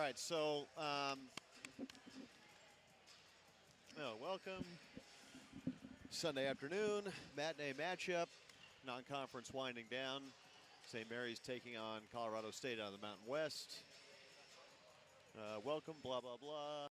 right, so welcome. Sunday afternoon, matinee matchup, non-conference winding down. St. Mary's taking on Colorado State out of the Mountain West. Welcome, blah, blah, blah.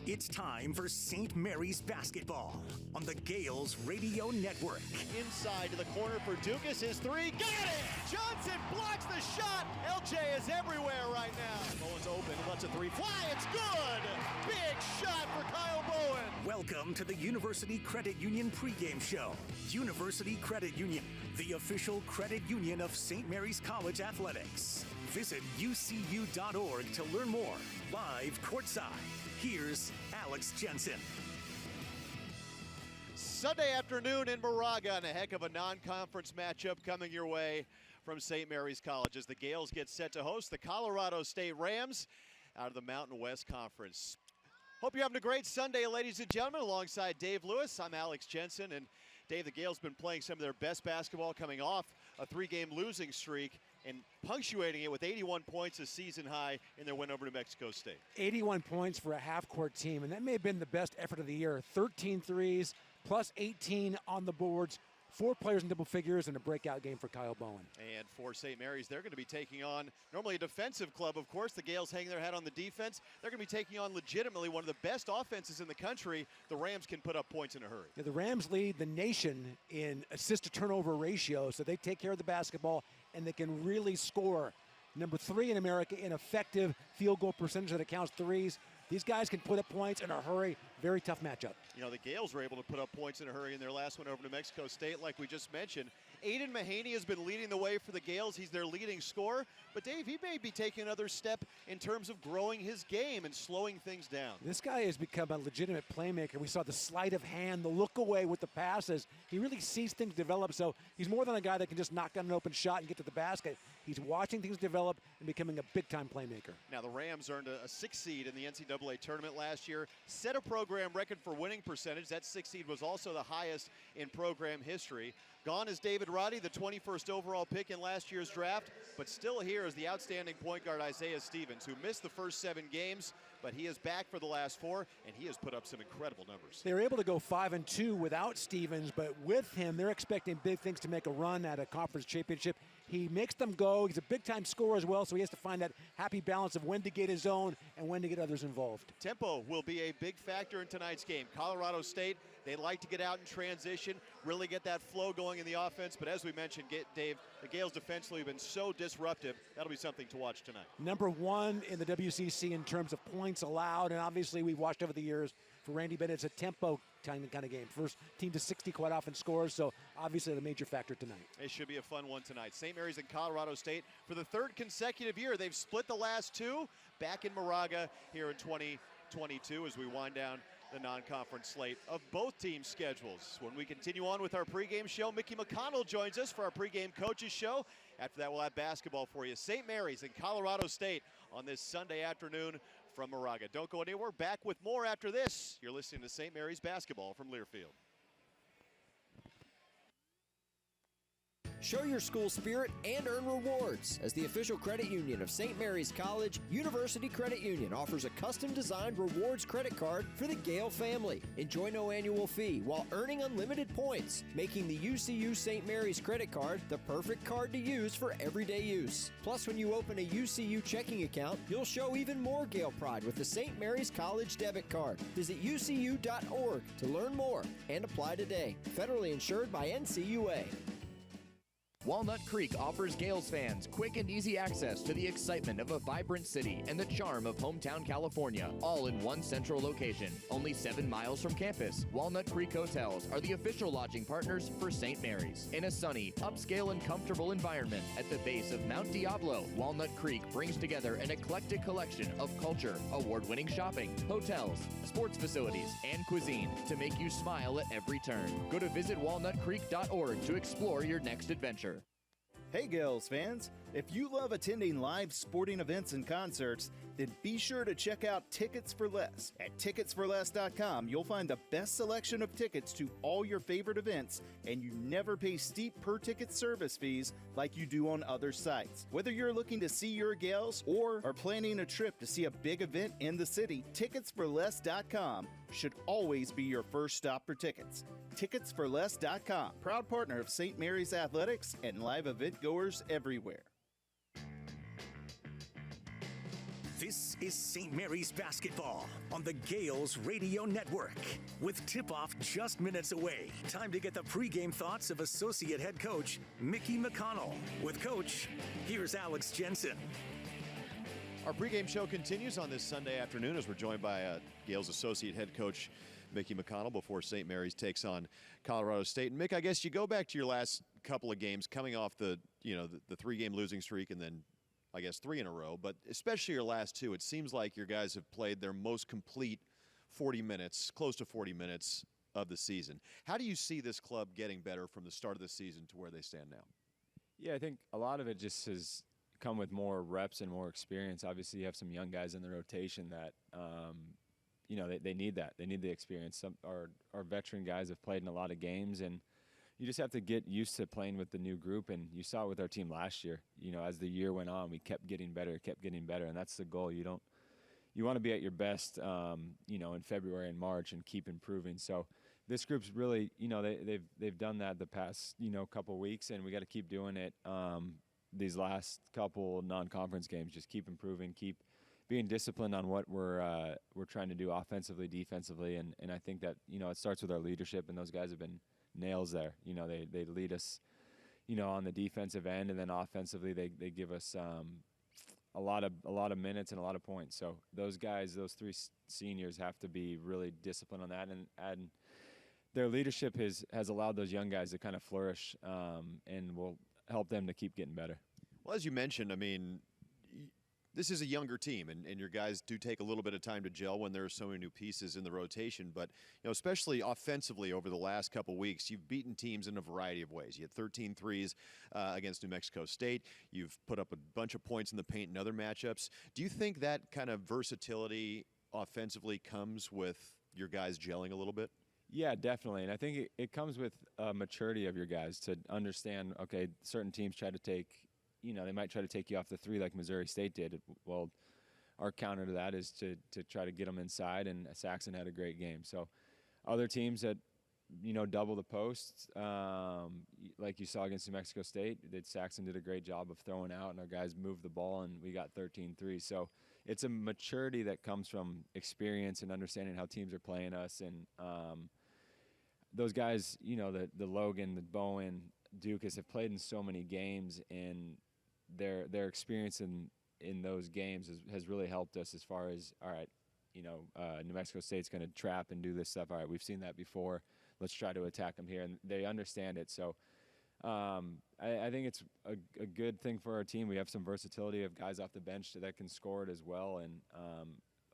It's time for St. Mary's basketball on the Gales Radio Network. Inside to the corner for Dukas, his three, got it! Johnson blocks the shot! LJ is everywhere right now. Bowen's open, lets a three fly, it's good! Big shot for Kyle Bowen! Welcome to the University Credit Union pregame show. University Credit Union, the official credit union of St. Mary's College Athletics. Visit ucu.org to learn more. Live courtside. Here's Alex Jensen. Sunday afternoon in Moraga, and a heck of a non-conference matchup coming your way from St. Mary's College as the Gales get set to host the Colorado State Rams out of the Mountain West Conference. Hope you're having a great Sunday, ladies and gentlemen. Alongside Dave Lewis, I'm Alex Jensen, and Dave, the Gales been playing some of their best basketball, coming off a three-game losing streak and punctuating it with 81 points, a season high in their win over New Mexico State. 81 points for a half-court team, and that may have been the best effort of the year. 13 threes, plus 18 on the boards, 4 players in double figures, and a breakout game for Kyle Bowen. And for St. Mary's, they're going to be taking on normally a defensive club, of course. The Gales hang their hat on the defense. They're going to be taking on legitimately one of the best offenses in the country. The Rams can put up points in a hurry. Yeah, the Rams lead the nation in assist-to-turnover ratio, so they take care of the basketball, and they can really score. Number 3 in America in effective field goal percentage that accounts threes. These guys can put up points in a hurry. Very tough matchup. You know, the Gales were able to put up points in a hurry in their last one over New Mexico State, like we just mentioned. Aiden Mahaney has been leading the way for the Gales. He's their leading scorer. But, Dave, he may be taking another step in terms of growing his game and slowing things down. This guy has become a legitimate playmaker. We saw the sleight of hand, the look away with the passes. He really sees things develop, so he's more than a guy that can just knock down an open shot and get to the basket. He's watching things develop and becoming a big-time playmaker. Now, the Rams earned a 6th seed in the NCAA tournament last year, set a program record for winning percentage. That 6th seed was also the highest in program history. Gone is David Roddy, the 21st overall pick in last year's draft, but still here is the outstanding point guard Isaiah Stevens, who missed the first 7 games, but he is back for the last 4, and he has put up some incredible numbers. They were able to go 5-2 without Stevens, but with him, they're expecting big things to make a run at a conference championship. He makes them go. He's a big-time scorer as well, so he has to find that happy balance of when to get his own and when to get others involved. Tempo will be a big factor in tonight's game. Colorado State, they like to get out in transition, really get that flow going in the offense, but as we mentioned, Dave, the Gales defensively have been so disruptive. That'll be something to watch tonight. Number 1 in the WCC in terms of points allowed, and obviously we've watched over the years for Randy Bennett, it's a tempo kind of game. First team to 60 quite often scores, so obviously the major factor tonight. It should be a fun one tonight. St. Mary's and Colorado State for the 3rd consecutive year. They've split the last 2 back in Moraga here in 2022 as we wind down the non-conference slate of both teams' schedules. When we continue on with our pregame show, Mickey McConnell joins us for our pregame coaches show. After that, we'll have basketball for you. St. Mary's and Colorado State on this Sunday afternoon from Moraga. Don't go anywhere. Back with more after this. You're listening to St. Mary's basketball from Learfield. Show your school spirit and earn rewards. As the official credit union of St. Mary's College, University Credit Union offers a custom-designed rewards credit card for the Gale family. Enjoy no annual fee while earning unlimited points, making the UCU St. Mary's credit card the perfect card to use for everyday use. Plus, when you open a UCU checking account, you'll show even more Gale pride with the St. Mary's College debit card. Visit ucu.org to learn more and apply today. Federally insured by NCUA. Walnut Creek offers Gales fans quick and easy access to the excitement of a vibrant city and the charm of hometown California, all in one central location. Only 7 miles from campus, Walnut Creek Hotels are the official lodging partners for St. Mary's. In a sunny, upscale, and comfortable environment at the base of Mount Diablo, Walnut Creek brings together an eclectic collection of culture, award-winning shopping, hotels, sports facilities, and cuisine to make you smile at every turn. Go to visitwalnutcreek.org to explore your next adventure. Hey Gales fans, if you love attending live sporting events and concerts, then be sure to check out Tickets for Less. At ticketsforless.com, you'll find the best selection of tickets to all your favorite events, and you never pay steep per-ticket service fees like you do on other sites. Whether you're looking to see your Gales or are planning a trip to see a big event in the city, ticketsforless.com should always be your first stop for tickets. Ticketsforless.com, proud partner of St. Mary's Athletics and live event goers everywhere. This is St. Mary's basketball on the Gales Radio Network. With tip-off just minutes away, time to get the pregame thoughts of Associate Head Coach Mickey McConnell. With Coach, here's Alex Jensen. Our pregame show continues on this Sunday afternoon as we're joined by Gales Associate Head Coach Mickey McConnell before St. Mary's takes on Colorado State. And Mick, I guess you go back to your last couple of games, coming off the three-game losing streak and then I guess 3 in a row, but especially your last 2, it seems like your guys have played their most complete 40 minutes, close to 40 minutes of the season. How do you see this club getting better from the start of the season to where they stand now? Yeah, I think a lot of it just has come with more reps and more experience. Obviously, you have some young guys in the rotation that, they need that. They need the experience. Our veteran guys have played in a lot of games, and you just have to get used to playing with the new group, and you saw it with our team last year. As the year went on, we kept getting better, and that's the goal. You want to be at your best, in February and March and keep improving. So this group's really, they've done that the past, couple weeks, and we got to keep doing it these last couple non-conference games. Just keep improving, keep being disciplined on what we're trying to do offensively, defensively, and I think that, it starts with our leadership, and those guys have been nails there. They lead us, on the defensive end, and then offensively they give us a lot of minutes and a lot of points. So those guys, those 3 seniors, have to be really disciplined on that, and their leadership has allowed those young guys to kind of flourish, and will help them to keep getting better. Well, as you mentioned, I mean, this is a younger team, and your guys do take a little bit of time to gel when there are so many new pieces in the rotation. But, especially offensively over the last couple weeks, you've beaten teams in a variety of ways. You had 13 threes against New Mexico State. You've put up a bunch of points in the paint in other matchups. Do you think that kind of versatility offensively comes with your guys gelling a little bit? Yeah, definitely. And I think it comes with maturity of your guys to understand, okay, certain teams try to take – they might try to take you off the 3 like Missouri State did. Well, our counter to that is to try to get them inside, and Saxon had a great game. So other teams that, double the posts, like you saw against New Mexico State, Saxon did a great job of throwing out, and our guys moved the ball, and we got 13 threes. So it's a maturity that comes from experience and understanding how teams are playing us. And those guys, the Logan, the Bowen, Dukas have played in so many games, and their experience in those games has really helped us as far as, all right, New Mexico State's going to trap and do this stuff. All right, we've seen that before. Let's try to attack them here, and they understand it. So I think it's a good thing for our team. We have some versatility of guys off the bench that can score it as well, and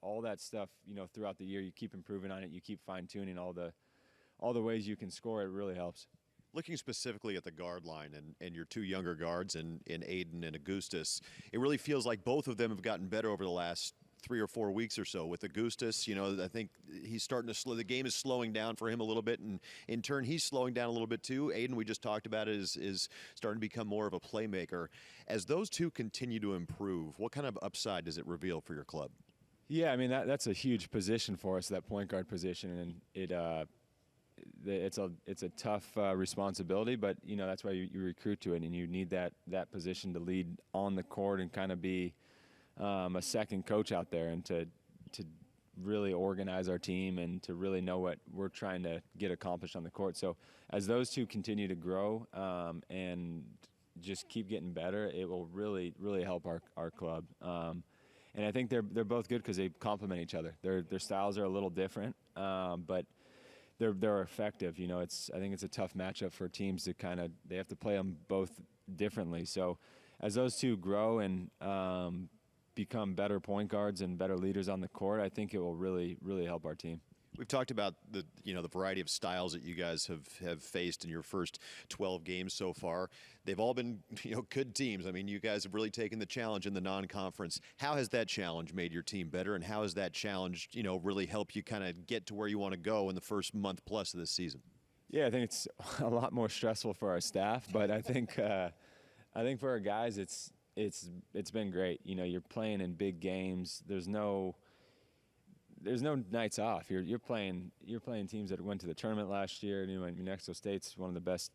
all that stuff, throughout the year, you keep improving on it. You keep fine-tuning all the ways you can score. It really helps. Looking specifically at the guard line and your 2 younger guards in Aiden and Augustus, it really feels like both of them have gotten better over the last 3 or 4 weeks or so. With Augustus, I think he's starting to slow. The game is slowing down for him a little bit, and in turn, he's slowing down a little bit too. Aiden, we just talked about it, is starting to become more of a playmaker. As those 2 continue to improve, what kind of upside does it reveal for your club? Yeah, I mean, that's a huge position for us, that point guard position, and it's a tough responsibility, but that's why you recruit to it, and you need that position to lead on the court and kind of be a second coach out there, and to really organize our team and to really know what we're trying to get accomplished on the court. So as those 2 continue to grow and just keep getting better, it will really, really help our club. And I think they're both good because they complement each other. Their styles are a little different, but they're effective. I think it's a tough matchup for teams to they have to play them both differently. So as those 2 grow and become better point guards and better leaders on the court, I think it will really, really help our team. We've talked about the variety of styles that you guys have faced in your first 12 games so far. They've all been good teams. I mean, you guys have really taken the challenge in the non-conference. How has that challenge made your team better, and how has that challenge really helped you kind of get to where you want to go in the first month plus of this season? Yeah, I think it's a lot more stressful for our staff, but I think for our guys, it's been great. You're playing in big games. There's no nights off. You're playing teams that went to the tournament last year. New Mexico State's one of the best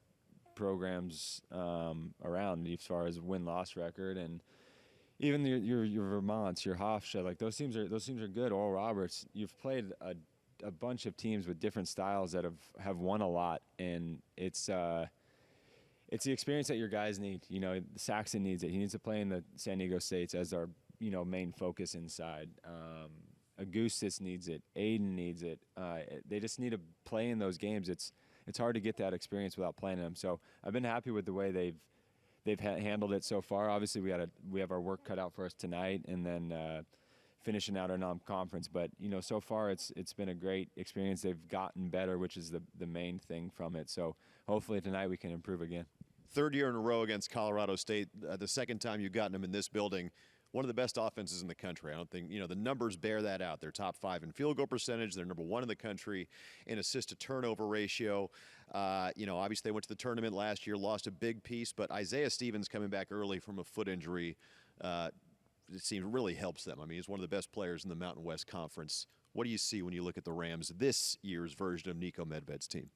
programs around as far as win-loss record, and even your Vermonts, your Hofstra, like those teams are good. Oral Roberts, you've played a bunch of teams with different styles that have won a lot, and it's the experience that your guys need. You know, Saxon needs it. He needs to play in the San Diego States as our main focus inside. Augustus needs it. Aiden needs it. They just need to play in those games. It's hard to get that experience without playing them. So I've been happy with the way they've handled it so far. Obviously, we have our work cut out for us tonight, and then finishing out our non-conference. But so far it's been a great experience. They've gotten better, which is the main thing from it. So hopefully tonight we can improve again. Third year in a row against Colorado State. The second time you've gotten them in this building. One of the best offenses in the country. I don't think, the numbers bear that out. They're top 5 in field goal percentage. They're number 1 in the country in assist to turnover ratio. Obviously they went to the tournament last year, lost a big piece, but Isaiah Stevens coming back early from a foot injury, it seems really helps them. I mean, he's one of the best players in the Mountain West Conference. What do you see when you look at the Rams this year's version of Nico Medved's team?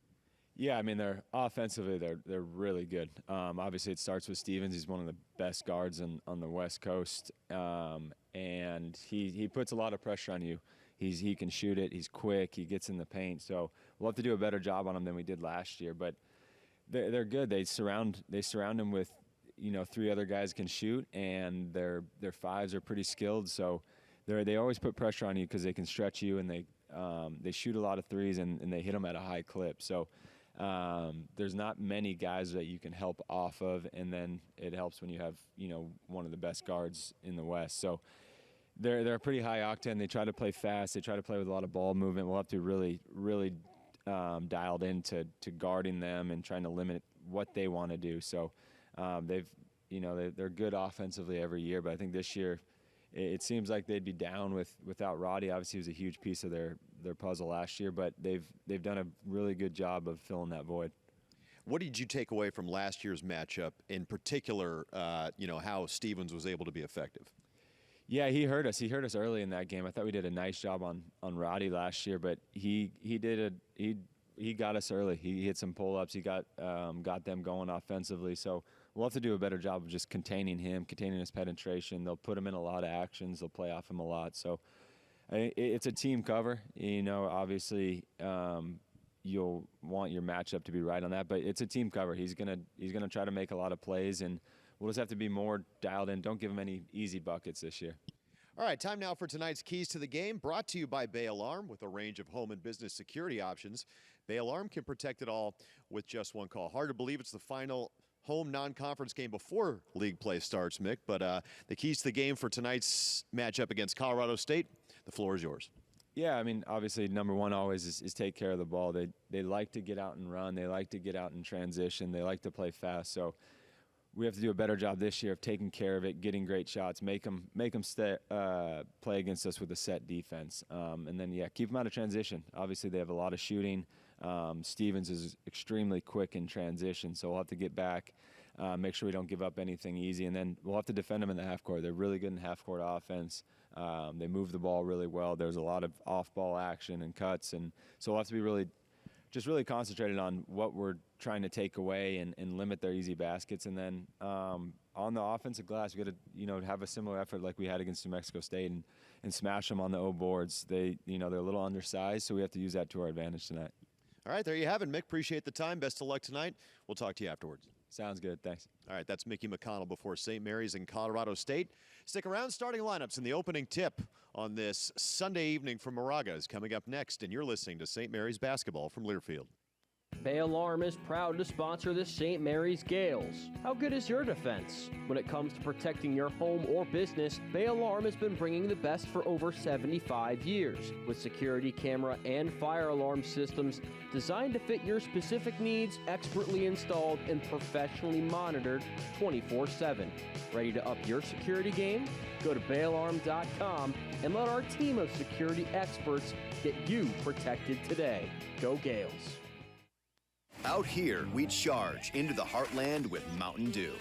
Yeah, I mean, they're offensively, they're really good. Obviously, it starts with Stevens. He's one of the best guards on the West Coast, and he puts a lot of pressure on you. He can shoot it. He's quick. He gets in the paint. So we'll have to do a better job on him than we did last year. But they're good. They surround him with 3 other guys can shoot, and their fives are pretty skilled. So they always put pressure on you because they can stretch you, and they shoot a lot of threes and they hit them at a high clip. So. There's not many guys that you can help off of, and then it helps when you have one of the best guards in the West. So they're pretty high octane. They try to play fast. They try to play with a lot of ball movement. We'll have to really dialed into guarding them and trying to limit what they want to do. So they're good offensively every year, but I think this year it seems like they'd be down without Roddy. Obviously, he was a huge piece of their puzzle last year, but they've done a really good job of filling that void. What did you take away from last year's matchup, in particular, how Stevens was able to be effective? Yeah, he hurt us. He hurt us early in that game. I thought we did a nice job on Roddy last year, but he got us early. He hit some pull-ups. He got them going offensively. So we'll have to do a better job of just containing him, containing his penetration. They'll put him in a lot of actions. They'll play off him a lot. So it's a team cover. Obviously you'll want your matchup to be right on that, but it's a team cover. He's gonna try to make a lot of plays, and we'll just have to be more dialed in. Don't give him any easy buckets this year. All right, time now for tonight's Keys to the Game, brought to you by Bay Alarm. With a range of home and business security options, Bay Alarm can protect it all with just one call. Hard to believe it's the final home non-conference game before league play starts, Mick, but the keys to the game for tonight's matchup against Colorado State, the floor is yours. Yeah, I mean, obviously, number one always is take care of the ball. They like to get out and run. They like to get out and transition. They like to play fast. So we have to do a better job this year of taking care of it, getting great shots, make them play against us with a set defense. And then, keep them out of transition. Obviously, they have a lot of shooting. Stevens is extremely quick in transition, so we'll have to get back, make sure we don't give up anything easy, and then we'll have to defend them in the half court. They're really good in half court offense. They move the ball really well. There's a lot of off-ball action and cuts, and so we'll have to be really concentrated on what we're trying to take away and limit their easy baskets. And then on the offensive glass, we got to have a similar effort like we had against New Mexico State and smash them on the O boards. They're a little undersized, so we have to use that to our advantage tonight. All right, there you have it, Mick. Appreciate the time. Best of luck tonight. We'll talk to you afterwards. Sounds good. Thanks. All right, that's Mickey McConnell before St. Mary's and Colorado State. Stick around. Starting lineups in the opening tip on this Sunday evening from Moraga is coming up next, and you're listening to St. Mary's basketball from Learfield. Bay Alarm is proud to sponsor the St. Mary's Gales. How good is your defense? When it comes to protecting your home or business, Bay Alarm has been bringing the best for over 75 years, with security camera and fire alarm systems designed to fit your specific needs, expertly installed and professionally monitored 24/7. Ready to up your security game? Go to bayalarm.com and let our team of security experts get you protected today. Go Gales. Out here, we charge into the heartland with Mountain Dew.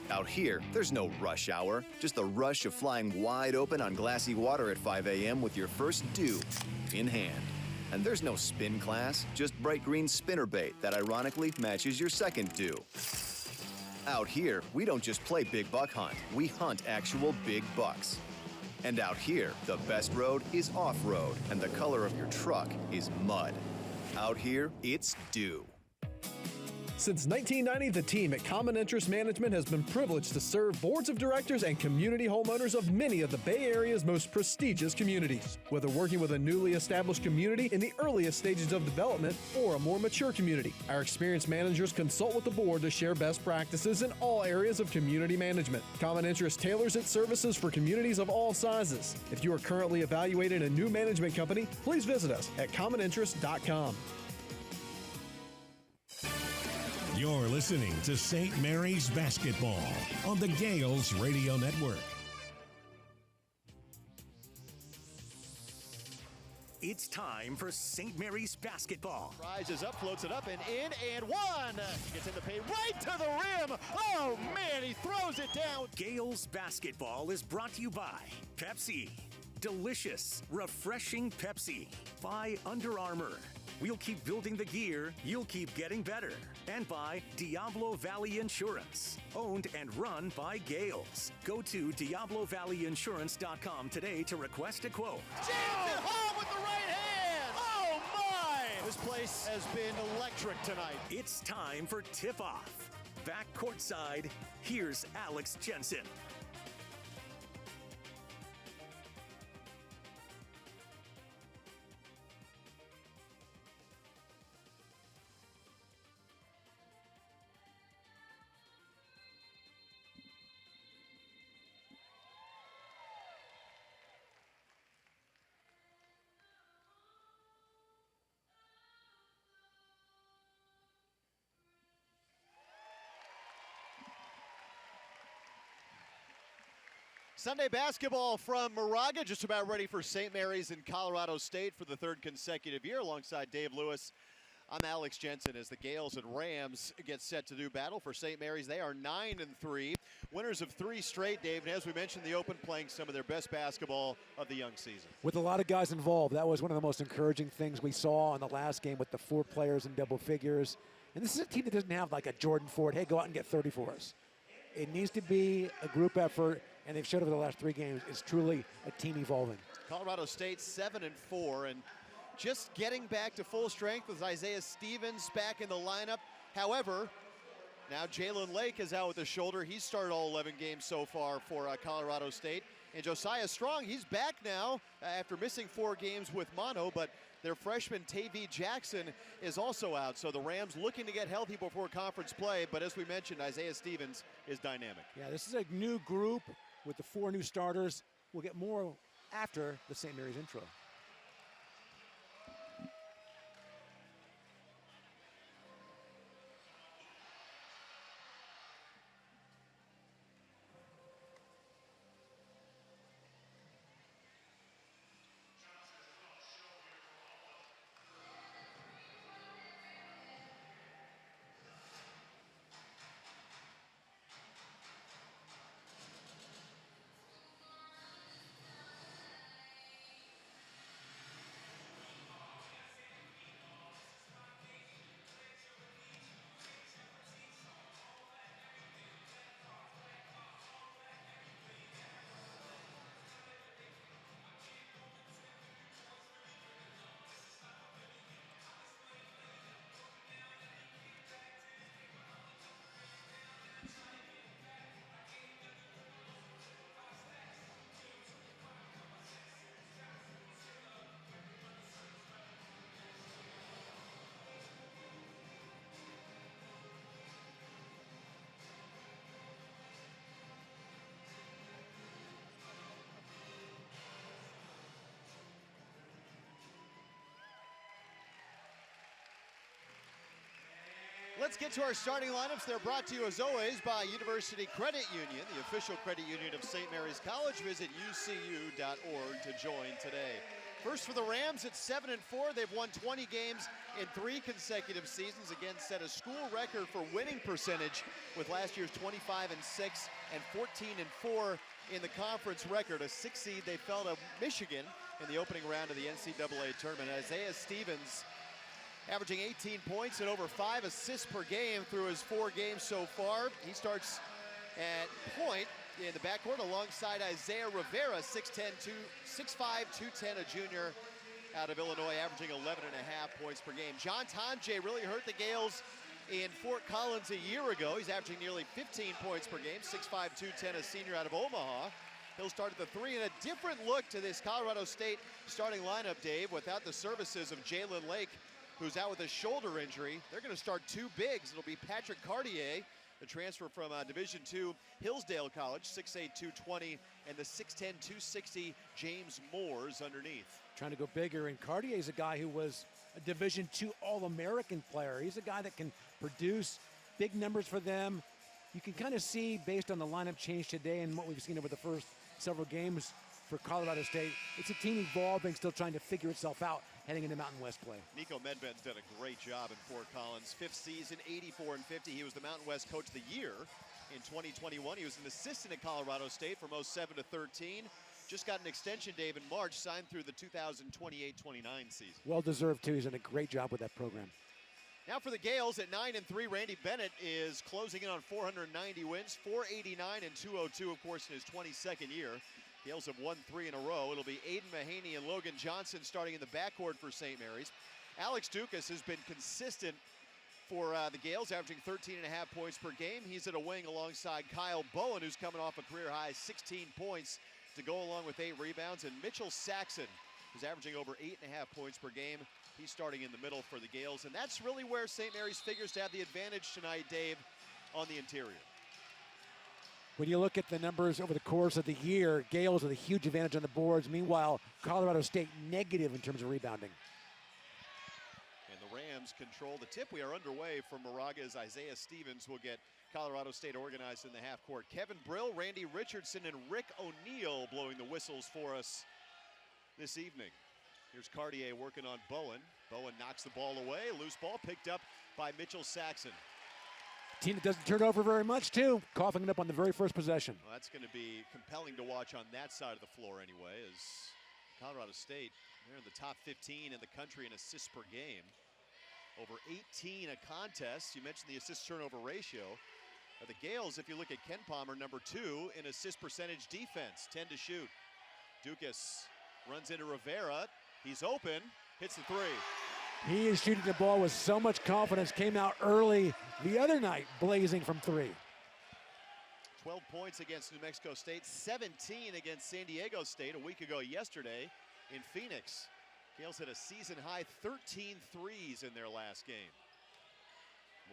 Out here, there's no rush hour, just the rush of flying wide open on glassy water at 5 a.m. with your first Dew in hand. And there's no spin class, just bright green spinnerbait that ironically matches your second Dew. Out here, we don't just play big buck hunt, we hunt actual big bucks. And out here, the best road is off-road, and the color of your truck is mud. Out here, it's dew. Since 1990, the team at Common Interest Management has been privileged to serve boards of directors and community homeowners of many of the Bay Area's most prestigious communities. Whether working with a newly established community in the earliest stages of development or a more mature community, our experienced managers consult with the board to share best practices in all areas of community management. Common Interest tailors its services for communities of all sizes. If you are currently evaluating a new management company, please visit us at commoninterest.com. You're listening to St. Mary's Basketball on the Gales Radio Network. It's time for St. Mary's Basketball. Rises up, floats it up, and in, and one. Gets in the paint, right to the rim. Oh, man, he throws it down. Gales Basketball is brought to you by Pepsi. Delicious, refreshing Pepsi. By Under Armour. We'll keep building the gear, you'll keep getting better. And by Diablo Valley Insurance, owned and run by Gales. Go to DiabloValleyInsurance.com today to request a quote. Jansen home with the right hand. Oh, my. This place has been electric tonight. It's time for tip-off. Back courtside, here's Alex Jensen. Sunday basketball from Moraga, just about ready for St. Mary's in Colorado State for the third consecutive year. Alongside Dave Lewis, I'm Alex Jensen as the Gales and Rams get set to do battle for St. Mary's. They are 9-3, winners of 3 straight, Dave. And as we mentioned, the Open playing some of their best basketball of the young season. With a lot of guys involved, that was one of the most encouraging things we saw in the last game with the 4 players in double figures. And this is a team that doesn't have like a Jordan Ford, hey, go out and get 30 for us. It needs to be a group effort. And they've showed over the last 3 games it's truly a team evolving. Colorado State 7-4, and just getting back to full strength with Isaiah Stevens back in the lineup. However, now Jalen Lake is out with a shoulder. He's started all 11 games so far for Colorado State. And Josiah Strong, he's back now after missing 4 games with mono, but their freshman Tavy Jackson is also out. So the Rams looking to get healthy before conference play, but as we mentioned, Isaiah Stevens is dynamic. Yeah, this is a new group with the 4 new starters. We'll get more after the St. Mary's intro. Let's get to our starting lineups. They're brought to you, as always, by University Credit Union, the official credit union of St. Mary's College. Visit ucu.org to join today. First for the Rams, it's 7-4. They've won 20 games in 3 consecutive seasons. Again, set a school record for winning percentage with last year's 25-6 and 14-4 in the conference record. A 6 seed, they fell to Michigan in the opening round of the NCAA tournament. Isaiah Stevens averaging 18 points and over 5 assists per game through his 4 games so far. He starts at point in the backcourt alongside Isaiah Rivera, 6'5", 210, a junior out of Illinois, averaging 11.5 points per game. John Tonje really hurt the Gales in Fort Collins a year ago. He's averaging nearly 15 points per game, 6'5", 210, a senior out of Omaha. He'll start at the 3, and a different look to this Colorado State starting lineup, Dave, without the services of Jalen Lake, who's out with a shoulder injury. They're going to start 2 bigs. It'll be Patrick Cartier, the transfer from Division II Hillsdale College, 6'8", 220, and the 6'10", 260 James Moores underneath. Trying to go bigger, and Cartier's a guy who was a Division II All-American player. He's a guy that can produce big numbers for them. You can kind of see, based on the lineup change today and what we've seen over the first several games for Colorado State, it's a team evolving, still trying to figure itself out heading into Mountain West play. Nico Medved's done a great job in Fort Collins. 5th season, 84-50. He was the Mountain West Coach of the Year in 2021. He was an assistant at Colorado State from 07 to 13. Just got an extension, Dave, in March, signed through the 2028-29 season. Well-deserved, too. He's done a great job with that program. Now for the Gales at 9-3, Randy Bennett is closing in on 490 wins, 489 and 202, of course, in his 22nd year. Gales have won 3 in a row. It'll be Aiden Mahaney and Logan Johnson starting in the backcourt for St. Mary's. Alex Dukas has been consistent for the Gales, averaging 13.5 points per game. He's at a wing alongside Kyle Bowen, who's coming off a career-high 16 points to go along with 8 rebounds. And Mitchell Saxon, who's averaging over 8.5 points per game. He's starting in the middle for the Gales. And that's really where St. Mary's figures to have the advantage tonight, Dave, on the interior. When you look at the numbers over the course of the year, Gales with a huge advantage on the boards. Meanwhile, Colorado State negative in terms of rebounding. And the Rams control the tip. We are underway from Moraga's Isaiah Stevens will get Colorado State organized in the half court. Kevin Brill, Randy Richardson, and Rick O'Neal blowing the whistles for us this evening. Here's Cartier working on Bowen. Bowen knocks the ball away. Loose ball picked up by Mitchell Saxon. Team that doesn't turn over very much, too. Coughing it up on the very first possession. Well, that's going to be compelling to watch on that side of the floor anyway, as Colorado State, they're in the top 15 in the country in assists per game. Over 18 a contest. You mentioned the assist-turnover ratio. The Gales, if you look at Ken Palmer, number 2 in assist percentage defense, 10 to shoot. Dukas runs into Rivera. He's open, hits the 3. He is shooting the ball with so much confidence. Came out early the other night, blazing from 3. 12 points against New Mexico State, 17 against San Diego State a week ago yesterday in Phoenix. Gales hit a season-high 13 threes in their last game.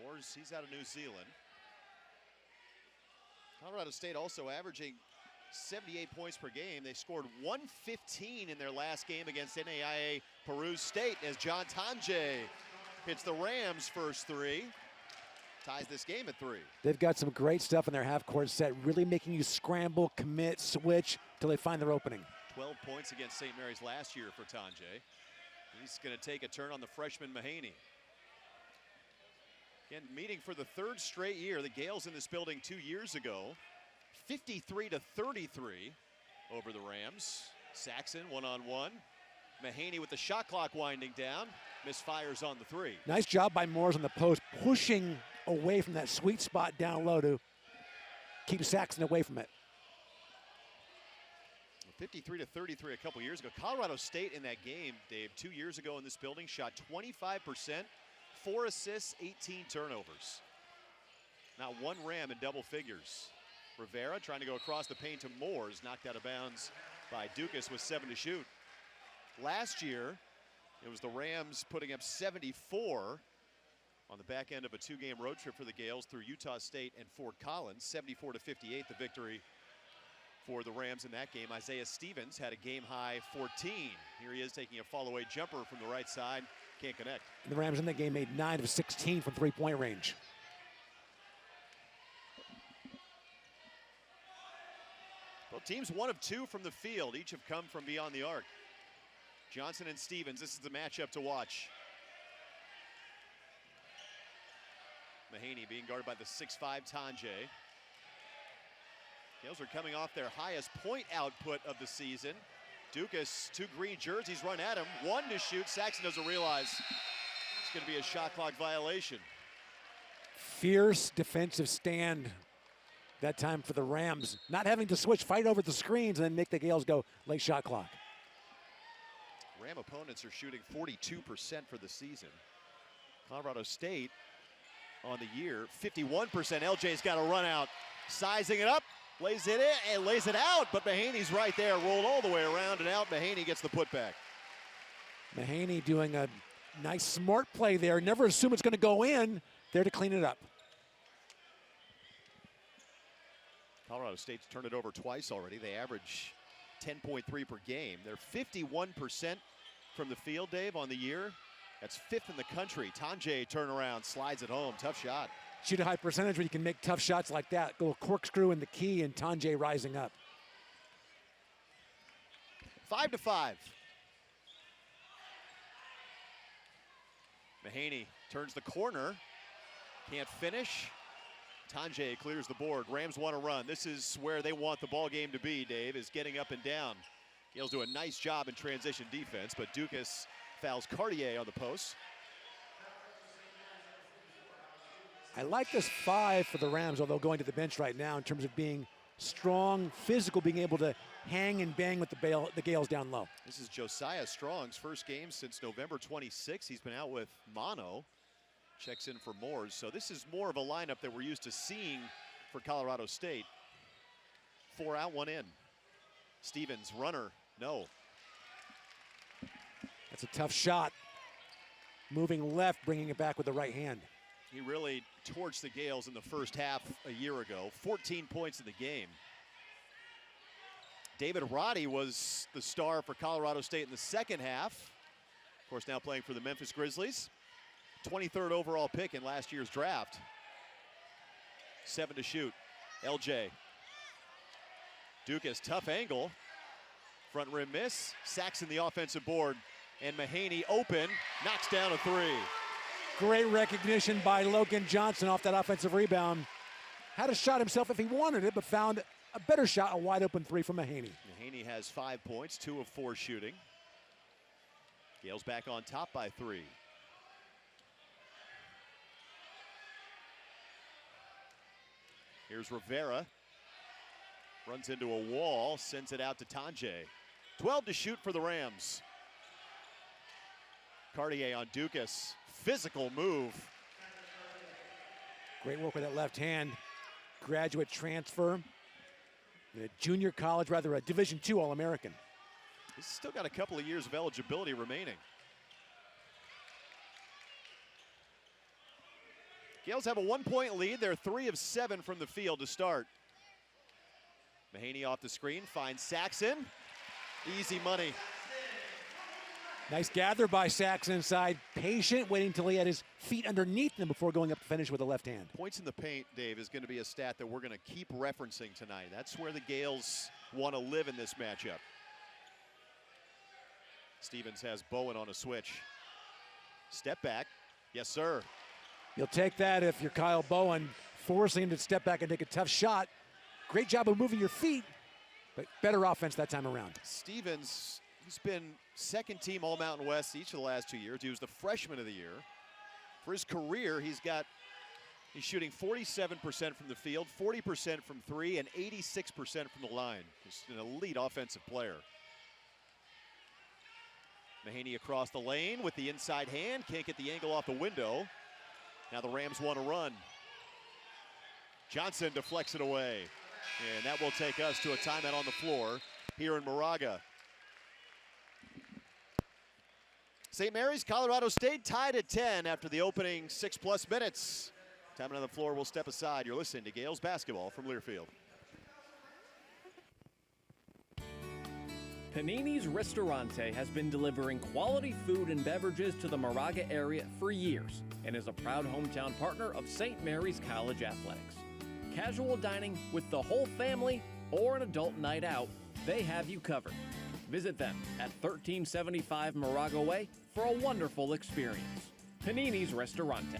Moores, he's out of New Zealand. Colorado State also averaging 78 points per game. They scored 115 in their last game against NAIA Peru State as John Tonje hits the Rams' first 3. Ties this game at 3. They've got some great stuff in their half-court set, really making you scramble, commit, switch till they find their opening. 12 points against St. Mary's last year for Tonje. He's going to take a turn on the freshman Mahaney. Again, meeting for the 3rd straight year. The Gales in this building 2 years ago. 53 to 33 over the Rams. Saxon one-on-one. Mahaney with the shot clock winding down. Misfires on the 3. Nice job by Moores on the post, pushing away from that sweet spot down low to keep Saxon away from it. 53 to 33 a couple years ago. Colorado State in that game, Dave, 2 years ago in this building, shot 25%, 4 assists, 18 turnovers. Not one Ram in double figures. Rivera trying to go across the paint to Moores, knocked out of bounds by Dukas with 7 to shoot. Last year, it was the Rams putting up 74 on the back end of a 2-game road trip for the Gales through Utah State and Fort Collins. 74 to 58, the victory for the Rams in that game. Isaiah Stevens had a game-high 14. Here he is taking a fall-away jumper from the right side. Can't connect. The Rams in that game made 9 of 16 from three-point range. Both teams 1 of 2 from the field. Each have come from beyond the arc. Johnson and Stevens, this is the matchup to watch. Mahaney being guarded by the 6'5" Tonje. Gales are coming off their highest point output of the season. Dukas, 2 green jerseys run at him. 1 to shoot. Saxon doesn't realize. going to be a shot clock violation. Fierce defensive stand that time for the Rams. Not having to switch, fight over the screens, and then make the Gales go late shot clock. Ram opponents are shooting 42% for the season. Colorado State on the year, 51%. LJ's got a run out, sizing it up, lays it in and lays it out, but Mahaney's right there, rolled all the way around and out. Mahaney gets the putback. Mahaney doing a nice smart play there. Never assume it's going to go in, there to clean it up. Colorado State's turned it over twice already. They average 10.3 per game. They're 51% from the field, Dave, on the year. That's 5th in the country. Tanjay turnaround, slides it home. Tough shot. Shoot a high percentage when you can make tough shots like that. Go corkscrew in the key and Tanjay rising up. 5-5. Mahaney turns the corner. Can't finish. Tanjay clears the board. Rams want to run. This is where they want the ball game to be, Dave, is getting up and down. Gales do a nice job in transition defense, but Dukas fouls Cartier on the post. I like this 5 for the Rams, although going to the bench right now in terms of being strong, physical, being able to hang and bang with the Gales down low. This is Josiah Strong's first game since November 26. He's been out with mono. Checks in for Moores. So this is more of a lineup that we're used to seeing for Colorado State. 4 out, 1 in. Stevens, runner, no. That's a tough shot. Moving left, bringing it back with the right hand. He really torched the Gales in the first half a year ago. 14 points in the game. David Roddy was the star for Colorado State in the second half. Of course, now playing for the Memphis Grizzlies. 23rd overall pick in last year's draft. 7 to shoot. LJ. Dukas, tough angle. Front rim miss. Saxon the offensive board. And Mahaney open, knocks down a 3. Great recognition by Logan Johnson off that offensive rebound. Had a shot himself if he wanted it, but found a better shot, a wide open 3 from Mahaney. Mahaney has 5 points, 2 of 4 shooting. Gales back on top by 3. Here's Rivera. Runs into a wall, sends it out to Tanjay. 12 to shoot for the Rams. Cartier on Dukas. Physical move. Great work with that left hand. Graduate transfer. A junior college, rather a Division II All-American. He's still got a couple of years of eligibility remaining. Gales have a 1-point lead. They're 3 of 7 from the field to start. Mahaney off the screen, finds Saxon. Easy money. Nice gather by Saxon inside. Patient, waiting until he had his feet underneath him before going up to finish with the left hand. Points in the paint, Dave, is going to be a stat that we're going to keep referencing tonight. That's where the Gales want to live in this matchup. Stevens has Bowen on a switch. Step back. Yes, sir. You'll take that if you're Kyle Bowen, forcing him to step back and take a tough shot. Great job of moving your feet, but better offense that time around. Stevens, he's been second team All-Mountain West each of the last 2 years. He was the freshman of the year. For his career, he's shooting 47% from the field, 40% from 3, and 86% from the line. He's an elite offensive player. Mahaney across the lane with the inside hand. Can't get the angle off the window. Now the Rams want to run. Johnson deflects it away. And that will take us to a timeout on the floor here in Moraga. St. Mary's, Colorado State tied at 10 after the opening 6+ minutes. Timeout on the floor will step aside. You're listening to Gales basketball from Learfield. Panini's Ristorante has been delivering quality food and beverages to the Moraga area for years and is a proud hometown partner of St. Mary's College Athletics. Casual dining with the whole family or an adult night out, they have you covered. Visit them at 1375 Moraga Way for a wonderful experience. Panini's Ristorante.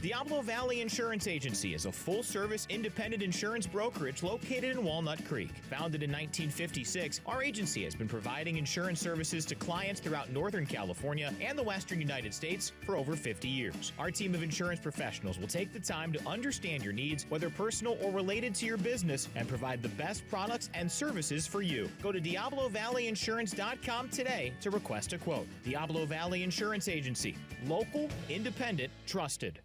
Diablo Valley Insurance Agency is a full-service independent insurance brokerage located in Walnut Creek. Founded in 1956, our agency has been providing insurance services to clients throughout Northern California and the Western United States for over 50 years. Our team of insurance professionals will take the time to understand your needs, whether personal or related to your business, and provide the best products and services for you. Go to DiabloValleyInsurance.com today to request a quote. Diablo Valley Insurance Agency. Local, independent, trusted.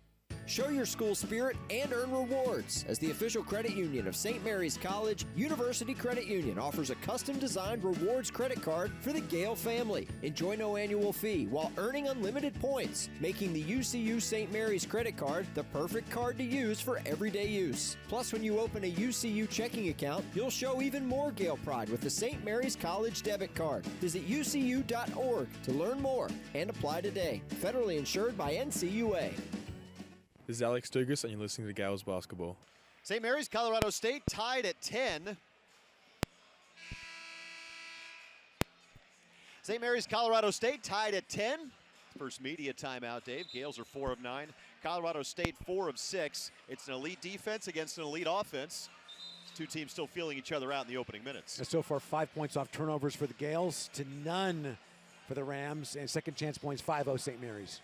Show your school spirit and earn rewards. As the official credit union of St. Mary's College, University Credit Union offers a custom-designed rewards credit card for the Gale family. Enjoy no annual fee while earning unlimited points, making the UCU St. Mary's credit card the perfect card to use for everyday use. Plus, when you open a UCU checking account, you'll show even more Gale pride with the St. Mary's College debit card. Visit ucu.org to learn more and apply today. Federally insured by NCUA. This is Alex Dugas, and you're listening to Gales Basketball. St. Mary's, Colorado State tied at 10. St. Mary's, Colorado State tied at 10. First media timeout, Dave. Gales are 4 of 9. Colorado State 4 of 6. It's an elite defense against an elite offense. Two teams still feeling each other out in the opening minutes. And so far, 5 points off turnovers for the Gales to none for the Rams, and second chance points 5-0 St. Mary's.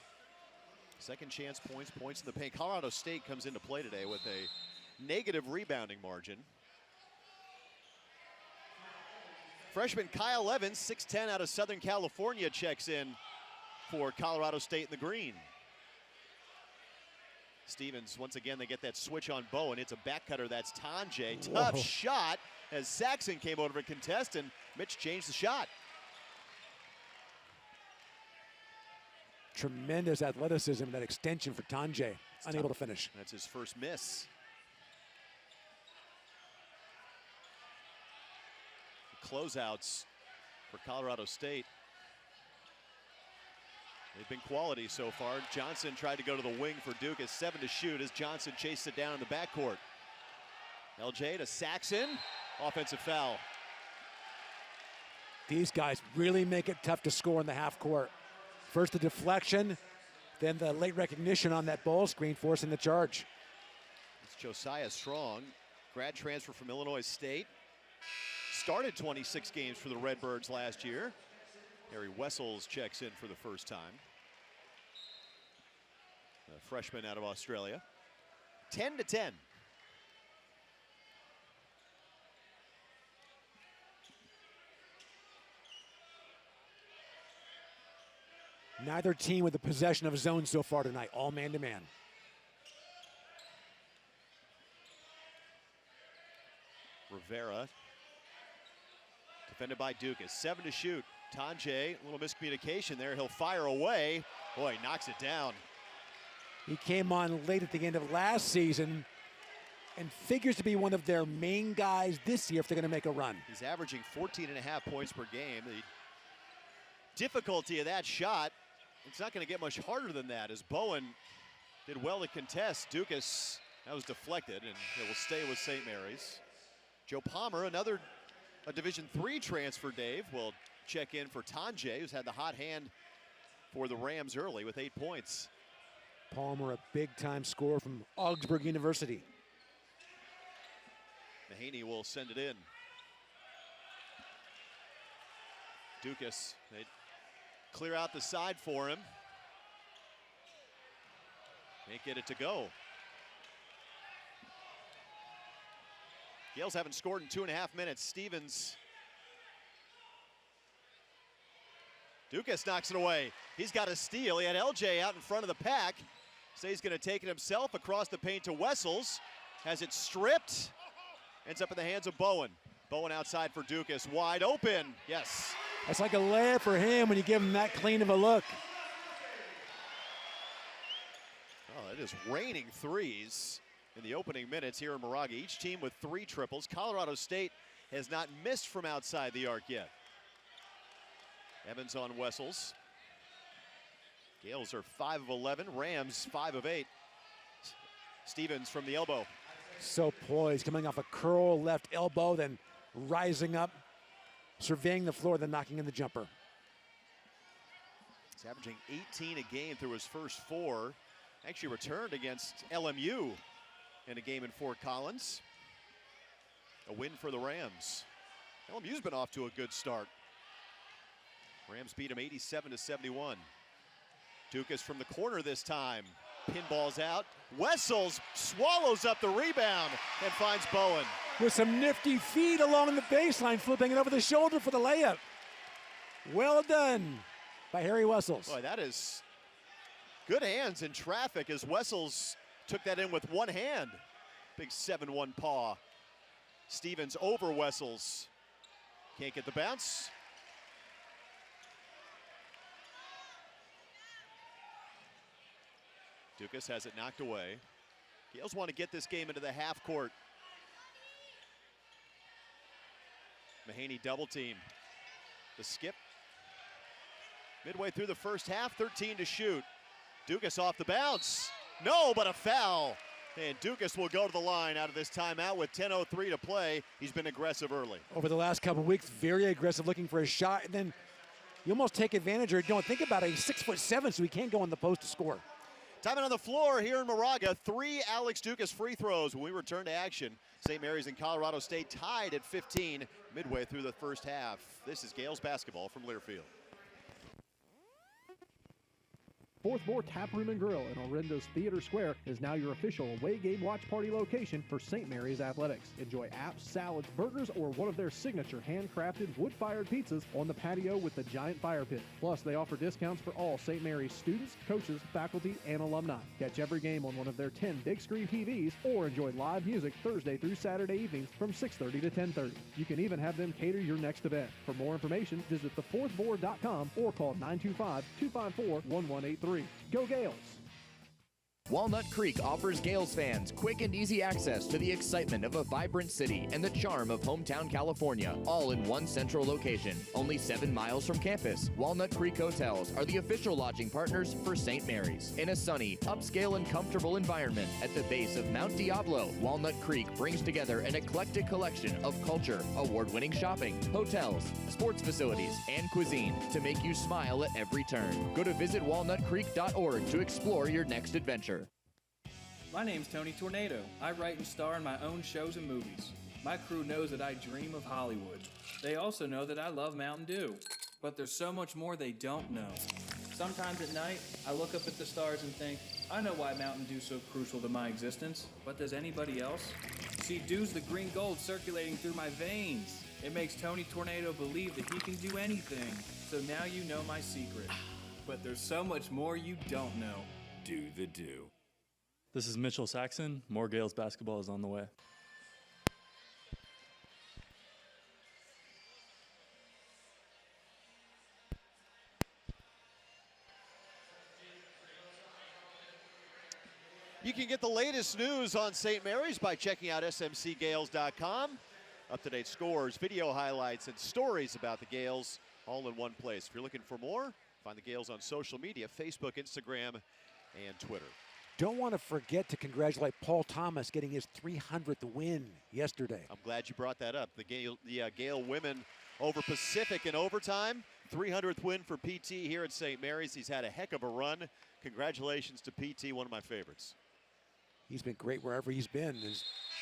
Second chance points, points in the paint. Colorado State comes into play today with a negative rebounding margin. Freshman Kyle Evans, 6'10", out of Southern California, checks in for Colorado State in the green. Stevens, once again, they get that switch on Bowen. It's a back cutter. That's Tonje. Tough shot as Saxon came over to contest, and Mitch changed the shot. Tremendous athleticism, that extension for Tonje. Unable to finish. That's his first miss. Closeouts for Colorado State. They've been quality so far. Johnson tried to go to the wing for Duke. It's 7 to shoot as Johnson chased it down in the backcourt. LJ to Saxon. Offensive foul. These guys really make it tough to score in the half court. First the deflection, then the late recognition on that ball screen, forcing the charge. It's Josiah Strong, grad transfer from Illinois State. Started 26 games for the Redbirds last year. Harry Wessels checks in for the first time. A freshman out of Australia. 10 to 10. Neither team with the possession of zone so far tonight, all man-to-man. Rivera, defended by Dukas. 7 to shoot. Tonje, a little miscommunication there. He'll fire away. Boy, he knocks it down. He came on late at the end of last season and figures to be one of their main guys this year if they're going to make a run. He's averaging 14.5 points per game. The difficulty of that shot, it's not going to get much harder than that, as Bowen did well to contest. Dukas, that was deflected, and it will stay with St. Mary's. Joe Palmer, another Division III transfer, Dave, will check in for Tonje, who's had the hot hand for the Rams early with 8 points. Palmer, a big-time scorer from Augsburg University. Mahaney will send it in. Dukas, they clear out the side for him. Can't get it to go. Gales haven't scored in 2.5 minutes. Stevens. Dukas knocks it away. He's got a steal. He had LJ out in front of the pack. So he's going to take it himself across the paint to Wessels. Has it stripped. Ends up in the hands of Bowen. Bowen outside for Dukas. Wide open. Yes. That's like a layup for him when you give him that clean of a look. Oh, it is raining threes in the opening minutes here in Moraga. Each team with 3 triples. Colorado State has not missed from outside the arc yet. Evans on Wessels. Gales are 5 of 11. Rams 5 of 8. Stevens from the elbow. So poised, coming off a curl left elbow, then rising up, surveying the floor, then knocking in the jumper. He's averaging 18 a game through his first 4. Actually returned against LMU in a game in Fort Collins. A win for the Rams. LMU's been off to a good start. Rams beat them 87-71. Dukas from the corner this time. Pinball's out. Wessels swallows up the rebound and finds Bowen. With some nifty feet along the baseline, flipping it over the shoulder for the layup. Well done by Harry Wessels. Boy, that is good hands in traffic as Wessels took that in with one hand. Big 7-1 paw. Stevens over Wessels. Can't get the bounce. Dukas has it knocked away. Gales want to get this game into the half court. Mahaney double team. The skip. Midway through the first half, 13 to shoot. Dukas off the bounce. No, but a foul. And Dukas will go to the line out of this timeout with 10:03 to play. He's been aggressive early. Over the last couple of weeks, very aggressive, looking for a shot, and then you almost take advantage or don't think about it. He's 6'7", so he can't go in the post to score. Timing on the floor here in Moraga. 3 Alex Dukas free throws when we return to action. St. Mary's and Colorado State tied at 15 midway through the first half. This is Gales basketball from Learfield. Fourth Board Tap Room and Grill in Orendo's Theater Square is now your official away game watch party location for St. Mary's Athletics. Enjoy apps, salads, burgers, or one of their signature handcrafted wood-fired pizzas on the patio with the giant fire pit. Plus, they offer discounts for all St. Mary's students, coaches, faculty, and alumni. Catch every game on one of their 10 big screen TVs or enjoy live music Thursday through Saturday evenings from 6:30 to 10:30. You can even have them cater your next event. For more information, visit thefourthboard.com or call 925-254-1183. Go Gales! Walnut Creek offers Gales fans quick and easy access to the excitement of a vibrant city and the charm of hometown California, all in one central location. Only 7 miles from campus, Walnut Creek Hotels are the official lodging partners for St. Mary's. In a sunny, upscale, and comfortable environment at the base of Mount Diablo, Walnut Creek brings together an eclectic collection of culture, award-winning shopping, hotels, sports facilities, and cuisine to make you smile at every turn. Go to visitwalnutcreek.org to explore your next adventure. My name's Tony Tornado. I write and star in my own shows and movies. My crew knows that I dream of Hollywood. They also know that I love Mountain Dew. But there's so much more they don't know. Sometimes at night, I look up at the stars and think, I know why Mountain Dew's so crucial to my existence, but does anybody else? See, Dew's the green gold circulating through my veins. It makes Tony Tornado believe that he can do anything. So now you know my secret. But there's so much more you don't know. Do the Dew. This is Mitchell Saxon. More Gales basketball is on the way. You can get the latest news on St. Mary's by checking out smcgales.com. Up-to-date scores, video highlights, and stories about the Gales all in one place. If you're looking for more, find the Gales on social media, Facebook, Instagram, and Twitter. Don't want to forget to congratulate Paul Thomas getting his 300th win yesterday. I'm glad you brought that up. The Gale women over Pacific in overtime. 300th win for PT here at St. Mary's. He's had a heck of a run. Congratulations to PT, one of my favorites. He's been great wherever he's been.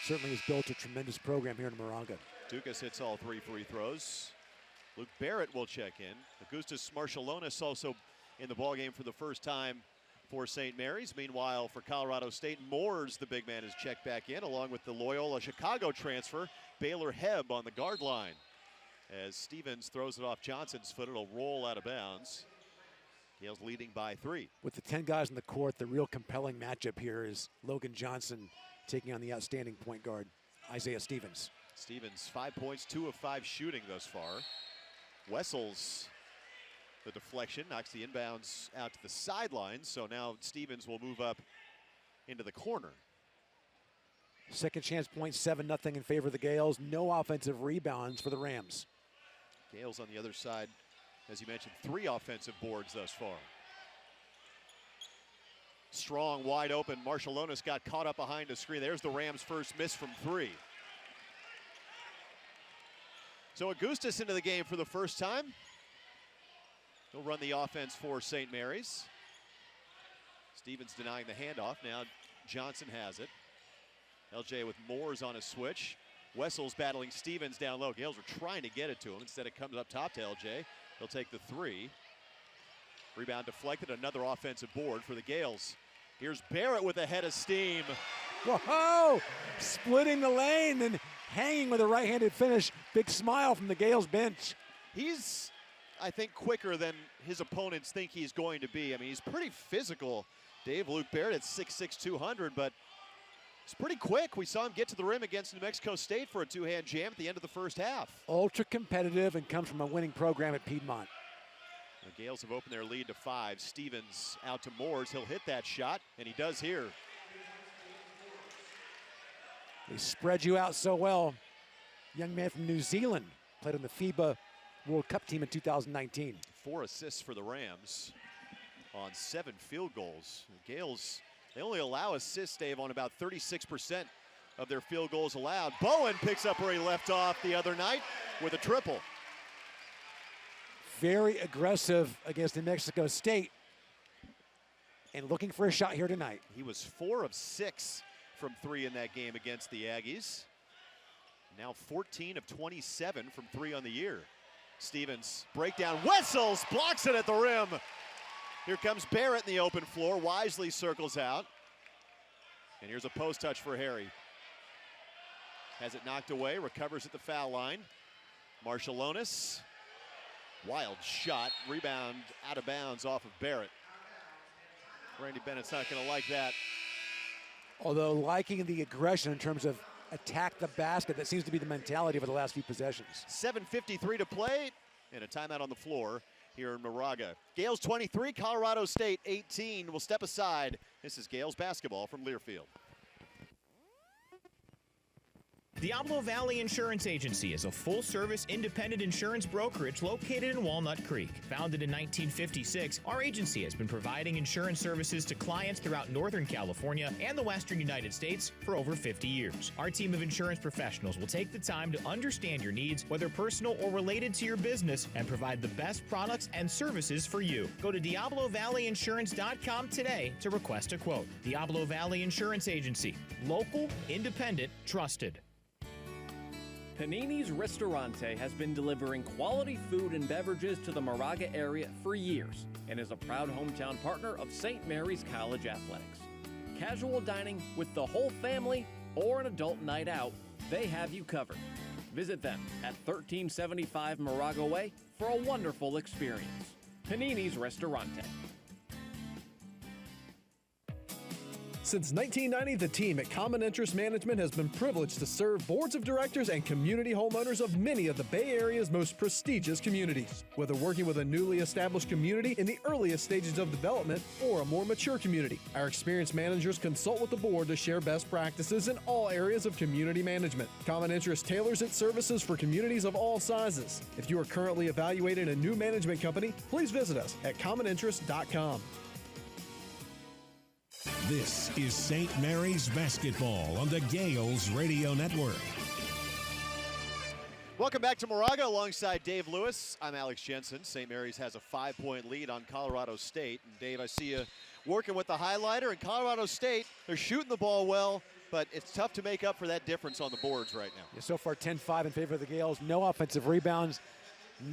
Certainly has built a tremendous program here in Moraga. Dukas hits all 3 free throws. Luke Barrett will check in. Augustus Marshallonis also in the ballgame for the first time for St. Mary's. Meanwhile, for Colorado State, Moores, the big man, is checked back in, along with the Loyola Chicago transfer, Baylor Hebb, on the guard line. As Stevens throws it off Johnson's foot, it'll roll out of bounds. Gales leading by 3. With the 10 guys in the court, the real compelling matchup here is Logan Johnson taking on the outstanding point guard, Isaiah Stevens. Stevens, 5 points, 2 of 5 shooting thus far. Wessels, the deflection, knocks the inbounds out to the sideline. So now Stevens will move up into the corner. Second chance point, 7-0 in favor of the Gales. No offensive rebounds for the Rams. Gales on the other side, as you mentioned, 3 offensive boards thus far. Strong, wide open. Marshallonis got caught up behind the screen. There's the Rams' first miss from 3. So Augustus into the game for the first time. He'll run the offense for St. Mary's. Stevens denying the handoff. Now Johnson has it. LJ with Moores on a switch. Wessel's battling Stevens down low. Gales are trying to get it to him. Instead, it comes up top to LJ. He'll take the 3. Rebound deflected. Another offensive board for the Gales. Here's Barrett with a head of steam. Whoa! Splitting the lane and hanging with a right-handed finish. Big smile from the Gales bench. He's, I think, quicker than his opponents think he's going to be. I mean, he's pretty physical. Dave Luke Barrett at 6'6", 200, but he's pretty quick. We saw him get to the rim against New Mexico State for a two-hand jam at the end of the first half. Ultra competitive and comes from a winning program at Piedmont. The Gales have opened their lead to 5. Stevens out to Moores. He'll hit that shot, and he does here. They spread you out so well. Young man from New Zealand played on the FIBA World Cup team in 2019. 4 assists for the Rams on 7 field goals. The Gales, they only allow assists, Dave, on about 36% of their field goals allowed. Bowen picks up where he left off the other night with a triple. Very aggressive against New Mexico State and looking for a shot here tonight. He was 4 of 6 from 3 in that game against the Aggies. Now 14 of 27 from 3 on the year. Stevens breakdown. Wessels blocks it at the rim. Here comes Barrett in the open floor. Wisely circles out. And here's a post touch for Harry. Has it knocked away, recovers at the foul line. Marshallonis. Wild shot, rebound out of bounds off of Barrett. Randy Bennett's not going to like that. Although liking the aggression in terms of attack the basket, that seems to be the mentality over the last few possessions. 7:53 to play, and a timeout on the floor here in Moraga. Gales 23, Colorado State 18. We'll step aside. This is Gales basketball from Learfield. Diablo Valley Insurance Agency is a full-service independent insurance brokerage located in Walnut Creek. Founded in 1956, our agency has been providing insurance services to clients throughout Northern California and the Western United States for over 50 years. Our team of insurance professionals will take the time to understand your needs, whether personal or related to your business, and provide the best products and services for you. Go to DiabloValleyInsurance.com today to request a quote. Diablo Valley Insurance Agency. Local, independent, trusted. Panini's Ristorante has been delivering quality food and beverages to the Moraga area for years and is a proud hometown partner of St. Mary's College Athletics. Casual dining with the whole family or an adult night out, they have you covered. Visit them at 1375 Moraga Way for a wonderful experience. Panini's Ristorante. Since 1990, the team at Common Interest Management has been privileged to serve boards of directors and community homeowners of many of the Bay Area's most prestigious communities. Whether working with a newly established community in the earliest stages of development or a more mature community, our experienced managers consult with the board to share best practices in all areas of community management. Common Interest tailors its services for communities of all sizes. If you are currently evaluating a new management company, please visit us at commoninterest.com. This is St. Mary's basketball on the Gales Radio Network. Welcome back to Moraga alongside Dave Lewis. I'm Alex Jensen. St. Mary's has a 5-point lead on Colorado State. And Dave, I see you working with the highlighter. And Colorado State, they're shooting the ball well, but it's tough to make up for that difference on the boards right now. Yeah, so far 10-5 in favor of the Gales. No offensive rebounds.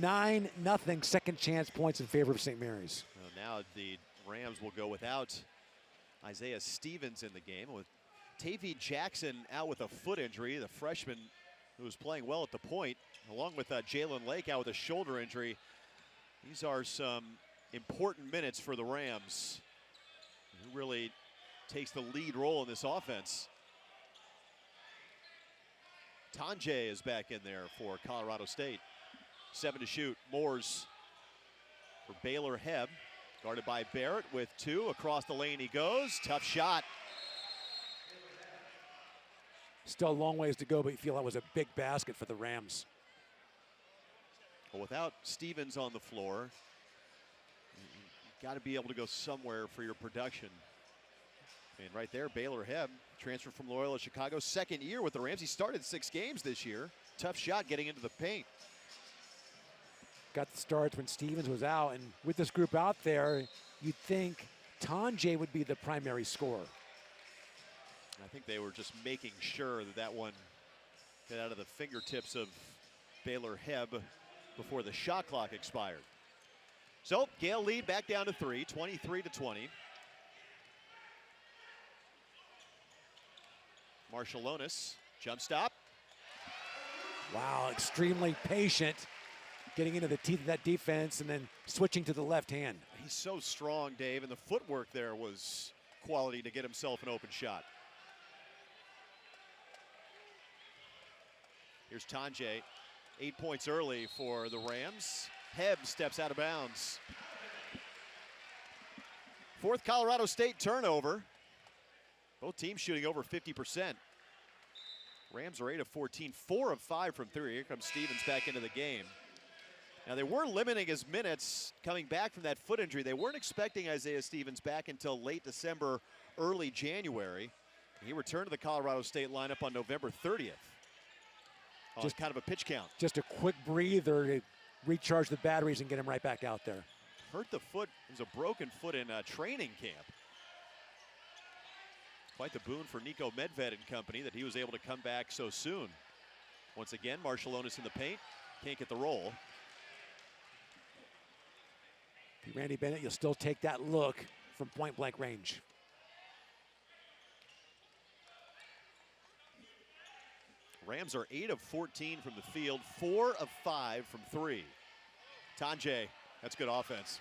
9-0 second chance points in favor of St. Mary's. Well, now the Rams will go without Isaiah Stevens in the game, with Tavy Jackson out with a foot injury, the freshman who was playing well at the point, along with Jalen Lake out with a shoulder injury. These are some important minutes for the Rams, who really takes the lead role in this offense. Tanjay is back in there for Colorado State. 7 to shoot. Moores for Baylor Hebb. Guarded by Barrett with 2. Across the lane he goes. Tough shot. Still a long ways to go, but you feel that was a big basket for the Rams. Well, without Stevens on the floor, you've got to be able to go somewhere for your production. And right there, Baylor Hebb, transferred from Loyola Chicago, second year with the Rams. He started 6 games this year. Tough shot getting into the paint. Got the starts when Stevens was out, and with this group out there, you'd think Tonje would be the primary scorer. I think they were just making sure that that one got out of the fingertips of Baylor Hebb before the shot clock expired. So Gale lead back down to 3, 23-20. Marciulionis, jump stop. Wow, extremely patient, getting into the teeth of that defense and then switching to the left hand. He's so strong, Dave, and the footwork there was quality to get himself an open shot. Here's Tonje, 8 points early for the Rams. Hebb steps out of bounds. Fourth Colorado State turnover. Both teams shooting over 50%. Rams are 8 of 14, 4 of 5 from 3. Here comes Stevens back into the game. Now they were limiting his minutes coming back from that foot injury. They weren't expecting Isaiah Stevens back until late December, early January. He returned to the Colorado State lineup on November 30th. Just kind of a pitch count. Just a quick breather to recharge the batteries and get him right back out there. Hurt the foot. It was a broken foot in training camp. Quite the boon for Nico Medved and company that he was able to come back so soon. Once again, Marciulionis in the paint. Can't get the roll. Randy Bennett, you'll still take that look from point blank range. Rams are 8 of 14 from the field, 4 of 5 from 3. Tonje, that's good offense.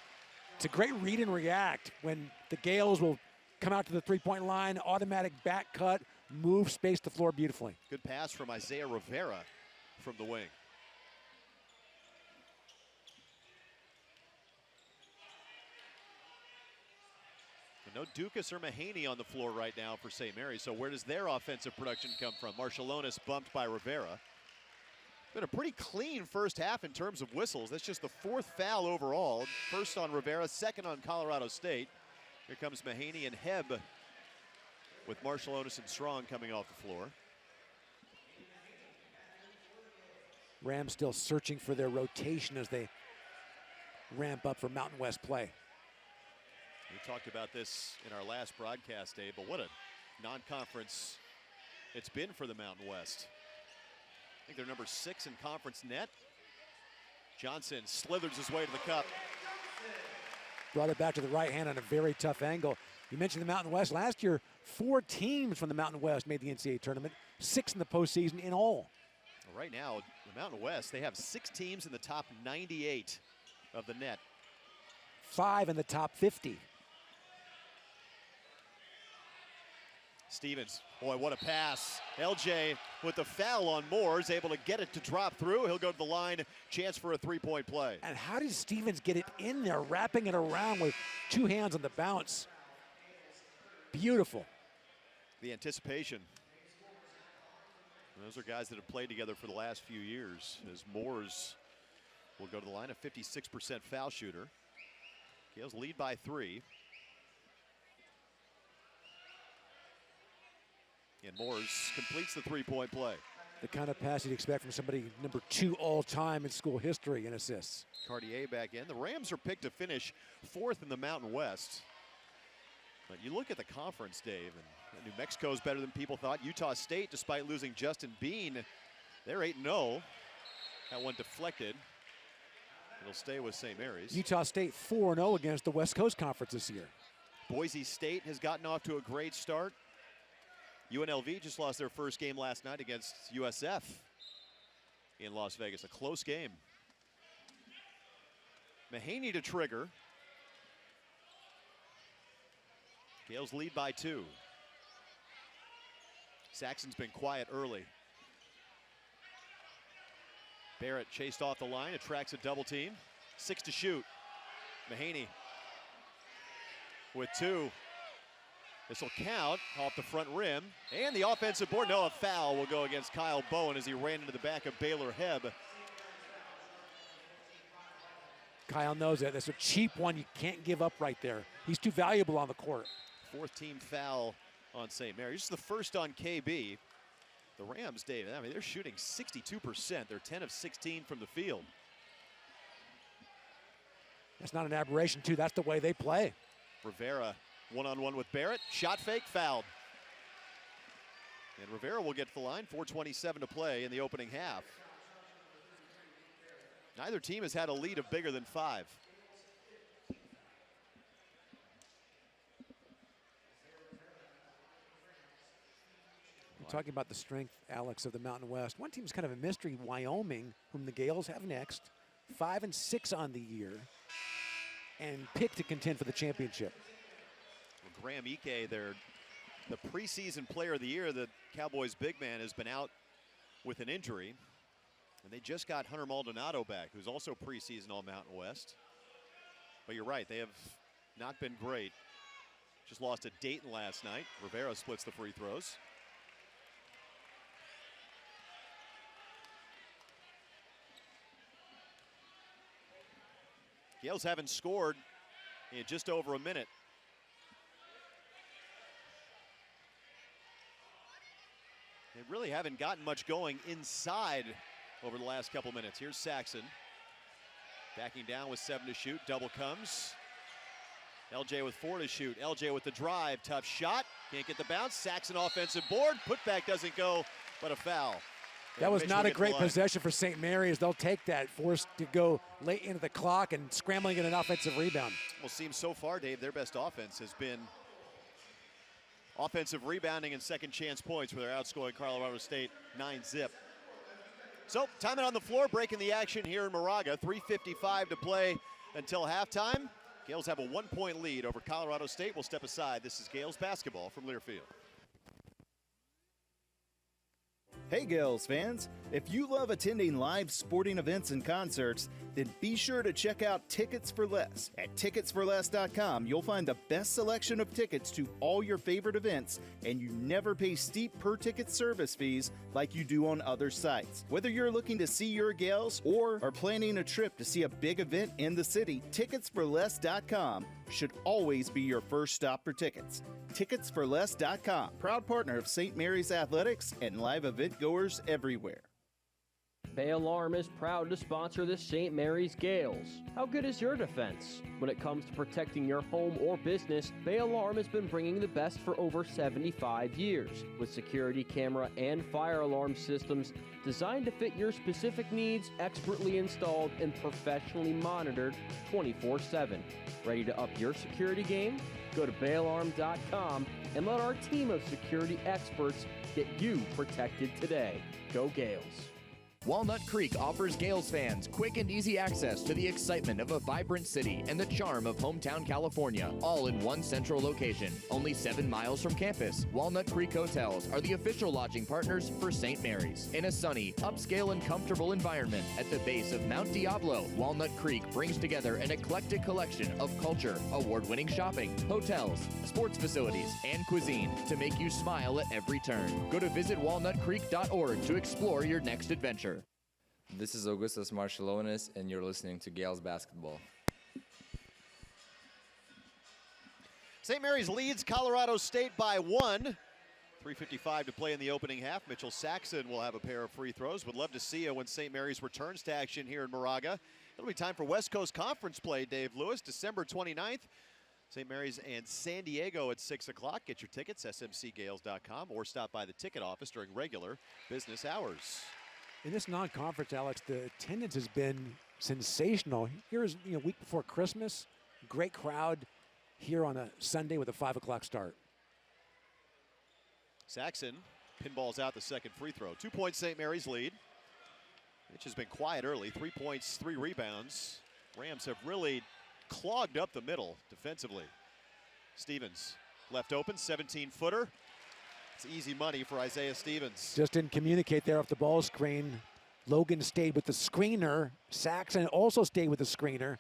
It's a great read and react when the Gales will come out to the three-point line, automatic back cut, move, space the floor beautifully. Good pass from Isaiah Rivera from the wing. No Dukas or Mahaney on the floor right now for St. Mary's. So where does their offensive production come from? Marciulionis bumped by Rivera. Been a pretty clean first half in terms of whistles. That's just the 4th foul overall. First on Rivera, second on Colorado State. Here comes Mahaney and Hebb with Marciulionis and Strong coming off the floor. Rams still searching for their rotation as they ramp up for Mountain West play. We talked about this in our last broadcast, Dave, but what a non-conference it's been for the Mountain West. I think they're number 6 in conference net. Johnson slithers his way to the cup. Brought it back to the right hand on a very tough angle. You mentioned the Mountain West. Last year, 4 teams from the Mountain West made the NCAA tournament, 6 in the postseason in all. Right now, the Mountain West, they have 6 teams in the top 98 of the net. 5 in the top 50. Stevens, boy, what a pass. LJ with the foul on Moore is able to get it to drop through. He'll go to the line, chance for a three-point play. And how did Stevens get it in there, wrapping it around with 2 hands on the bounce? Beautiful. The anticipation. And those are guys that have played together for the last few years, as Moores will go to the line, a 56% foul shooter. Gales lead by 3. And Moores completes the three-point play. The kind of pass you'd expect from somebody number 2 all-time in school history in assists. Cartier back in. The Rams are picked to finish 4th in the Mountain West. But you look at the conference, Dave, and New Mexico's better than people thought. Utah State, despite losing Justin Bean, they're 8-0. That one deflected. It'll stay with St. Mary's. Utah State 4-0 against the West Coast Conference this year. Boise State has gotten off to a great start. UNLV just lost their first game last night against USF in Las Vegas. A close game. Mahaney to trigger. Gales lead by 2. Saxon's been quiet early. Barrett chased off the line, attracts a double team. 6 to shoot. Mahaney with 2. This will count off the front rim. And the offensive board, no, a foul will go against Kyle Bowen as he ran into the back of Baylor Hebb. Kyle knows that. That's a cheap one you can't give up right there. He's too valuable on the court. 4th team foul on St. Mary's. This is the first on KB. The Rams, Dave, I mean, they're shooting 62%. They're 10 of 16 from the field. That's not an aberration, too. That's the way they play. Rivera One-on-one with Barrett. Shot fake, fouled. And Rivera will get to the line. 4:27 to play in the opening half. Neither team has had a lead of bigger than 5. Talking about the strength, Alex, of the Mountain West. One team's kind of a mystery, Wyoming, whom the Gales have next. 5-6 on the year, and picked to contend for the championship. Well, Graham Ike, the preseason player of the year, the Cowboys' big man, has been out with an injury. And they just got Hunter Maldonado back, who's also preseason All-Mountain West. But you're right, they have not been great. Just lost to Dayton last night. Rivera splits the free throws. Gales haven't scored in just over a minute. They really haven't gotten much going inside over the last couple minutes. Here's Saxon. Backing down with 7 to shoot. Double comes. LJ with 4 to shoot. LJ with the drive. Tough shot. Can't get the bounce. Saxon offensive board. Putback doesn't go, but a foul. That was not a great possession for St. Mary's. They'll take that, forced to go late into the clock and scrambling at an offensive rebound. Well, seems so far, Dave, their best offense has been offensive rebounding and second chance points, where they're outscoring Colorado State 9-zip. So, time out on the floor, breaking the action here in Moraga. 3:55 to play until halftime. Gales have a 1-point lead over Colorado State. We'll step aside. This is Gales basketball from Learfield. Hey Gales fans, if you love attending live sporting events and concerts, then be sure to check out Tickets for Less. At ticketsforless.com, you'll find the best selection of tickets to all your favorite events, and you never pay steep per-ticket service fees like you do on other sites. Whether you're looking to see your Gales or are planning a trip to see a big event in the city, ticketsforless.com should always be your first stop for tickets. Ticketsforless.com, proud partner of St. Mary's Athletics and live event goers everywhere. Bay Alarm is proud to sponsor the St. Mary's Gales. How good is your defense? When it comes to protecting your home or business, Bay Alarm has been bringing the best for over 75 years, with security camera and fire alarm systems designed to fit your specific needs, expertly installed and professionally monitored 24/7. Ready to up your security game? Go to bayalarm.com and let our team of security experts get you protected today. Go Gales. Walnut Creek offers Gales fans quick and easy access to the excitement of a vibrant city and the charm of hometown California, all in one central location. Only 7 miles from campus, Walnut Creek Hotels are the official lodging partners for St. Mary's. In a sunny, upscale, and comfortable environment at the base of Mount Diablo, Walnut Creek brings together an eclectic collection of culture, award-winning shopping, hotels, sports facilities, and cuisine to make you smile at every turn. Go to visitwalnutcreek.org to explore your next adventure. This is Augustus Marshalonis, and you're listening to Gales Basketball. St. Mary's leads Colorado State by 1. 3:55 to play in the opening half. Mitchell Saxon will have a pair of free throws. Would love to see you when St. Mary's returns to action here in Moraga. It'll be time for West Coast Conference play, Dave Lewis, December 29th. St. Mary's and San Diego at 6 o'clock. Get your tickets, smcgales.com, or stop by the ticket office during regular business hours. In this non-conference, Alex, the attendance has been sensational. Here's week before Christmas, great crowd here on a Sunday with a 5 o'clock start. Saxon pinballs out the second free throw. 2-point St. Mary's lead. Mitch has been quiet early. 3 points, 3 rebounds. Rams have really clogged up the middle defensively. Stevens left open, 17-footer. It's easy money for Isaiah Stevens. Just didn't communicate there off the ball screen. Logan stayed with the screener. Saxon also stayed with the screener.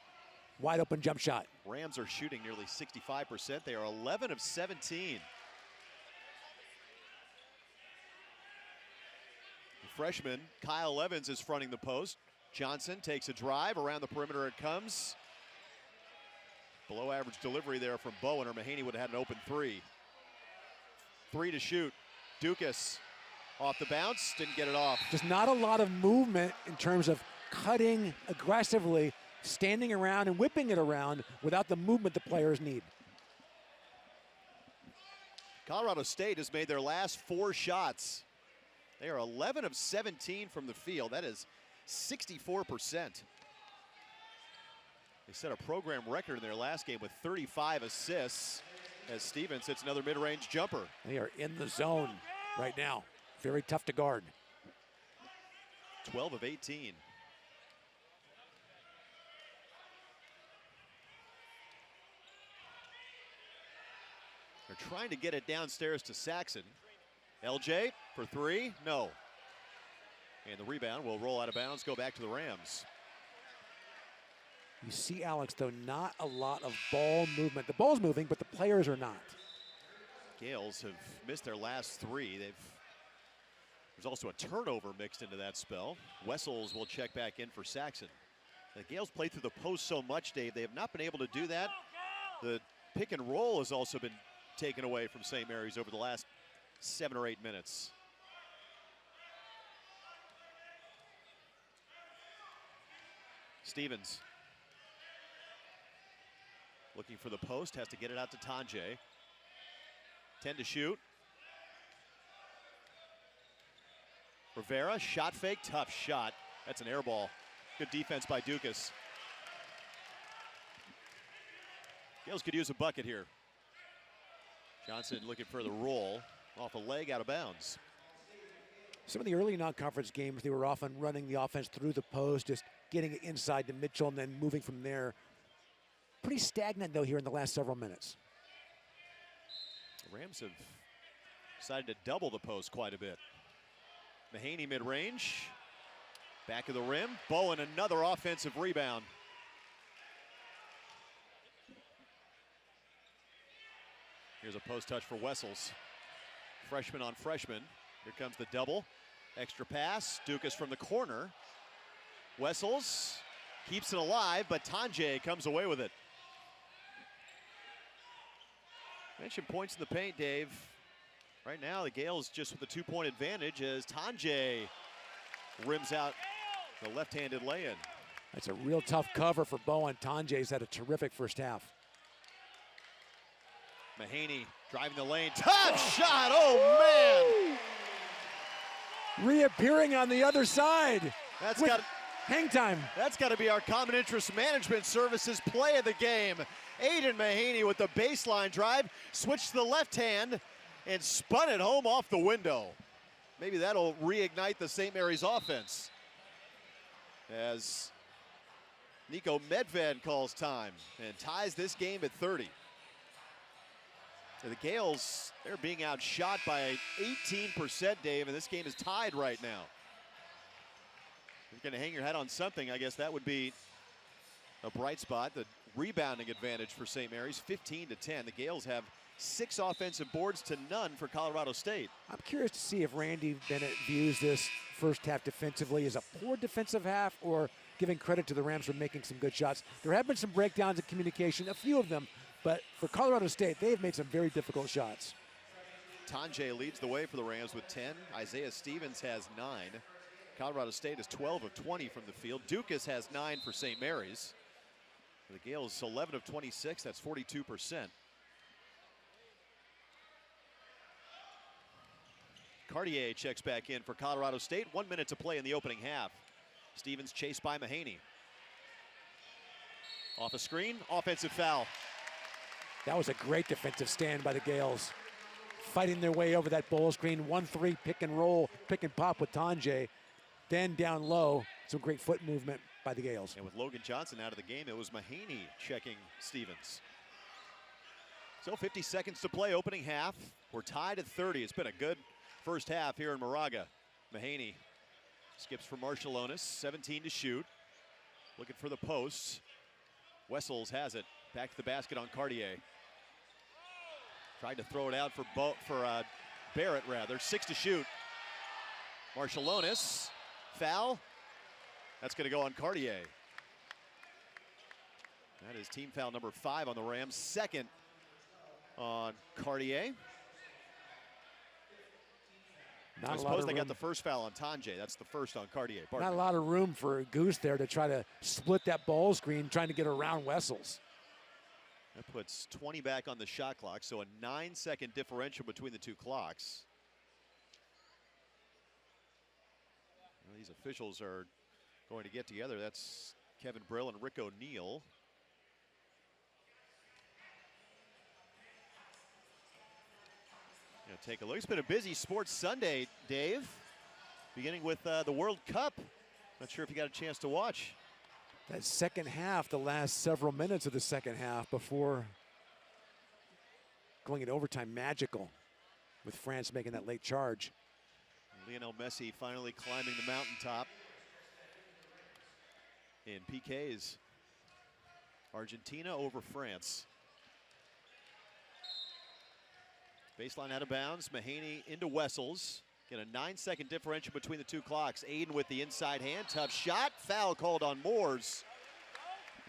Wide open jump shot. Rams are shooting nearly 65%. They are 11 of 17. The freshman Kyle Evans is fronting the post. Johnson takes a drive. Around the perimeter it comes. Below average delivery there from Bowen, or Mahaney would have had an open 3. 3 to shoot. Dukas off the bounce, didn't get it off. Just not a lot of movement in terms of cutting aggressively, standing around and whipping it around without the movement the players need. Colorado State has made their last 4 shots. They are 11 of 17 from the field. That is 64%. They set a program record in their last game with 35 assists as Stevens hits another mid-range jumper. They are in the zone right now. Very tough to guard. 12 of 18. They're trying to get it downstairs to Saxon. LJ for 3, no. And the rebound will roll out of bounds, go back to the Rams. You see, Alex, though, not a lot of ball movement. The ball's moving, but the players are not. Gales have missed their last 3. There's also a turnover mixed into that spell. Wessels will check back in for Saxon. The Gales play through the post so much, Dave. They have not been able to do that. The pick and roll has also been taken away from St. Mary's over the last 7 or 8 minutes. Stevens looking for the post, has to get it out to Tanjay. 10 to shoot. Rivera, shot fake, tough shot. That's an air ball. Good defense by Dukas. Gales could use a bucket here. Johnson looking for the roll. Off a leg, out of bounds. Some of the early non-conference games, they were often running the offense through the post, just getting it inside to Mitchell and then moving from there. Pretty stagnant, though, here in the last several minutes. The Rams have decided to double the post quite a bit. Mahaney mid-range. Back of the rim. Bowen, another offensive rebound. Here's a post touch for Wessels. Freshman on freshman. Here comes the double. Extra pass. Dukas from the corner. Wessels keeps it alive, but Tanjay comes away with it. Mention points in the paint, Dave. Right now, the Gales just with a 2-point advantage as Tanjay rims out the left-handed lay-in. That's a real tough cover for Bowen. Tanjay's had a terrific first half. Mahaney driving the lane. Tough shot. Oh, man. Reappearing on the other side. That's got hang time. That's got to be our Common Interest Management Services play of the game. Aiden Mahaney with the baseline drive. Switched to the left hand and spun it home off the window. Maybe that'll reignite the St. Mary's offense. As Nico Medved calls time and ties this game at 30. The Gales, they're being outshot by 18%, Dave, and this game is tied right now. If you're going to hang your hat on something, I guess that would be a bright spot. The rebounding advantage for St. Mary's, 15-10. The Gales have 6 offensive boards to none for Colorado State. I'm curious to see if Randy Bennett views this first half defensively as a poor defensive half or giving credit to the Rams for making some good shots. There have been some breakdowns in communication, a few of them, but for Colorado State, they've made some very difficult shots. Tanjay leads the way for the Rams with 10. Isaiah Stevens has 9. Colorado State is 12 of 20 from the field. Dukas has 9 for St. Mary's. For the Gales, 11 of 26, that's 42%. Cartier checks back in for Colorado State. 1 minute to play in the opening half. Stevens chased by Mahaney. Off a screen, offensive foul. That was a great defensive stand by the Gales. Fighting their way over that ball screen. 1-3 pick and roll, pick and pop with Tanjay. Then down low, some great foot movement by the Gales. And with Logan Johnson out of the game, it was Mahaney checking Stevens. So 50 seconds to play, opening half. We're tied at 30. It's been a good first half here in Moraga. Mahaney skips for Marshallonis, 17 to shoot. Looking for the posts. Wessels has it. Back to the basket on Cartier. Tried to throw it out for Barrett, rather. 6 to shoot. Marshallonis, foul. That's going to go on Cartier. That is team foul number 5 on the Rams. Second on Cartier. I suppose they got the first foul on Tanjay. That's the first on Cartier. Pardon Not me. a lot of room for Goose there to try to split that ball screen, trying to get around Wessels. That puts 20 back on the shot clock, so a 9-second differential between the two clocks. Well, these officials are going to get together. That's Kevin Brill and Rick O'Neill. Take a look. It's been a busy Sports Sunday, Dave. Beginning with the World Cup. Not sure if you got a chance to watch. That second half, the last several minutes of the second half before going into overtime, magical with France making that late charge. Lionel Messi finally climbing the mountaintop in PKs. Argentina over France. Baseline out of bounds. Mahaney into Wessels. Get a 9-second differential between the two clocks. Aiden with the inside hand. Tough shot. Foul called on Moores.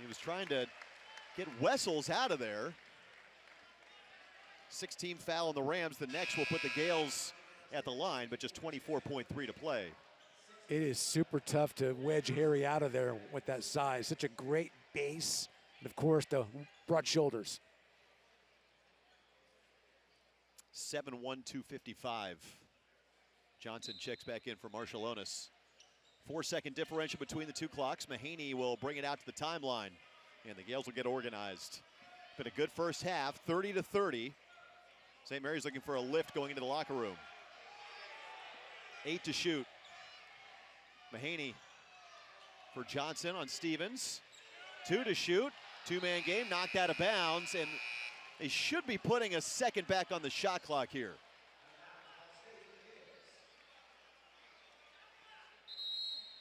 He was trying to get Wessels out of there. 16 foul on the Rams. The next will put the Gales at the line, but just 24.3 to play. It is super tough to wedge Harry out of there with that size. Such a great base. And of course, the broad shoulders. 7-1, 255. Johnson checks back in for Marciulionis. 4-second differential between the two clocks. Mahaney will bring it out to the timeline, and the Gales will get organized. Been a good first half, 30-30. St. Mary's looking for a lift going into the locker room. 8 to shoot. Mahaney for Johnson on Stevens. 2 to shoot. Two-man game, knocked out of bounds, and they should be putting a second back on the shot clock here.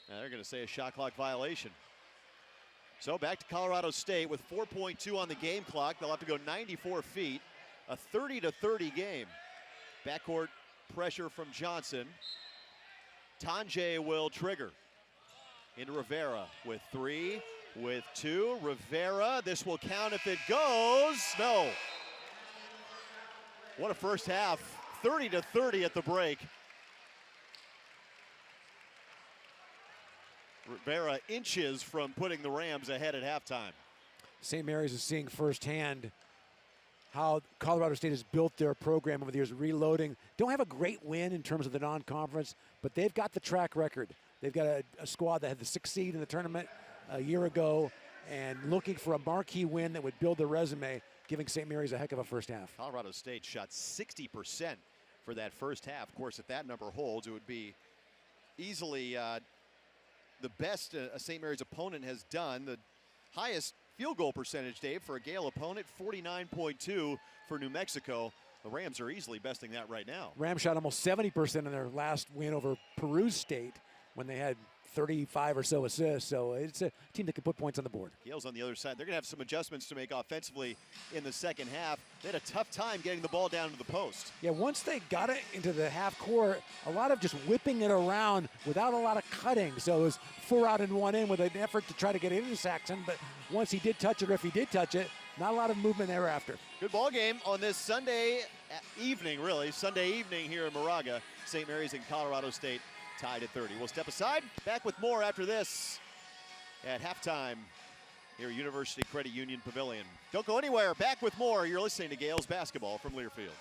Now they're going to say a shot clock violation. So back to Colorado State with 4.2 on the game clock. They'll have to go 94 feet. A 30-30 game. Backcourt pressure from Johnson. Tanjay will trigger. Into Rivera with 3, with 2. Rivera, this will count if it goes. No. What a first half. 30-30 at the break. Rivera inches from putting the Rams ahead at halftime. St. Mary's is seeing firsthand how Colorado State has built their program over the years, reloading. Don't have a great win in terms of the non-conference, but they've got the track record. They've got a squad that had the 6th seed in the tournament a year ago and looking for a marquee win that would build their resume, giving St. Mary's a heck of a first half. Colorado State shot 60% for that first half. Of course, if that number holds, it would be easily the best a St. Mary's opponent has done. The highest field goal percentage, Dave, for a Gale opponent, 49.2 for New Mexico. The Rams are easily besting that right now. Rams shot almost 70% in their last win over Peru State when they had 35 or so assists, so it's a team that can put points on the board. Gales on the other side, they're going to have some adjustments to make offensively in the second half. They had a tough time getting the ball down to the post. Yeah, once they got it into the half court, a lot of just whipping it around without a lot of cutting. So it was 4 out and 1 in with an effort to try to get it into Saxon, but once he did touch it, or if he did touch it, not a lot of movement thereafter. Good ball game on this Sunday evening, really. Sunday evening here in Moraga. St. Mary's and Colorado State tied at 30. We'll step aside. Back with more after this at halftime here at University Credit Union Pavilion. Don't go anywhere. Back with more. You're listening to Gales basketball from Learfield.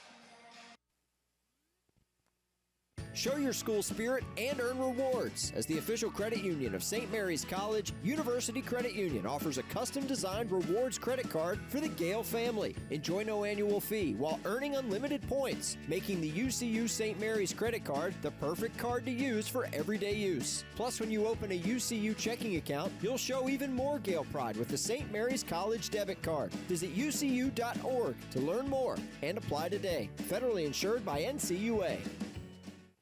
Show your school spirit and earn rewards. As the official credit union of St. Mary's College, University Credit Union offers a custom-designed rewards credit card for the Gale family. Enjoy no annual fee while earning unlimited points, making the UCU St. Mary's credit card the perfect card to use for everyday use. Plus, when you open a UCU checking account, you'll show even more Gale pride with the St. Mary's College debit card. Visit ucu.org to learn more and apply today. Federally insured by NCUA.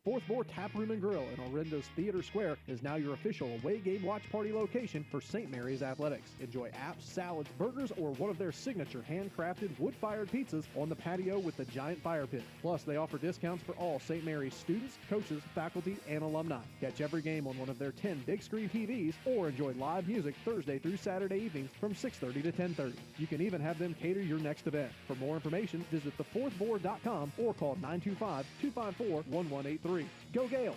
Fourth Moor Tap Room and Grill in Orendo's Theater Square is now your official away game watch party location for St. Mary's Athletics. Enjoy apps, salads, burgers, or one of their signature handcrafted wood-fired pizzas on the patio with the giant fire pit. Plus, they offer discounts for all St. Mary's students, coaches, faculty, and alumni. Catch every game on one of their 10 big screen TVs or enjoy live music Thursday through Saturday evenings from 6:30 to 10:30. You can even have them cater your next event. For more information, visit thefourthboard.com or call 925-254-1183. Go Gales!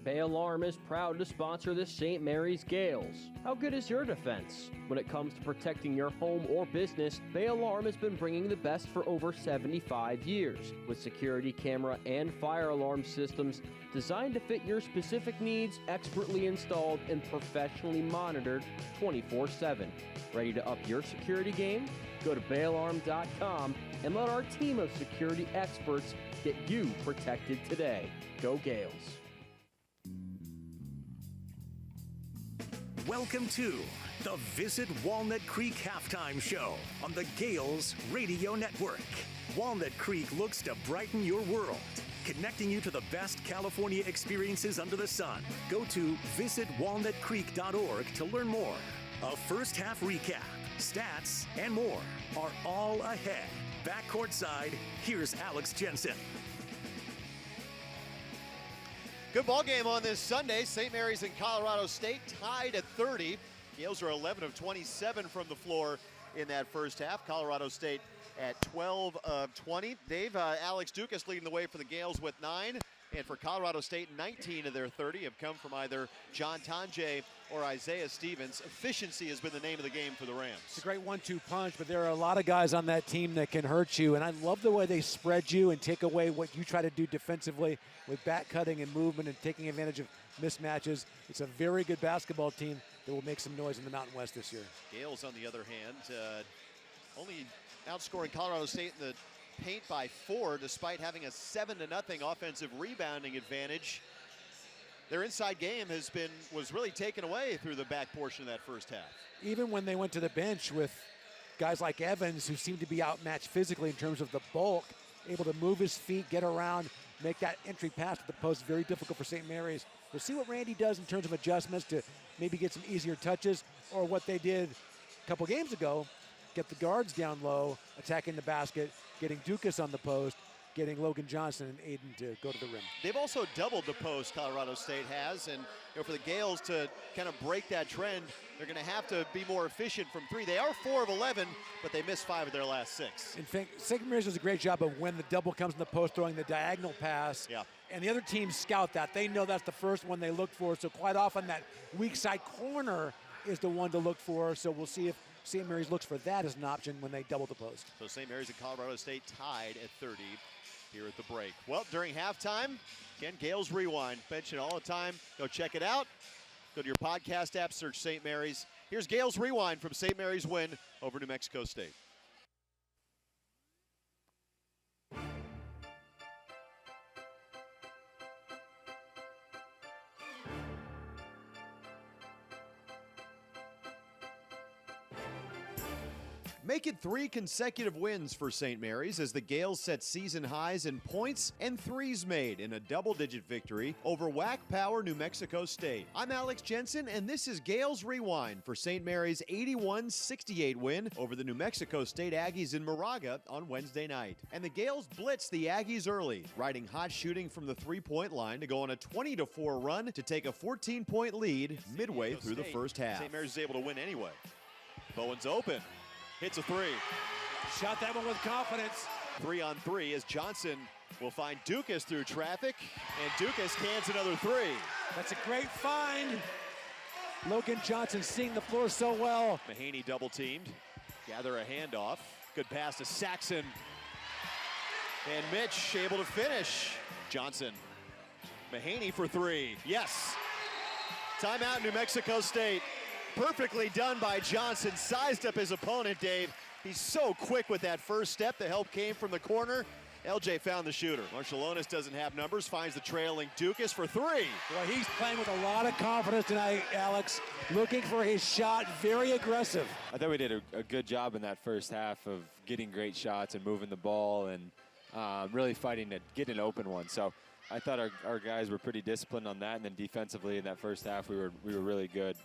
Bay Alarm is proud to sponsor the St. Mary's Gales. How good is your defense? When it comes to protecting your home or business, Bay Alarm has been bringing the best for over 75 years, with security camera and fire alarm systems designed to fit your specific needs, expertly installed and professionally monitored 24/7. Ready to up your security game? Go to bayalarm.com and let our team of security experts get you protected today. Go Gales. Welcome to the Visit Walnut Creek Halftime Show on the Gales Radio Network. Walnut Creek looks to brighten your world, connecting you to the best California experiences under the sun. Go to visitwalnutcreek.org to learn more. A first half recap, stats, and more are all ahead. Back courtside, here's Alex Jensen. Good ball game on this Sunday. St. Mary's and Colorado State tied at 30. Gales are 11 of 27 from the floor in that first half. Colorado State at 12 of 20. Dave, Alex Dukas leading the way for the Gales with 9. And for Colorado State, 19 of their 30 have come from either John Tonje or Isaiah Stevens. Efficiency has been the name of the game for the Rams. It's a great 1-2 punch, but there are a lot of guys on that team that can hurt you. And I love the way they spread you and take away what you try to do defensively with back cutting and movement and taking advantage of mismatches. It's a very good basketball team that will make some noise in the Mountain West this year. Gales, on the other hand, only outscoring Colorado State in the paint by 4, despite having a 7-0 offensive rebounding advantage. Their inside game was really taken away through the back portion of that first half. Even when they went to the bench with guys like Evans, who seemed to be outmatched physically in terms of the bulk, able to move his feet, get around, make that entry pass to the post very difficult for St. Mary's. We'll see what Randy does in terms of adjustments to maybe get some easier touches, or what they did a couple games ago, get the guards down low, attacking the basket, getting Dukas on the post, getting Logan Johnson and Aiden to go to the rim. They've also doubled the post, Colorado State has, and for the Gales to kind of break that trend, they're going to have to be more efficient from 3. They are 4 of 11, but they missed 5 of their last 6. In fact, St. Mary's does a great job of when the double comes in the post, throwing the diagonal pass. Yeah. And the other teams scout that. They know that's the first one they look for, so quite often that weak side corner is the one to look for, so we'll see if St. Mary's looks for that as an option when they double the post. So St. Mary's and Colorado State tied at 30 here at the break. Well, during halftime, again, Gales Rewind. Mention all the time. Go check it out. Go to your podcast app, search St. Mary's. Here's Gales Rewind from St. Mary's win over New Mexico State. Make it 3 consecutive wins for St. Mary's as the Gales set season highs in points and threes made in a double-digit victory over WAC Power New Mexico State. I'm Alex Jensen, and this is Gales Rewind for St. Mary's 81-68 win over the New Mexico State Aggies in Moraga on Wednesday night. And the Gales blitzed the Aggies early, riding hot shooting from the three-point line to go on a 20-4 run to take a 14-point lead midway through the first half. St. Mary's is able to win anyway. Bowen's open. Hits a 3. Shot that one with confidence. 3 on 3 as Johnson will find Dukas through traffic, and Dukas cans another 3. That's a great find. Logan Johnson seeing the floor so well. Mahaney double teamed. Gather a handoff. Good pass to Saxon. And Mitch able to finish. Johnson. Mahaney for 3. Yes. Timeout, New Mexico State. Perfectly done by Johnson. Sized up his opponent, Dave. He's so quick with that first step. The help came from the corner. LJ found the shooter. Marshallonis doesn't have numbers. Finds the trailing Dukas for 3. Well, he's playing with a lot of confidence tonight, Alex. Looking for his shot. Very aggressive. I thought we did a good job in that first half of getting great shots and moving the ball and really fighting to get an open one. So I thought our guys were pretty disciplined on that. And then defensively in that first half, we were really good.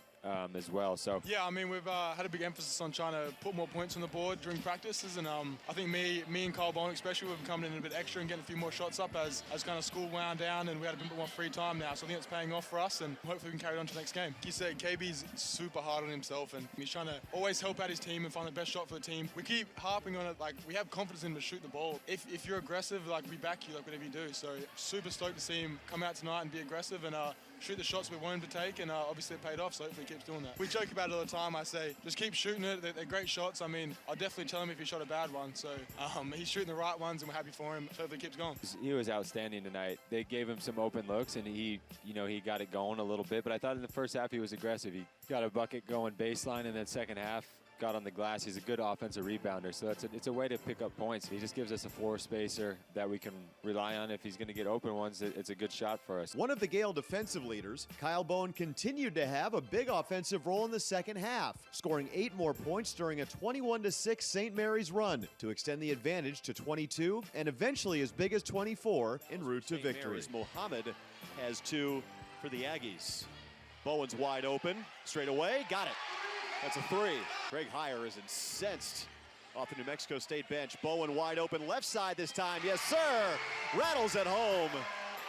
As well. So yeah, I mean, we've had a big emphasis on trying to put more points on the board during practices, and I think me and Kyle Bowen especially, we've been coming in a bit extra and getting a few more shots up as kind of school wound down, and we had a bit more free time now. So I think it's paying off for us, and hopefully we can carry it on to the next game. He said KB's super hard on himself, and he's trying to always help out his team and find the best shot for the team. We keep harping on it, like we have confidence in him to shoot the ball. If you're aggressive, like we back you, like whatever you do. So super stoked to see him come out tonight and be aggressive, and shoot the shots we want him to take, and obviously it paid off, so hopefully he keeps doing that. We joke about it all the time. I say, just keep shooting it. They're great shots. I mean, I'll definitely tell him if he shot a bad one. So he's shooting the right ones, and we're happy for him. So hopefully he keeps going. He was outstanding tonight. They gave him some open looks, and he got it going a little bit. But I thought in the first half he was aggressive. He got a bucket going baseline, and then second half got on the glass. He's a good offensive rebounder, so it's a way to pick up points. He just gives us a floor spacer that we can rely on. If he's going to get open ones, it's a good shot for us. One of the Gale defensive leaders, Kyle Bowen, continued to have a big offensive role in the second half, scoring 8 more points during a 21-6 St. Mary's run to extend the advantage to 22 and eventually as big as 24 en route to victory. Mohammed has 2 for the Aggies. Bowen's wide open, straight away, got it. That's a 3. Greg Heyer is incensed off the New Mexico State bench. Bowen wide open, left side this time. Yes, sir. Rattles at home.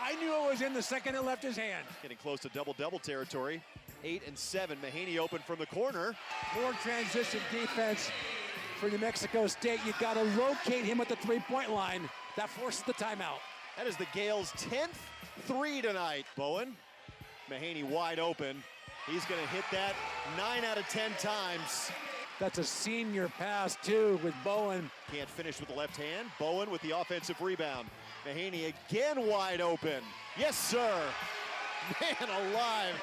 I knew it was in the second it left his hand. Getting close to double-double territory. 8 and 7. Mahaney open from the corner. More transition defense for New Mexico State. You got to locate him at the three-point line. That forces the timeout. That is the Gales' 10th 3 tonight. Bowen, Mahaney wide open. He's going to hit that 9 out of 10 times. That's a senior pass, too, with Bowen. Can't finish with the left hand. Bowen with the offensive rebound. Mahaney again wide open. Yes, sir. Man alive.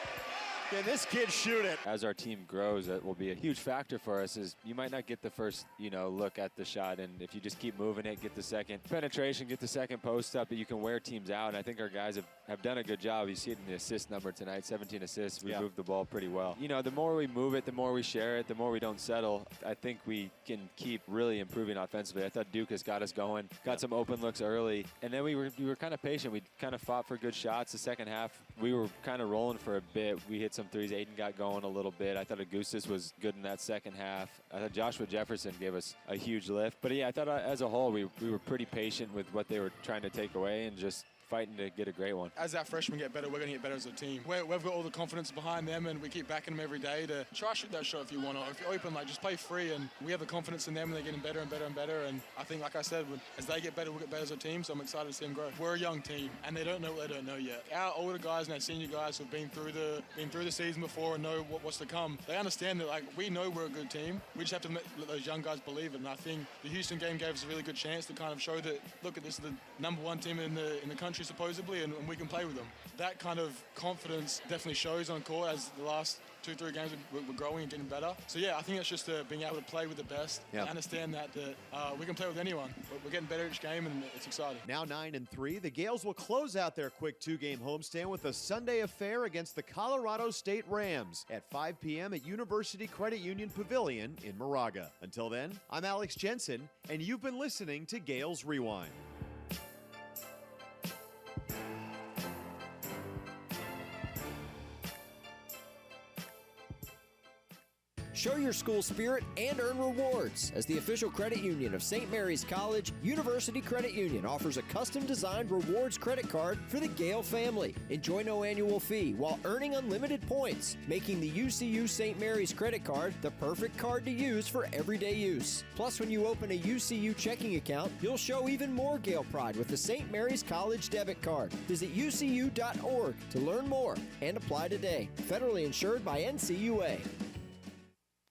Can this kid shoot it? As our team grows, it will be a huge factor for us. Is you might not get the first, look at the shot, and if you just keep moving it, get the second penetration, get the second post up, but you can wear teams out. And I think our guys have done a good job. You see it in the assist number tonight, 17 assists. We moved the ball pretty well. The more we move it, the more we share it, the more we don't settle. I think we can keep really improving offensively. I thought Dukas got us going, got some open looks early, and then we were kind of patient. We kind of fought for good shots. The second half, we were kind of rolling for a bit. We hit some threes. Aiden got going a little bit. I thought Augustus was good in that second half. I thought Joshua Jefferson gave us a huge lift. But yeah, I thought as a whole, we were pretty patient with what they were trying to take away and just fighting to get a great one. As our freshmen get better, we're going to get better as a team. We've got all the confidence behind them, and we keep backing them every day to try to shoot that shot if you want, or if you're open, just play free, and we have the confidence in them, and they're getting better and better and better, and I think, like I said, as they get better, we'll get better as a team, so I'm excited to see them grow. We're a young team, and they don't know what they don't know yet. Our older guys and our senior guys who've been through the season before and know what's to come, they understand that, we know we're a good team. We just have to let those young guys believe it, and I think the Houston game gave us a really good chance to kind of show that, look, this is the #1 team in the country, supposedly, and we can play with them. That kind of confidence definitely shows on court as the last 2-3 games we're growing and getting better. So yeah, I think it's just being able to play with the best. Yeah. Understand that we can play with anyone. We're getting better each game, and it's exciting. Now 9 and 3, the Gales will close out their quick 2-game homestand with a Sunday affair against the Colorado State Rams at 5 p.m. at University Credit Union Pavilion in Moraga. Until then, I'm Alex Jensen, and you've been listening to Gales Rewind. Show your school spirit and earn rewards as the official credit union of St. Mary's College, University Credit Union offers a custom-designed rewards credit card for the Gale family. Enjoy no annual fee while earning unlimited points, making the UCU St. Mary's credit card the perfect card to use for everyday use. Plus, when you open a UCU checking account, you'll show even more Gale pride with the St. Mary's College debit card. Visit ucu.org to learn more and apply today. Federally insured by NCUA.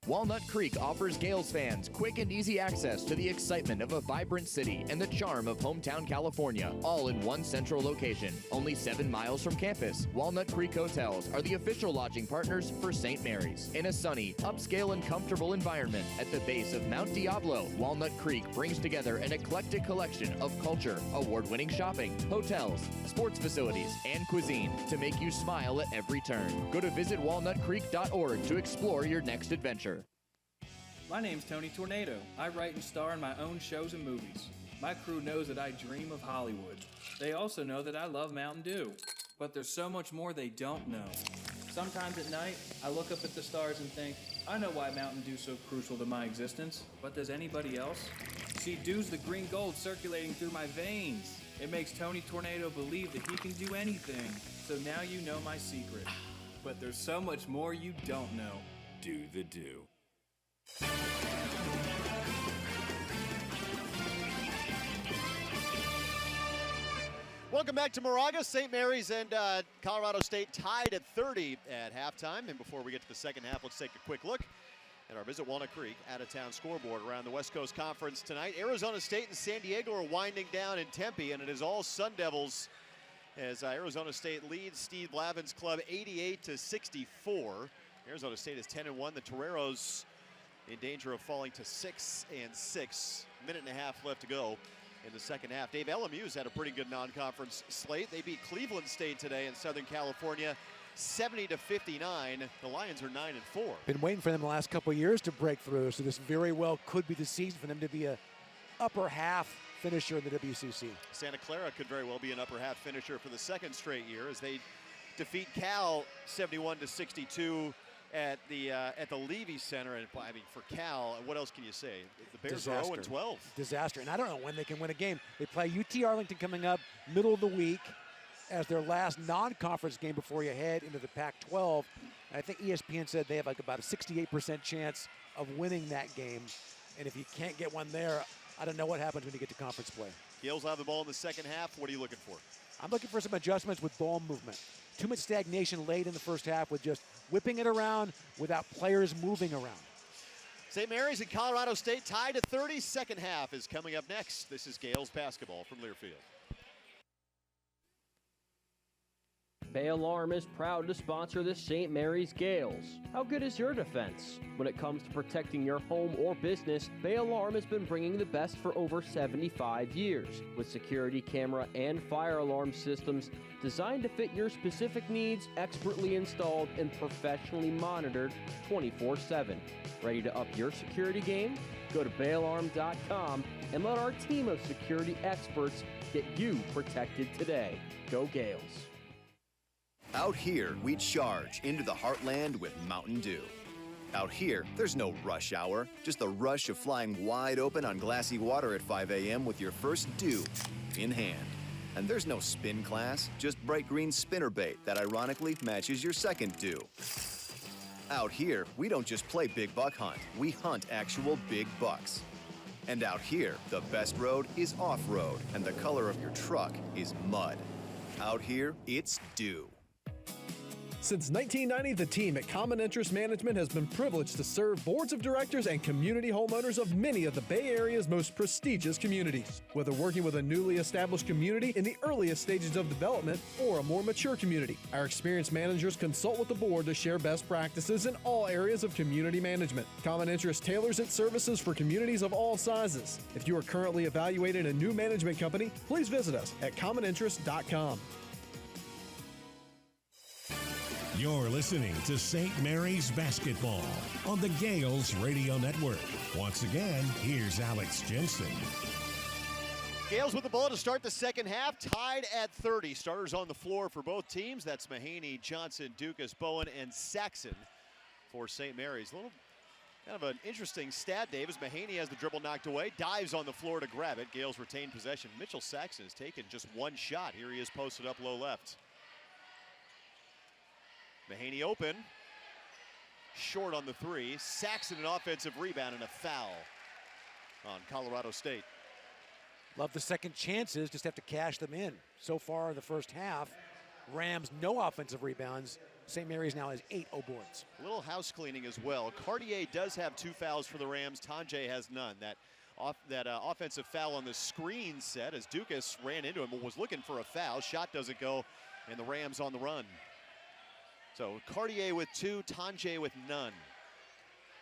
Walnut Creek offers Gales fans quick and easy access to the excitement of a vibrant city and the charm of hometown California, all in one central location. Only 7 miles from campus, Walnut Creek Hotels are the official lodging partners for St. Mary's. In a sunny, upscale, and comfortable environment at the base of Mount Diablo, Walnut Creek brings together an eclectic collection of culture, award-winning shopping, hotels, sports facilities, and cuisine to make you smile at every turn. Go to visitwalnutcreek.org to explore your next adventure. My name's Tony Tornado. I write and star in my own shows and movies. My crew knows that I dream of Hollywood. They also know that I love Mountain Dew. But there's so much more they don't know. Sometimes at night, I look up at the stars and think, I know why Mountain Dew's so crucial to my existence, but does anybody else? See, Dew's the green gold circulating through my veins. It makes Tony Tornado believe that he can do anything. So now you know my secret. But there's so much more you don't know. Do the Dew. Welcome Welcome back to Moraga. St. Mary's and Colorado State tied at 30 at halftime. And before we get to the second half, let's take a quick look at our Visit Walnut Creek out-of-town scoreboard around the West Coast Conference tonight. Arizona State and San Diego are winding down in Tempe, and it is all Sun Devils as Arizona State leads Steve Lavin's club 88-64. Arizona State is 10-1. The Toreros in danger of falling to 6-6. Minute and a half left to go in the second half. Dave, LMU's had a pretty good non-conference slate. They beat Cleveland State today in Southern California 70-59. The Lions are 9-4. Been waiting for them the last couple of years to break through, so this very well could be the season for them to be a upper half finisher in the WCC. Santa Clara could very well be an upper half finisher for the second straight year as they defeat Cal 71-62 at the Levy Center. And I mean, for Cal, what else can you say? The Bears are 0-12. Disaster. And I don't know when they can win a game. They play UT Arlington coming up middle of the week as their last non-conference game before you head into the Pac-12. And I think ESPN said they have like about a 68% chance of winning that game. And if you can't get one there, I don't know what happens when you get to conference play. Gales will have the ball in the second half. What are you looking for? I'm looking for some adjustments with ball movement. Too much stagnation late in the first half with just whipping it around without players moving around. St. Mary's and Colorado State tied at 30. Second half is coming up next. This is Gales basketball from Learfield. Bay Alarm is proud to sponsor the St. Mary's Gales. How good is your defense? When it comes to protecting your home or business, Bay Alarm has been bringing the best for over 75 years, with security camera and fire alarm systems designed to fit your specific needs, expertly installed and professionally monitored 24/7. Ready to up your security game? Go to bayalarm.com and let our team of security experts get you protected today. Go Gales. Out here, we charge into the heartland with Mountain Dew. Out here, there's no rush hour, just the rush of flying wide open on glassy water at 5 a.m. with your first dew in hand. And there's no spin class, just bright green spinner bait that ironically matches your second dew. Out here, we don't just play big buck hunt, we hunt actual big bucks. And out here, the best road is off-road, and the color of your truck is mud. Out here, it's dew. Since 1990, the team at Common Interest Management has been privileged to serve boards of directors and community homeowners of many of the Bay Area's most prestigious communities. Whether working with a newly established community in the earliest stages of development or a more mature community, our experienced managers consult with the board to share best practices in all areas of community management. Common Interest tailors its services for communities of all sizes. If you are currently evaluating a new management company, please visit us at commoninterest.com. You're listening to St. Mary's basketball on the Gales Radio Network. Once again, here's Alex Jensen. Gales with the ball to start the second half, tied at 30. Starters on the floor for both teams. That's Mahaney, Johnson, Dukas, Bowen, and Saxon for St. Mary's. A little kind of an interesting stat, Dave, as Mahaney has the dribble knocked away, dives on the floor to grab it. Gales retain possession. Mitchell Saxon has taken just one shot. Here he is posted up low left. Mahaney open, short on the three. Saxon an offensive rebound and a foul on Colorado State. Love the second chances, just have to cash them in. So far in the first half, Rams no offensive rebounds. St. Mary's now has 8 boards. A little house cleaning as well. Cartier does have 2 fouls for the Rams. Tanjay has none. That offensive foul on the screen set as Dukas ran into him and was looking for a foul. Shot doesn't go, and the Rams on the run. So Cartier with 2, Tanjay with none.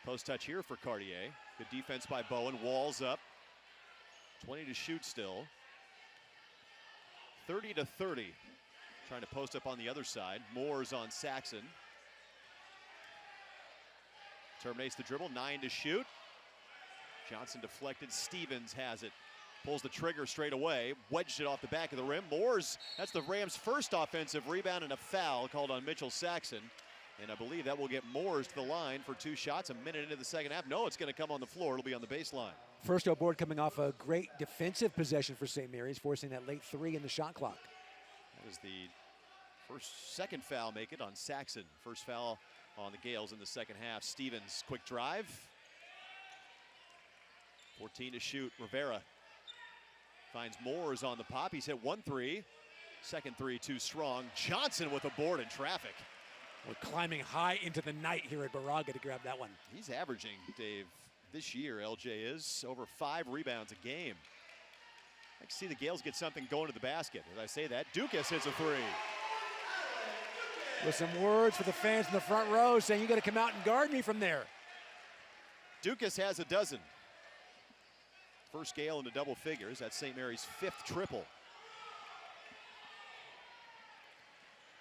Post touch here for Cartier. Good defense by Bowen. Walls up. 20 to shoot still. 30-30. Trying to post up on the other side. Moore's on Saxon. Terminates the dribble. 9 to shoot. Johnson deflected. Stevens has it. Pulls the trigger straight away, wedged it off the back of the rim. Moore's, that's the Rams' first offensive rebound and a foul called on Mitchell Saxon. And I believe that will get Moore's to the line for 2 shots a minute into the second half. No, it's going to come on the floor. It'll be on the baseline. First board coming off a great defensive possession for St. Mary's, forcing that late 3 in the shot clock. That was the second foul make it on Saxon. First foul on the Gales in the second half. Stevens, quick drive. 14 to shoot. Rivera finds Moore's on the pop. He's hit 1 3. Second three too strong. Johnson with a board in traffic. We're climbing high into the night here at Moraga to grab that one. He's averaging, Dave, this year, LJ is, over 5 rebounds a game. I can see the Gales get something going to the basket. As I say that, Dukas hits a 3. With some words for the fans in the front row saying, you got to come out and guard me from there. Dukas has a dozen. First Gale into double figures. That's St. Mary's 5th triple.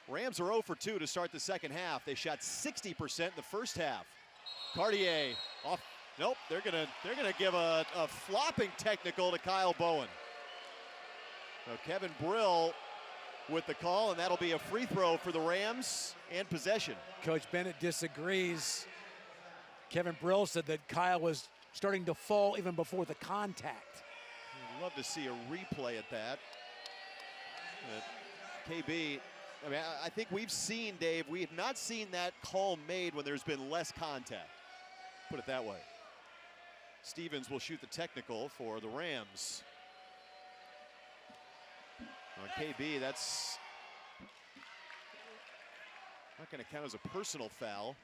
Rams are 0 for 2 to start the second half. They shot 60% in the first half. Cartier off. Nope, they're gonna give a flopping technical to Kyle Bowen. So Kevin Brill with the call, and that'll be a free throw for the Rams and possession. Coach Bennett disagrees. Kevin Brill said that Kyle was starting to fall even before the contact. I'd love to see a replay at that. KB, I mean, I think we've seen, Dave, we have not seen that call made when there's been less contact. Put it that way. Stevens will shoot the technical for the Rams. On KB, that's not going to count as a personal foul.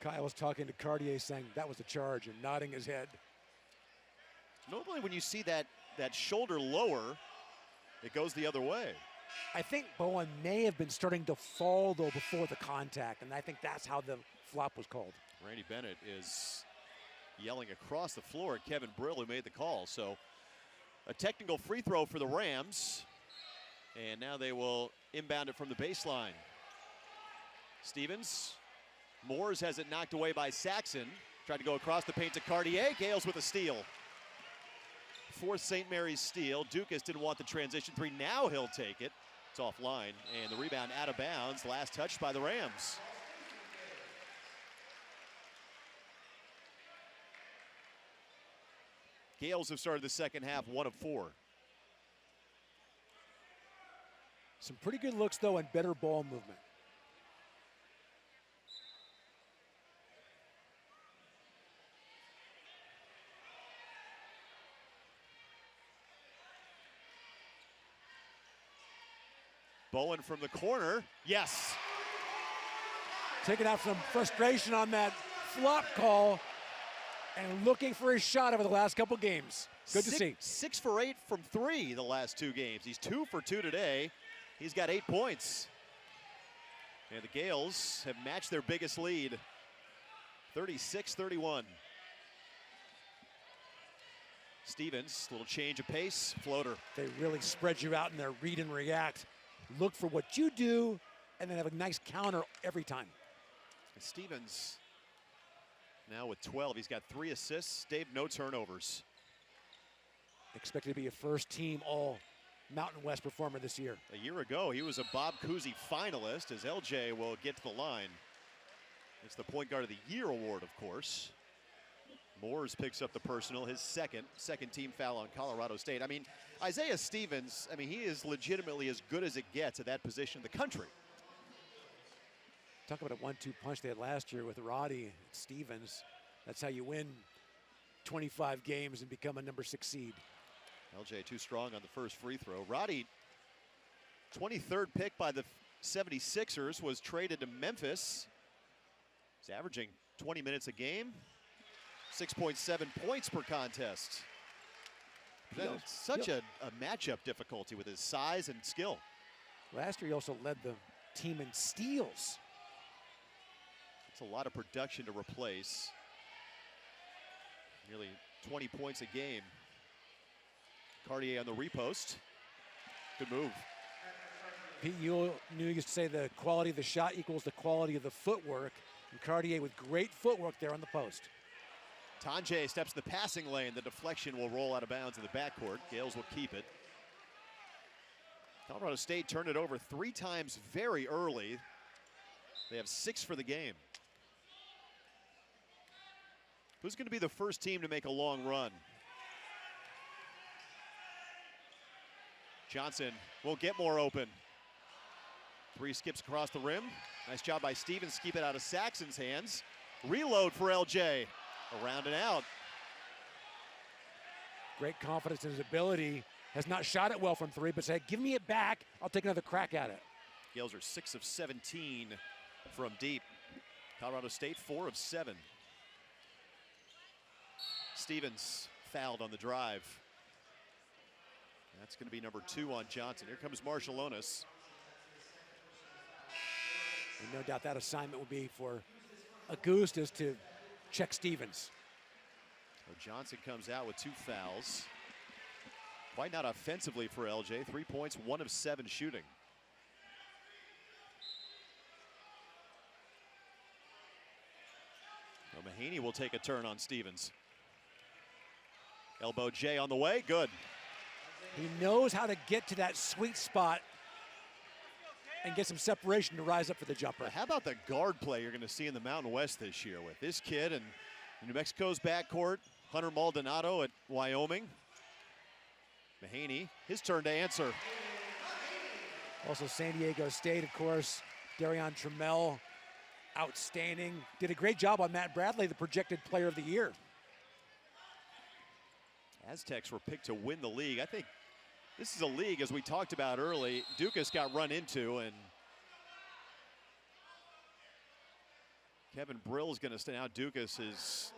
Kyle was talking to Cartier saying that was a charge and nodding his head. Normally when you see that shoulder lower, it goes the other way. I think Bowen may have been starting to fall, though, before the contact, and I think that's how the flop was called. Randy Bennett is yelling across the floor at Kevin Brill, who made the call. So a technical free throw for the Rams, and now they will inbound it from the baseline. Stevens. Moores has it knocked away by Saxon. Tried to go across the paint to Cartier. Gales with a steal. 4th St. Mary's steal. Dukas didn't want the transition 3. Now he'll take it. It's offline, and the rebound out of bounds. Last touch by the Rams. Gales have started the second half 1 of 4. Some pretty good looks, though, and better ball movement. Bowen from the corner. Yes. Taking out some frustration on that flop call and looking for his shot over the last couple games. Good to see. 6 for 8 from 3 the last 2 games. He's 2 for 2 today. He's got 8 points. And the Gales have matched their biggest lead, 36-31. Stevens, little change of pace, floater. They really spread you out in their read and react. Look for what you do, and then have a nice counter every time. Stevens now with 12. He's got 3 assists. Dave, no turnovers. Expected to be a first-team all Mountain West performer this year. A year ago, he was a Bob Cousy finalist, as LJ will get to the line. It's the Point Guard of the Year award, of course. Moores picks up the personal, his second team foul on Colorado State. I mean, Isaiah Stevens, I mean, he is legitimately as good as it gets at that position in the country. Talk about a 1-2 punch they had last year with Roddy and Stevens. That's how you win 25 games and become a number 6 seed. LJ too strong on the first free throw. Roddy, 23rd pick by the 76ers, was traded to Memphis. He's averaging 20 minutes a game. 6.7 points per contest. That's such a matchup difficulty with his size and skill. Last year he also led the team in steals. It's a lot of production to replace. Nearly 20 points a game. Cartier on the repost. Good move. Pete Ewell used to say the quality of the shot equals the quality of the footwork. And Cartier with great footwork there on the post. Tanjay steps in the passing lane. The deflection will roll out of bounds in the backcourt. Gales will keep it. Colorado State turned it over 3 times very early. They have 6 for the game. Who's going to be the first team to make a long run? Johnson will get more open. 3 skips across the rim. Nice job by Stevens. Keep it out of Saxon's hands. Reload for LJ. Around and out. Great confidence in his ability. Has not shot it well from three, but said, give me it back. I'll take another crack at it. Gales are 6 of 17 from deep. Colorado State 4 of 7. Stevens fouled on the drive. That's going to be number 2 on Johnson. Here comes Marshallonis. And no doubt that assignment will be for Augustus to check Stevens. So Johnson comes out with 2 fouls. Quite not offensively for LJ. 3 points, 1 of 7 shooting. So Mahaney will take a turn on Stevens. Elbow J on the way, good. He knows how to get to that sweet spot and get some separation to rise up for the jumper. How about the guard play you're going to see in the Mountain West this year with this kid and New Mexico's backcourt, Hunter Maldonado at Wyoming. Mahaney, his turn to answer. Also San Diego State, of course, Darion Trammell, outstanding. Did a great job on Matt Bradley, the projected player of the year. Aztecs were picked to win the league. I think this is a league, as we talked about early, Dukas got run into, and Kevin Brill is going to stay. Now Dukas is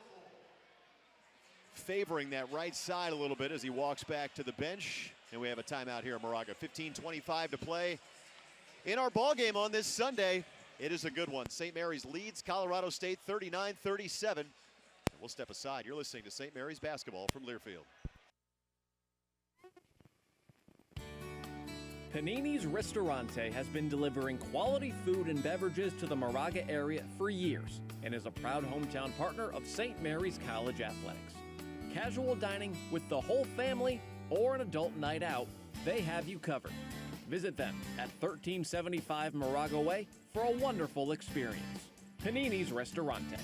favoring that right side a little bit as he walks back to the bench. And we have a timeout here at Moraga. 15:25 to play in our ball game on this Sunday. It is a good one. St. Mary's leads Colorado State 39-37. We'll step aside. You're listening to St. Mary's basketball from Learfield. Panini's Ristorante has been delivering quality food and beverages to the Moraga area for years and is a proud hometown partner of St. Mary's College Athletics. Casual dining with the whole family or an adult night out, they have you covered. Visit them at 1375 Moraga Way for a wonderful experience. Panini's Ristorante.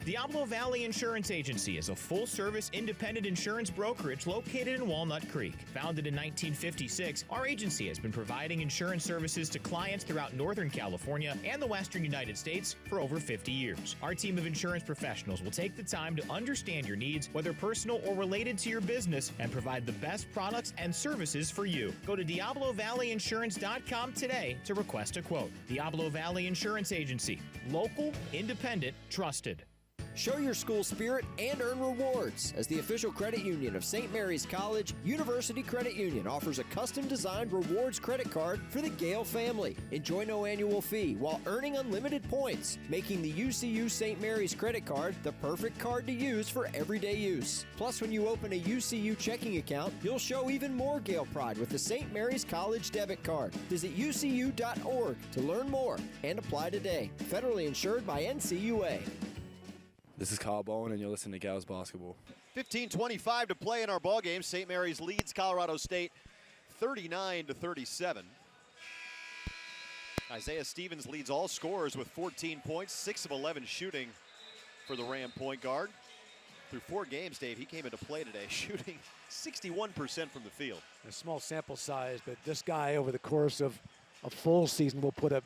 Diablo Valley Insurance Agency is a full-service independent insurance brokerage located in Walnut Creek. Founded in 1956, our agency has been providing insurance services to clients throughout Northern California and the Western United States for over 50 years. Our team of insurance professionals will take the time to understand your needs, whether personal or related to your business, and provide the best products and services for you. Go to DiabloValleyInsurance.com today to request a quote. Diablo Valley Insurance Agency. Local, independent, trusted. Show your school spirit and earn rewards. As the official credit union of St. Mary's College, University Credit Union offers a custom-designed rewards credit card for the Gale family. Enjoy no annual fee while earning unlimited points, making the UCU St. Mary's credit card the perfect card to use for everyday use. Plus, when you open a UCU checking account, you'll show even more Gale pride with the St. Mary's College debit card. Visit ucu.org to learn more and apply today. Federally insured by NCUA. This is Kyle Bowen, and you're listening to Gales Basketball. 15:25 to play in our ball game. St. Mary's leads Colorado State 39-37. Isaiah Stevens leads all scorers with 14 points, 6 of 11 shooting for the Ram point guard. Through 4 games, Dave, he came into play today shooting 61% from the field. A small sample size, but this guy over the course of a full season will put up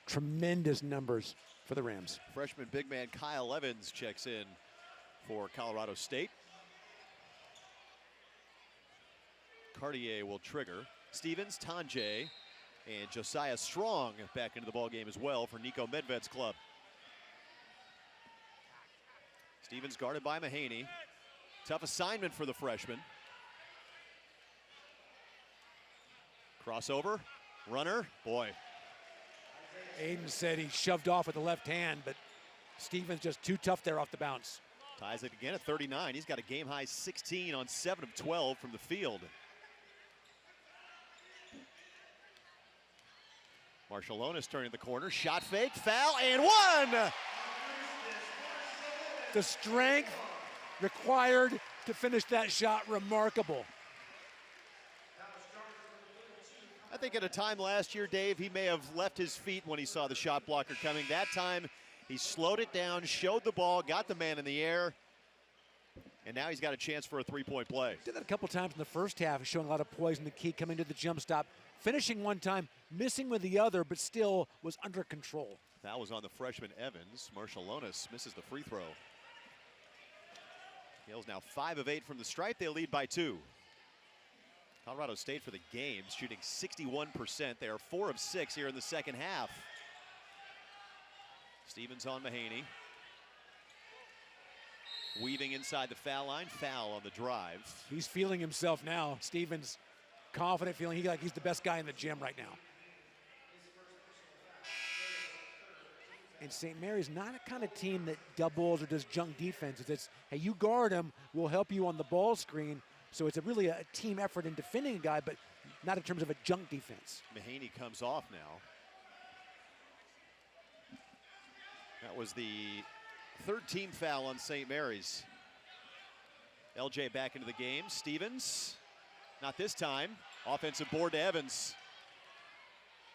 tremendous numbers for the Rams. Freshman big man Kyle Evans checks in for Colorado State. Cartier will trigger. Stevens, Tanjay, and Josiah Strong back into the ball game as well for Nico Medved's club. Stevens guarded by Mahaney. Tough assignment for the freshman. Crossover, runner, boy. Aiden said he shoved off with the left hand, but Stevens just too tough there off the bounce. Ties it again at 39. He's got a game-high 16 on 7 of 12 from the field. Marshallonis turning the corner, shot fake, foul, and one! The strength required to finish that shot, remarkable. I think at a time last year, Dave, he may have left his feet when he saw the shot blocker coming. That time, he slowed it down, showed the ball, got the man in the air, and now he's got a chance for a three-point play. Did that a couple times in the first half, showing a lot of poise in the key, coming to the jump stop, finishing one time, missing with the other, but still was under control. That was on the freshman Evans. Marshallonis misses the free throw. Gales now 5 of 8 from the stripe. They lead by 2. Colorado State for the game, shooting 61%. They are 4 of 6 here in the second half. Stevens on Mahaney. Weaving inside the foul line. Foul on the drive. He's feeling himself now. Stevens confident, feeling like he's the best guy in the gym right now. And St. Mary's not a kind of team that doubles or does junk defenses. It's, hey, you guard him, we'll help you on the ball screen. So it's really a team effort in defending a guy, but not in terms of a junk defense. Mahaney comes off now. That was the third team foul on St. Mary's. LJ back into the game. Stevens, not this time. Offensive board to Evans.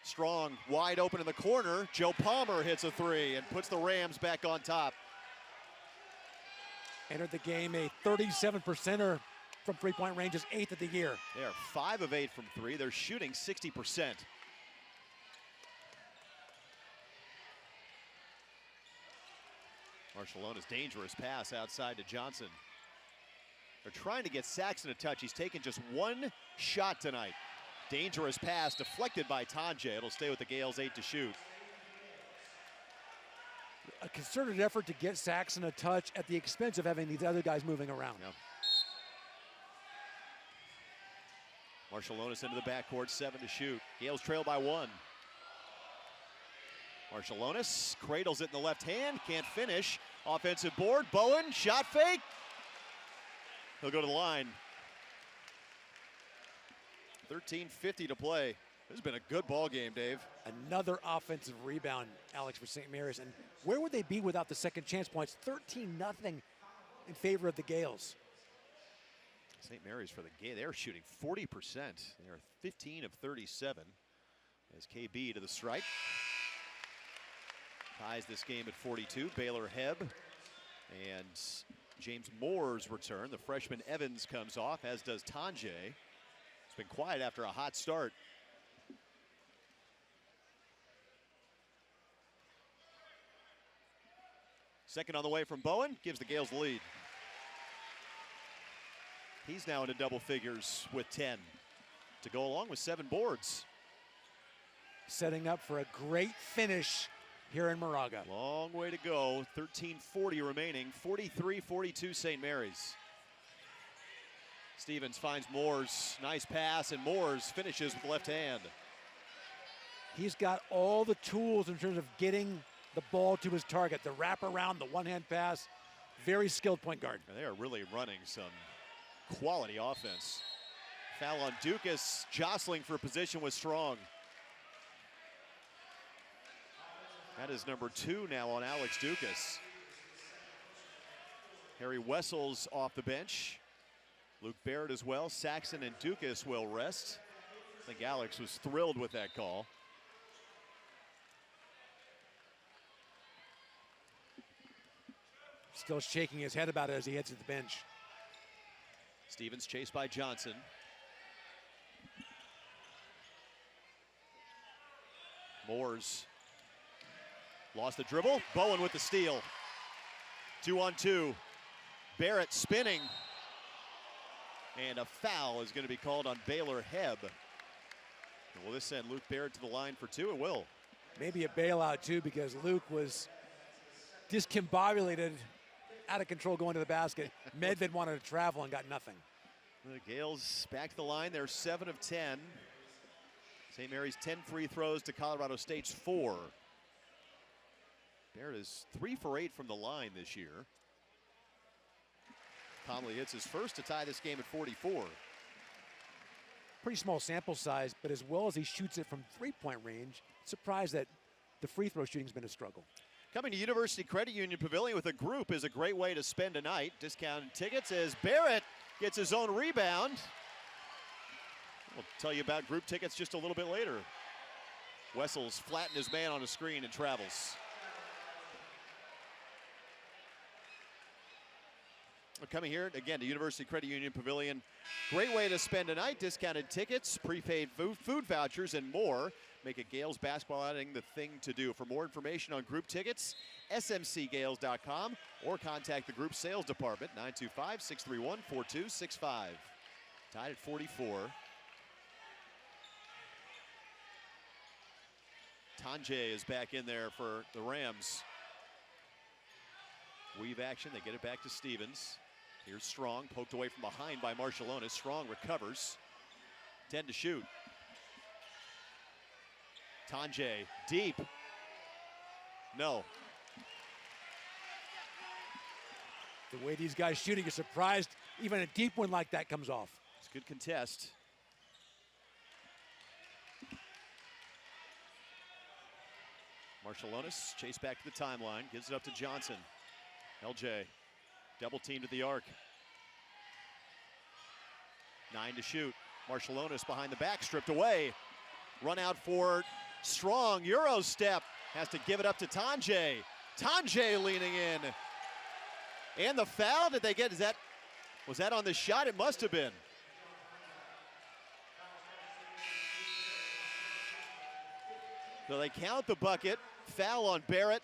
Strong, wide open in the corner. Joe Palmer hits a 3 and puts the Rams back on top. Entered the game a 37%er from three-point range, is 8th of the year. They are 5 of 8 from 3. They're shooting 60%. Marcialone's dangerous pass outside to Johnson. They're trying to get Saxon a touch. He's taken just 1 shot tonight. Dangerous pass deflected by Tonje. It'll stay with the Gales, 8 to shoot. A concerted effort to get Saxon a touch at the expense of having these other guys moving around. Yep. Marcialonis into the backcourt, 7 to shoot. Gales trail by 1. Marcialonis cradles it in the left hand, can't finish. Offensive board, Bowen, shot fake. He'll go to the line. 13:50 to play. This has been a good ball game, Dave. Another offensive rebound, Alex, for St. Mary's. And where would they be without the second chance points? 13-0 in favor of the Gales. St. Mary's for the game, they're shooting 40%. They are 15 of 37. As KB to the stripe. Ties this game at 42. Baylor Hebb and James Moore's return. The freshman Evans comes off, as does Tonje. It's been quiet after a hot start. Second on the way from Bowen, gives the Gales the lead. He's now into double figures with 10 to go along with 7 boards. Setting up for a great finish here in Moraga. Long way to go, 13:40 remaining, 43-42 St. Mary's. Stevens finds Moores, nice pass, and Moores finishes with left hand. He's got all the tools in terms of getting the ball to his target. The wraparound, the one-hand pass, very skilled point guard. And they are really running some quality offense. Foul on Dukas, jostling for position with Strong. That is number 2 now on Alex Dukas. Harry Wessels off the bench. Luke Barrett as well. Saxon and Dukas will rest. I think Alex was thrilled with that call. Still shaking his head about it as he heads to the bench. Stevens chased by Johnson. Moores lost the dribble. Bowen with the steal. 2-on-2. Barrett spinning. And a foul is going to be called on Baylor Hebb. Will this send Luke Barrett to the line for 2? It will. Maybe a bailout too, because Luke was discombobulated, out of control going to the basket. Medved wanted to travel and got nothing. The Gales back to the line. They're 7 of 10. St. Mary's 10 free throws to Colorado State's 4. Barrett is 3 for 8 from the line this year. Conley hits his first to tie this game at 44. Pretty small sample size, but as well as he shoots it from three-point range, surprised that the free throw shooting's been a struggle. Coming to University Credit Union Pavilion with a group is a great way to spend a night. Discounted tickets as Barrett gets his own rebound. We'll tell you about group tickets just a little bit later. Wessels flattened his man on a screen and travels. We're coming here again to University Credit Union Pavilion. Great way to spend a night. Discounted tickets, prepaid food vouchers, and more. Make a Gales basketball outing the thing to do. For more information on group tickets, smcgales.com or contact the group sales department, 925-631-4265. Tied at 44. Tanjay is back in there for the Rams. Weave action, they get it back to Stevens. Here's Strong, poked away from behind by Marshallonis. Strong recovers. 10 to shoot. Tanjay, deep. No. The way these guys shooting, you're surprised even a deep one like that comes off. It's a good contest. Marshallonis chased back to the timeline, gives it up to Johnson. LJ, double teamed at the arc. 9 to shoot. Marshallonis behind the back, stripped away. Run out for Strong, Euro step. Has to give it up to Tanjay. Tanjay leaning in. And the foul, did they get, was that on the shot? It must have been. So they count the bucket. Foul on Barrett.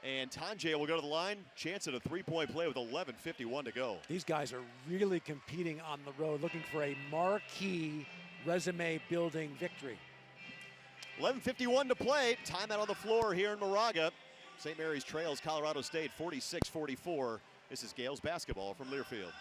And Tanjay will go to the line. Chance at a three-point play with 11:51 to go. These guys are really competing on the road, looking for a marquee resume-building victory. 11:51 to play. Timeout on the floor here in Moraga. St. Mary's trails Colorado State 46-44. This is Gales basketball from Learfield.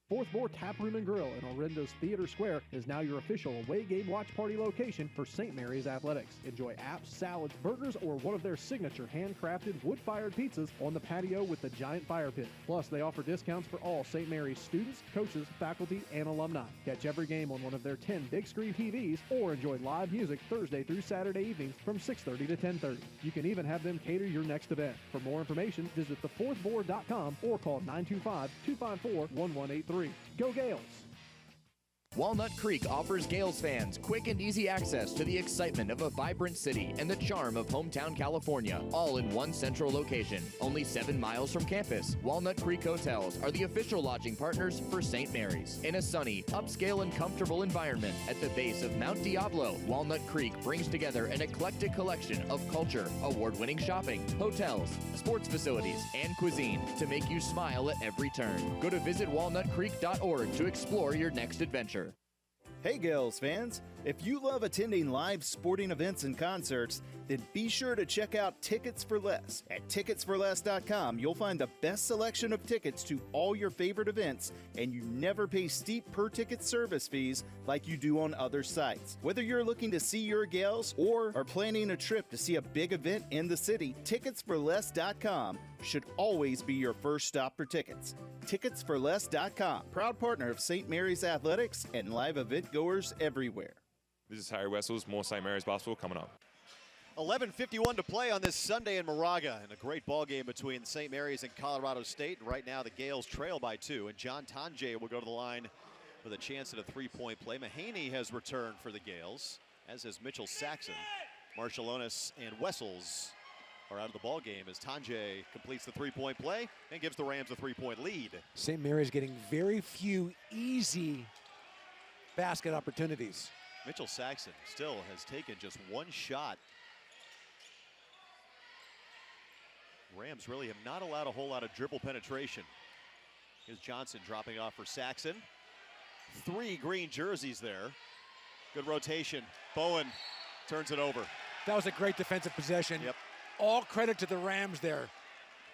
Fourth Board Tap Room and Grill in Orendo's Theater Square is now your official away game watch party location for St. Mary's Athletics. Enjoy apps, salads, burgers, or one of their signature handcrafted wood-fired pizzas on the patio with the giant fire pit. Plus, they offer discounts for all St. Mary's students, coaches, faculty, and alumni. Catch every game on one of their 10 big-screen TVs or enjoy live music Thursday through Saturday evenings from 6:30 to 10:30. You can even have them cater your next event. For more information, visit thefourthboard.com or call 925-254-1183. Go Gales! Walnut Creek offers Gales fans quick and easy access to the excitement of a vibrant city and the charm of hometown California, all in one central location. Only 7 miles from campus, Walnut Creek Hotels are the official lodging partners for St. Mary's. In a sunny, upscale, and comfortable environment at the base of Mount Diablo, Walnut Creek brings together an eclectic collection of culture, award-winning shopping, hotels, sports facilities, and cuisine to make you smile at every turn. Go to visitwalnutcreek.org to explore your next adventure. Hey Gales fans, if you love attending live sporting events and concerts, then be sure to check out Tickets for Less. At ticketsforless.com, you'll find the best selection of tickets to all your favorite events, and you never pay steep per-ticket service fees like you do on other sites. Whether you're looking to see your Gales or are planning a trip to see a big event in the city, ticketsforless.com should always be your first stop for tickets. Ticketsforless.com, proud partner of St. Mary's Athletics and live event goers everywhere. This is Harry Wessels, more St. Mary's basketball coming up. 11:51 to play on this Sunday in Moraga, and a great ball game between St. Mary's and Colorado State. Right now the Gales trail by 2, and John Tanjay will go to the line with a chance at a three-point play. Mahaney has returned for the Gales, as has Mitchell Saxon. Marshallonis and Wessels are out of the ball game as Tanjay completes the three-point play and gives the Rams a three-point lead. St. Mary's getting very few easy basket opportunities. Mitchell Saxon still has taken just one shot. Rams really have not allowed a whole lot of dribble penetration. Here's Johnson dropping off for Saxon. 3 green jerseys there. Good rotation. Bowen turns it over. That was a great defensive possession. Yep. All credit to the Rams there.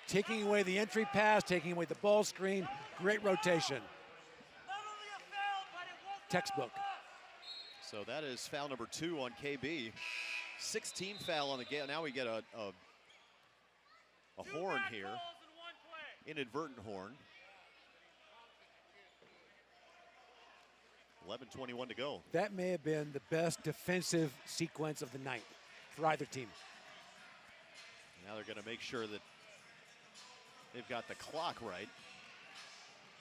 Taking away the entry pass, taking away the ball screen. Great rotation. Textbook. So that is foul number 2 on KB. 16 foul on the Gale. Now we get a horn here. Inadvertent horn. 11:21 to go. That may have been the best defensive sequence of the night for either team. Now they're going to make sure that they've got the clock right.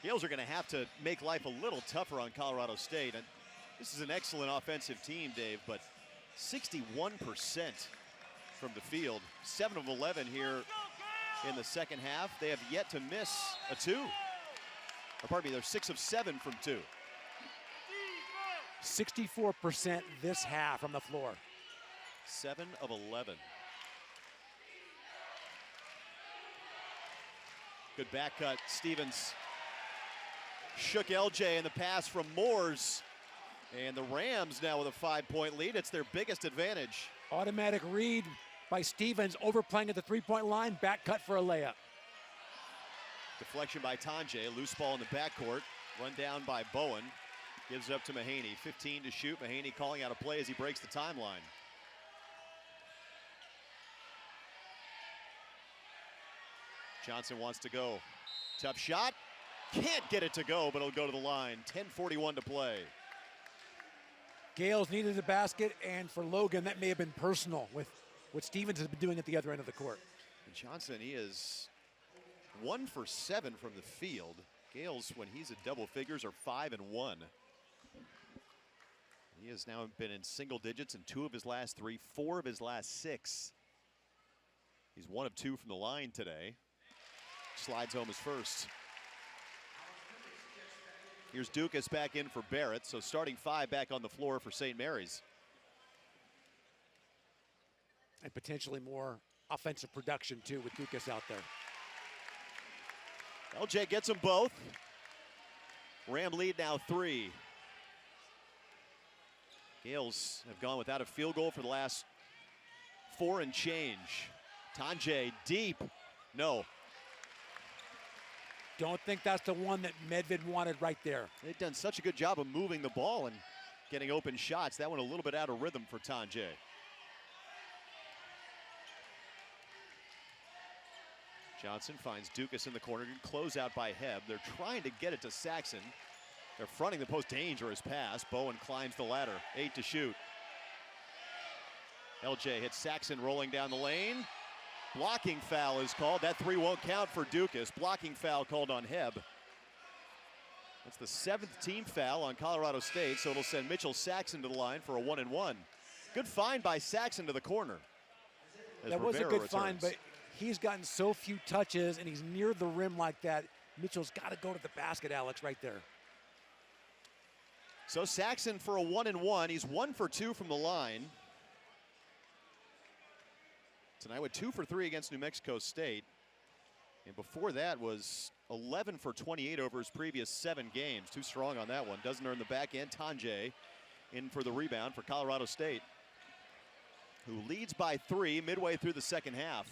Gales are going to have to make life a little tougher on Colorado State. And this is an excellent offensive team, Dave, but 61% from the field. 7 of 11 here in the second half. They have yet to miss a 2. Or pardon me, they're 6 of 7 from 2. 64% this half from the floor. 7 of 11. Good back cut. Stevens shook LJ in the pass from Moores. And the Rams now with a 5-point lead. It's their biggest advantage. Automatic read by Stevens, overplaying at the three-point line, back cut for a layup. Deflection by Tonje, loose ball in the backcourt. Run down by Bowen. Gives it up to Mahaney. 15 to shoot. Mahaney calling out a play as he breaks the timeline. Johnson wants to go. Tough shot. Can't get it to go, but it'll go to the line. 10:41 to play. Gales needed a basket, and for Logan, that may have been personal with what Stevens has been doing at the other end of the court. And Johnson, he is 1 for 7 from the field. Gales, when he's at double figures, are 5 and 1. He has now been in single digits in 2 of his last 3, 4 of his last 6. He's 1 of 2 from the line today. Slides home his first. Here's Dukas back in for Barrett, so starting 5 back on the floor for St. Mary's. And potentially more offensive production, too, with Dukas out there. LJ gets them both. Ram lead now 3. Gales have gone without a field goal for the last 4 and change. Tonje deep. No. Don't think that's the one that Medved wanted right there. They've done such a good job of moving the ball and getting open shots. That one a little bit out of rhythm for Tonje. Johnson finds Dukas in the corner. Good closeout by Hebb. They're trying to get it to Saxon. They're fronting the post. Dangerous pass. Bowen climbs the ladder. 8 to shoot. LJ hits Saxon rolling down the lane. Blocking foul is called. That 3 won't count for Dukas. Blocking foul called on Hebb. That's the 7th team foul on Colorado State, so it'll send Mitchell Saxon to the line for a 1-and-1. Good find by Saxon to the corner. That was a good find, but he's gotten so few touches and he's near the rim like that. Mitchell's got to go to the basket, Alex, right there. So Saxon for a 1-and-1. He's 1 for 2 from the line. Tonight with 2 for 3 against New Mexico State. And before that was 11 for 28 over his previous 7 games. Too strong on that one. Doesn't earn the back end. Tonje in for the rebound for Colorado State, who leads by 3 midway through the second half.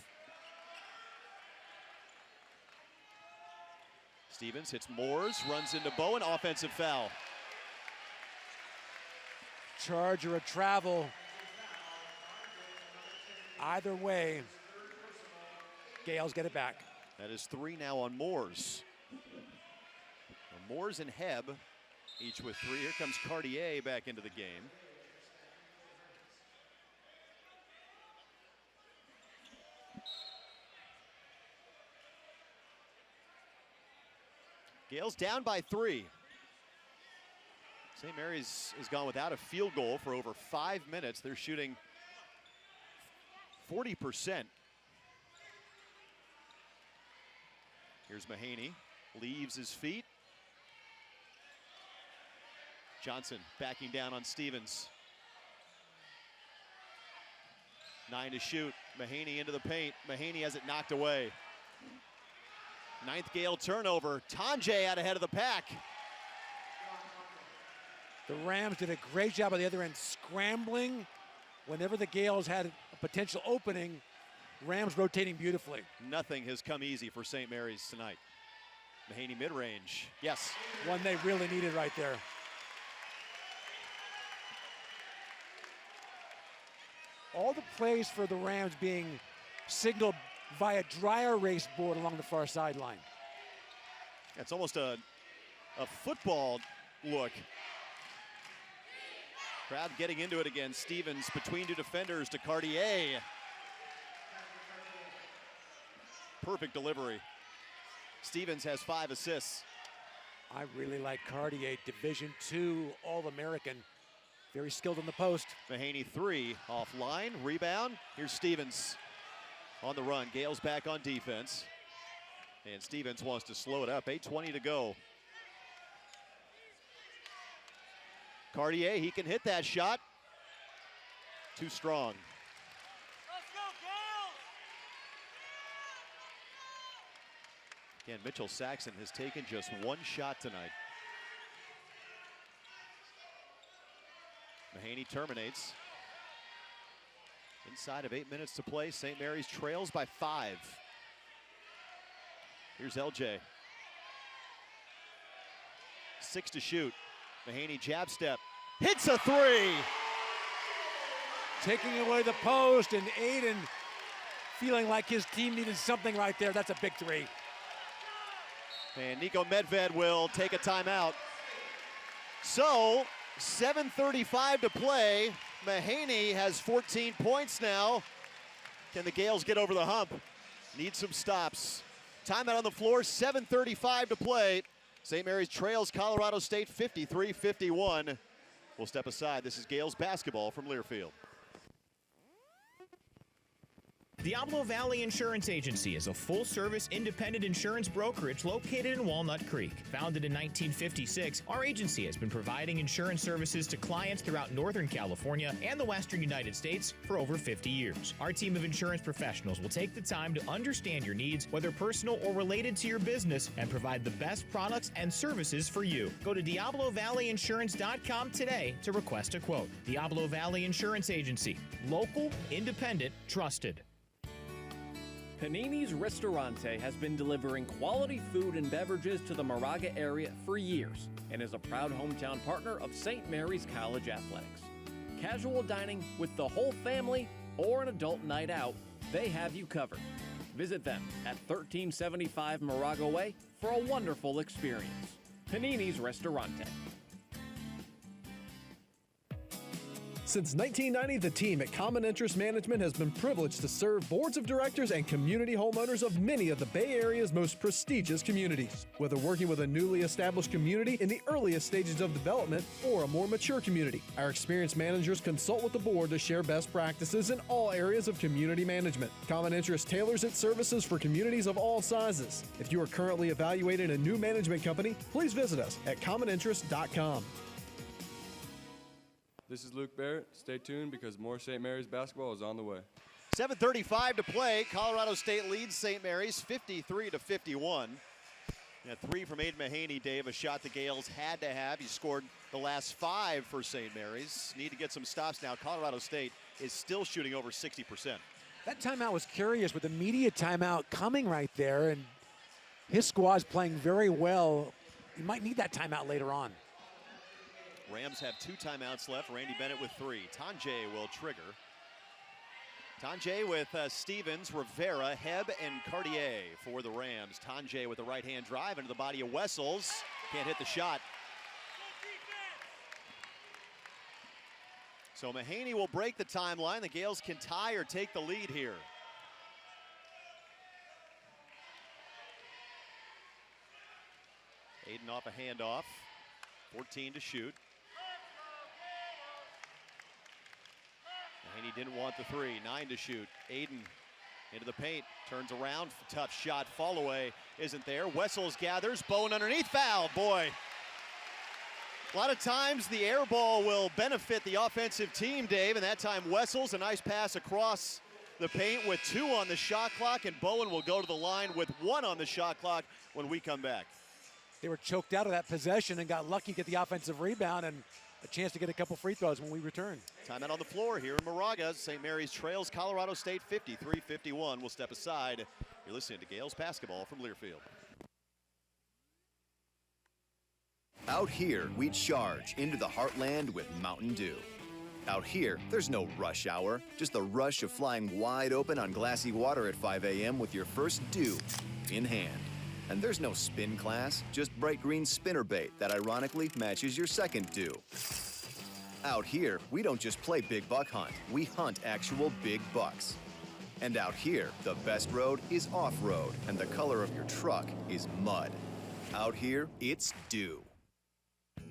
Stevens hits Moores, runs into Bowen, offensive foul. Charge or a travel. Either way, Gales get it back. That is 3 now on Moores. Moores and Hebb, each with 3. Here comes Cartier back into the game. Gales down by 3. St. Mary's has gone without a field goal for over 5 minutes. They're shooting 40%. Here's Mahaney, leaves his feet. Johnson backing down on Stevens. 9 to shoot. Mahaney into the paint. Mahaney has it knocked away. 9th Gale turnover. Tonje out ahead of the pack. The Rams did a great job on the other end scrambling. Whenever the Gales had a potential opening, Rams rotating beautifully. Nothing has come easy for St. Mary's tonight. Mahaney mid-range. Yes. One they really needed right there. All the plays for the Rams being signaled via dry erase board along the far sideline. It's almost a football look. Crowd getting into it again. Stevens between 2 defenders to Cartier. Perfect delivery. Stevens has 5 assists. I really like Cartier, Division II All-American. Very skilled in the post. Mahaney 3, offline, rebound. Here's Stevens on the run. Gales back on defense. And Stevens wants to slow it up. 8:20 to go. Cartier, he can hit that shot. Too strong. Again, Mitchell Saxon has taken just one shot tonight. Mahaney terminates. Inside of 8 minutes to play, St. Mary's trails by 5. Here's LJ. 6 to shoot. Mahaney jab step. Hits a 3! Taking away the post, and Aiden feeling like his team needed something right there. That's a big 3. And Nico Medved will take a timeout. So, 7:35 to play. Mahaney has 14 points now. Can the Gales get over the hump? Need some stops. Timeout on the floor, 7:35 to play. St. Mary's trails Colorado State 53-51. We'll step aside. This is Gales basketball from Learfield. Diablo Valley Insurance Agency is a full-service independent insurance brokerage located in Walnut Creek. Founded in 1956, our agency has been providing insurance services to clients throughout Northern California and the Western United States for over 50 years. Our team of insurance professionals will take the time to understand your needs, whether personal or related to your business, and provide the best products and services for you. Go to DiabloValleyInsurance.com today to request a quote. Diablo Valley Insurance Agency. Local, independent, trusted. Panini's Ristorante has been delivering quality food and beverages to the Moraga area for years and is a proud hometown partner of St. Mary's College Athletics. Casual dining with the whole family or an adult night out, they have you covered. Visit them at 1375 Moraga Way for a wonderful experience. Panini's Ristorante. Since 1990, the team at Common Interest Management has been privileged to serve boards of directors and community homeowners of many of the Bay Area's most prestigious communities. Whether working with a newly established community in the earliest stages of development or a more mature community, our experienced managers consult with the board to share best practices in all areas of community management. Common Interest tailors its services for communities of all sizes. If you are currently evaluating a new management company, please visit us at commoninterest.com. This is Luke Barrett. Stay tuned because more St. Mary's basketball is on the way. 7:35 to play. Colorado State leads St. Mary's 53-51. 3 from Aiden Mahaney, Dave, a shot the Gales had to have. He scored the last 5 for St. Mary's. Need to get some stops now. Colorado State is still shooting over 60%. That timeout was curious with the media timeout coming right there, and his squad's playing very well. You might need that timeout later on. Rams have 2 timeouts left. Randy Bennett with 3. Tanjay will trigger. Tanjay with Stevens, Rivera, Hebb, and Cartier for the Rams. Tanjay with the right-hand drive into the body of Wessels. Can't hit the shot. So Mahaney will break the timeline. The Gales can tie or take the lead here. Aiden off a handoff. 14 to shoot. Mahaney didn't want the 3. 9 to shoot. Aiden into the paint. Turns around. Tough shot. Fall away isn't there. Wessels gathers. Bowen underneath. Foul. Boy. A lot of times the air ball will benefit the offensive team, Dave. And that time Wessels, a nice pass across the paint with 2 on the shot clock. And Bowen will go to the line with 1 on the shot clock when we come back. They were choked out of that possession and got lucky to get the offensive rebound and a chance to get a couple free throws when we return. Timeout on the floor here in Moraga. St. Mary's trails Colorado State 53-51. We'll step aside. You're listening to Gales basketball from Learfield. Out here, we charge into the heartland with Mountain Dew. Out here, there's no rush hour, just the rush of flying wide open on glassy water at 5 a.m. with your first dew in hand. And there's no spin class, just bright green spinnerbait that ironically matches your second dew. Out here, we don't just play big buck hunt, we hunt actual big bucks. And out here, the best road is off-road, and the color of your truck is mud. Out here, it's dew.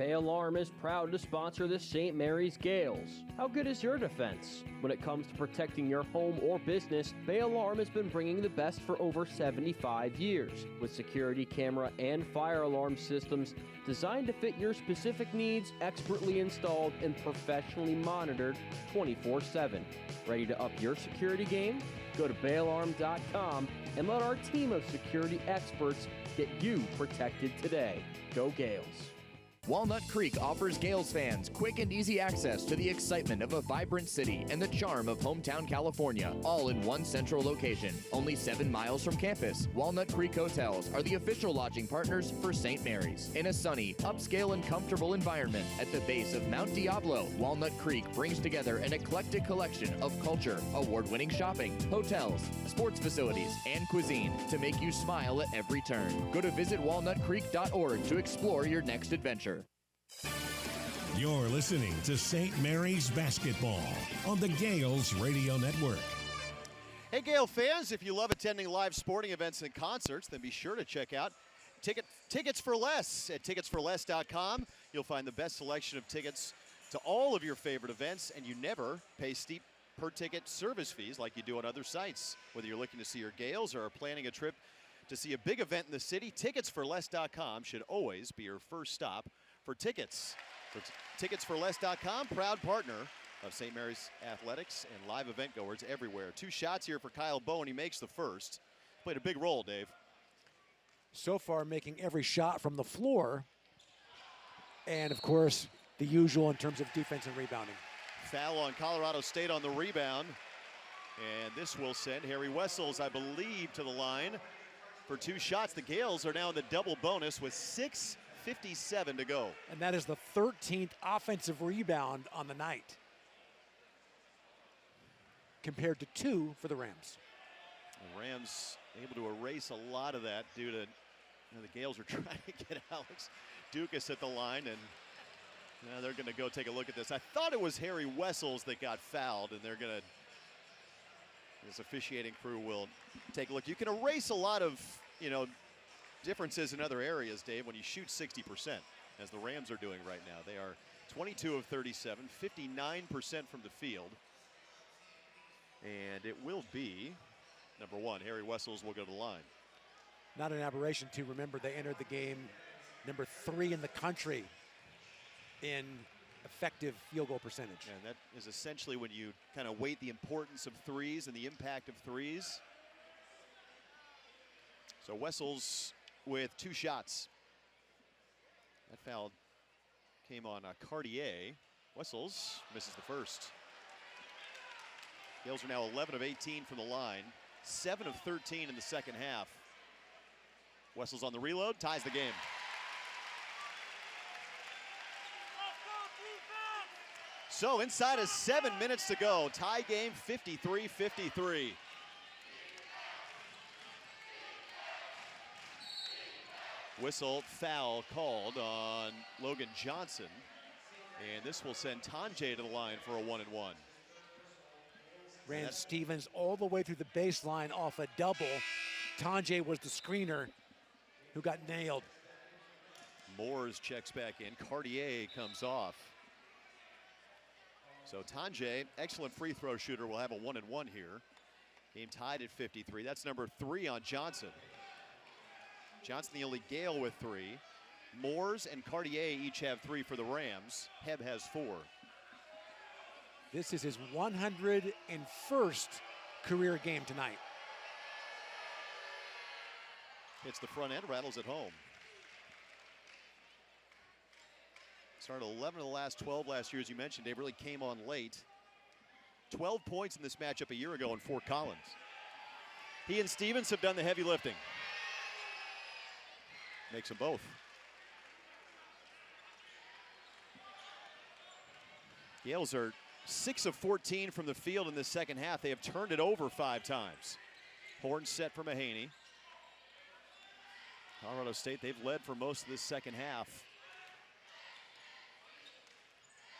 Bay Alarm is proud to sponsor the St. Mary's Gales. How good is your defense? When it comes to protecting your home or business, Bay Alarm has been bringing the best for over 75 years, with security camera and fire alarm systems designed to fit your specific needs, expertly installed and professionally monitored 24/7. Ready to up your security game? Go to bayalarm.com and let our team of security experts get you protected today. Go Gales. Walnut Creek offers Gales fans quick and easy access to the excitement of a vibrant city and the charm of hometown California, all in one central location. Only 7 miles from campus, Walnut Creek Hotels are the official lodging partners for St. Mary's. In a sunny, upscale, and comfortable environment at the base of Mount Diablo, Walnut Creek brings together an eclectic collection of culture, award-winning shopping, hotels, sports facilities, and cuisine to make you smile at every turn. Go to visitwalnutcreek.org to explore your next adventure. You're listening to St. Mary's Basketball on the Gales Radio Network. Hey, Gale fans, if you love attending live sporting events and concerts, then be sure to check out Tickets for Less at ticketsforless.com. You'll find the best selection of tickets to all of your favorite events, and you never pay steep per-ticket service fees like you do on other sites. Whether you're looking to see your Gales or are planning a trip to see a big event in the city, ticketsforless.com should always be your first stop for tickets. So ticketsforless.com, proud partner of St. Mary's Athletics and live event goers everywhere. 2 shots here for Kyle Bowen. He makes the first. Played a big role, Dave. So far, making every shot from the floor. And, of course, the usual in terms of defense and rebounding. Foul on Colorado State on the rebound. And this will send Harry Wessels, I believe, to the line for 2 shots. The Gales are now in the double bonus with 6:57 to go. And that is the 13th offensive rebound on the night, compared to 2 for the Rams. The Rams able to erase a lot of that due to the Gales are trying to get Alex Dukas at the line, and now they're going to go take a look at this. I thought it was Harry Wessels that got fouled, and they're going to, this officiating crew will take a look. You can erase a lot of, differences in other areas, Dave, when you shoot 60%, as the Rams are doing right now. They are 22 of 37, 59% from the field. And it will be, number 1, Harry Wessels will go to the line. Not an aberration, to remember they entered the game number 3 in the country in effective field goal percentage. And that is essentially when you kind of weight the importance of threes and the impact of threes. So Wessels with 2 shots. That foul came on Cartier. Wessels misses the first. Gales are now 11 of 18 from the line, 7 of 13 in the second half. Wessels on the reload, ties the game. So inside of 7 minutes to go, tie game 53-53. Whistle foul called on Logan Johnson. And this will send Tanjay to the line for a 1-and-1. Ran Stevens all the way through the baseline off a double. Tanjay was the screener who got nailed. Moores checks back in. Cartier comes off. So Tanjay, excellent free throw shooter, will have a 1-and-1 here. Game tied at 53. That's number 3 on Johnson. Johnson the only Gale with 3. Moores and Cartier each have 3 for the Rams. Hebb has 4. This is his 101st career game tonight. Hits the front end, rattles it home. Started 11 of the last 12 last year, as you mentioned. Dave really came on late. 12 points in this matchup a year ago in Fort Collins. He and Stevens have done the heavy lifting. Makes them both. Gales are 6 of 14 from the field in the second half. They have turned it over 5 times. Horn set for Mahaney. Colorado State, they've led for most of this second half.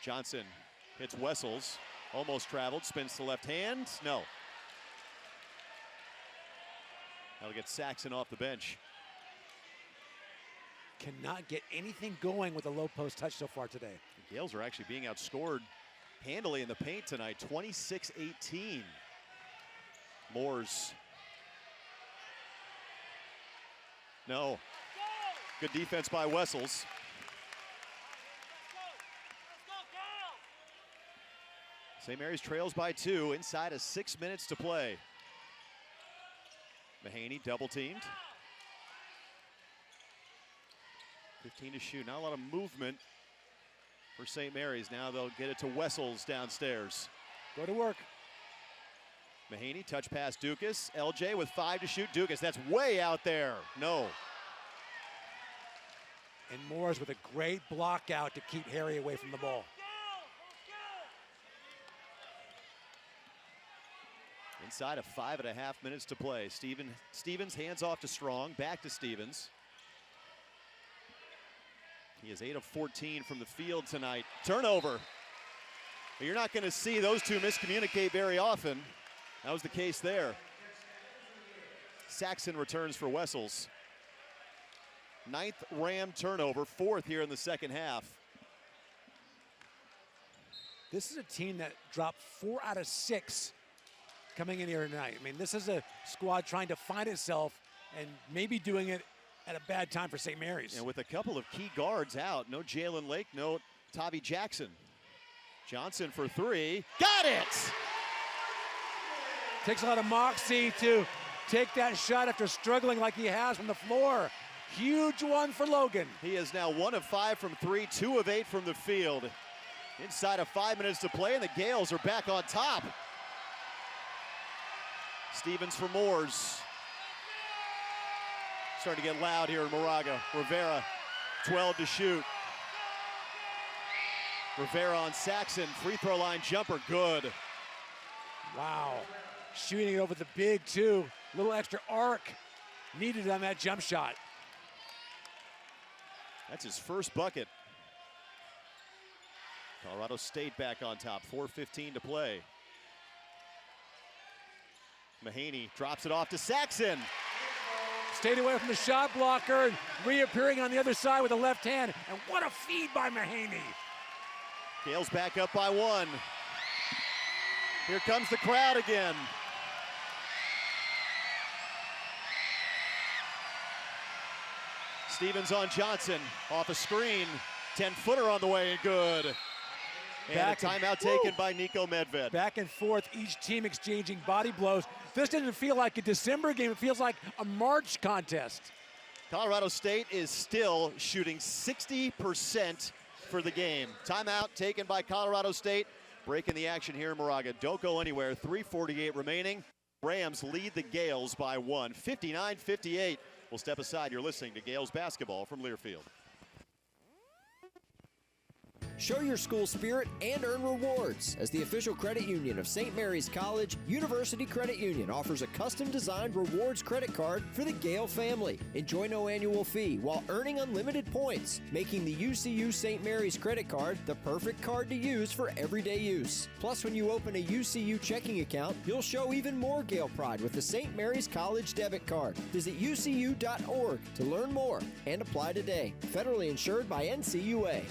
Johnson hits Wessels, almost traveled, spins to left hand, no. That'll get Saxon off the bench. cannot get anything going with a low post touch so far today. The Gales are actually being outscored handily in the paint tonight, 26-18. Moores. No. Good defense by Wessels. St. Mary's trails by 2 inside of 6 minutes to play. Mahaney double teamed. 15 to shoot. Not a lot of movement for St. Mary's. Now they'll get it to Wessels downstairs. Go to work. Mahaney, touch pass Dukas. LJ with 5 to shoot. Dukas, that's way out there. No. And Moores with a great block out to keep Harry away from the ball. Inside of 5.5 minutes to play. Stevens hands off to Strong. Back to Stevens. He is 8 of 14 from the field tonight. Turnover. But you're not going to see those two miscommunicate very often. That was the case there. Saxon returns for Wessels. 9th Ram turnover, 4th here in the second half. This is a team that dropped 4 out of 6 coming in here tonight. I mean, this is a squad trying to find itself and maybe doing it at a bad time for St. Mary's. And with a couple of key guards out, no Jalen Lake, no Tavi Jackson. Johnson for 3, got it! Takes a lot of moxie to take that shot after struggling like he has from the floor. Huge one for Logan. He is now 1 of 5 from 3, 2 of 8 from the field. Inside of 5 minutes to play, and the Gales are back on top. Stevens for Moores. Starting to get loud here in Moraga. Rivera, 12 to shoot. Rivera on Saxon, free throw line jumper, good. Wow, shooting it over the big too. Little extra arc needed on that jump shot. That's his first bucket. Colorado State back on top, 4:15 to play. Mahaney drops it off to Saxon. Stayed away from the shot blocker and reappearing on the other side with a left hand. And what a feed by Mahaney. Gales back up by 1. Here comes the crowd again. Stevens on Johnson, off a screen. 10-footer on the way and good. And a timeout taken by Nico Medved. Back and forth, each team exchanging body blows. This doesn't feel like a December game, it feels like a March contest. Colorado State is still shooting 60% for the game. Timeout taken by Colorado State. Breaking the action here in Moraga. Don't go anywhere, 3:48 remaining. Rams lead the Gales by 1, 59-58. We'll step aside, you're listening to Gales basketball from Learfield. Show your school spirit and earn rewards. As the official credit union of St. Mary's College, University Credit Union offers a custom-designed rewards credit card for the Gale family. Enjoy no annual fee while earning unlimited points, making the UCU St. Mary's credit card the perfect card to use for everyday use. Plus, when you open a UCU checking account, you'll show even more Gale pride with the St. Mary's College debit card. Visit ucu.org to learn more and apply today. Federally insured by NCUA.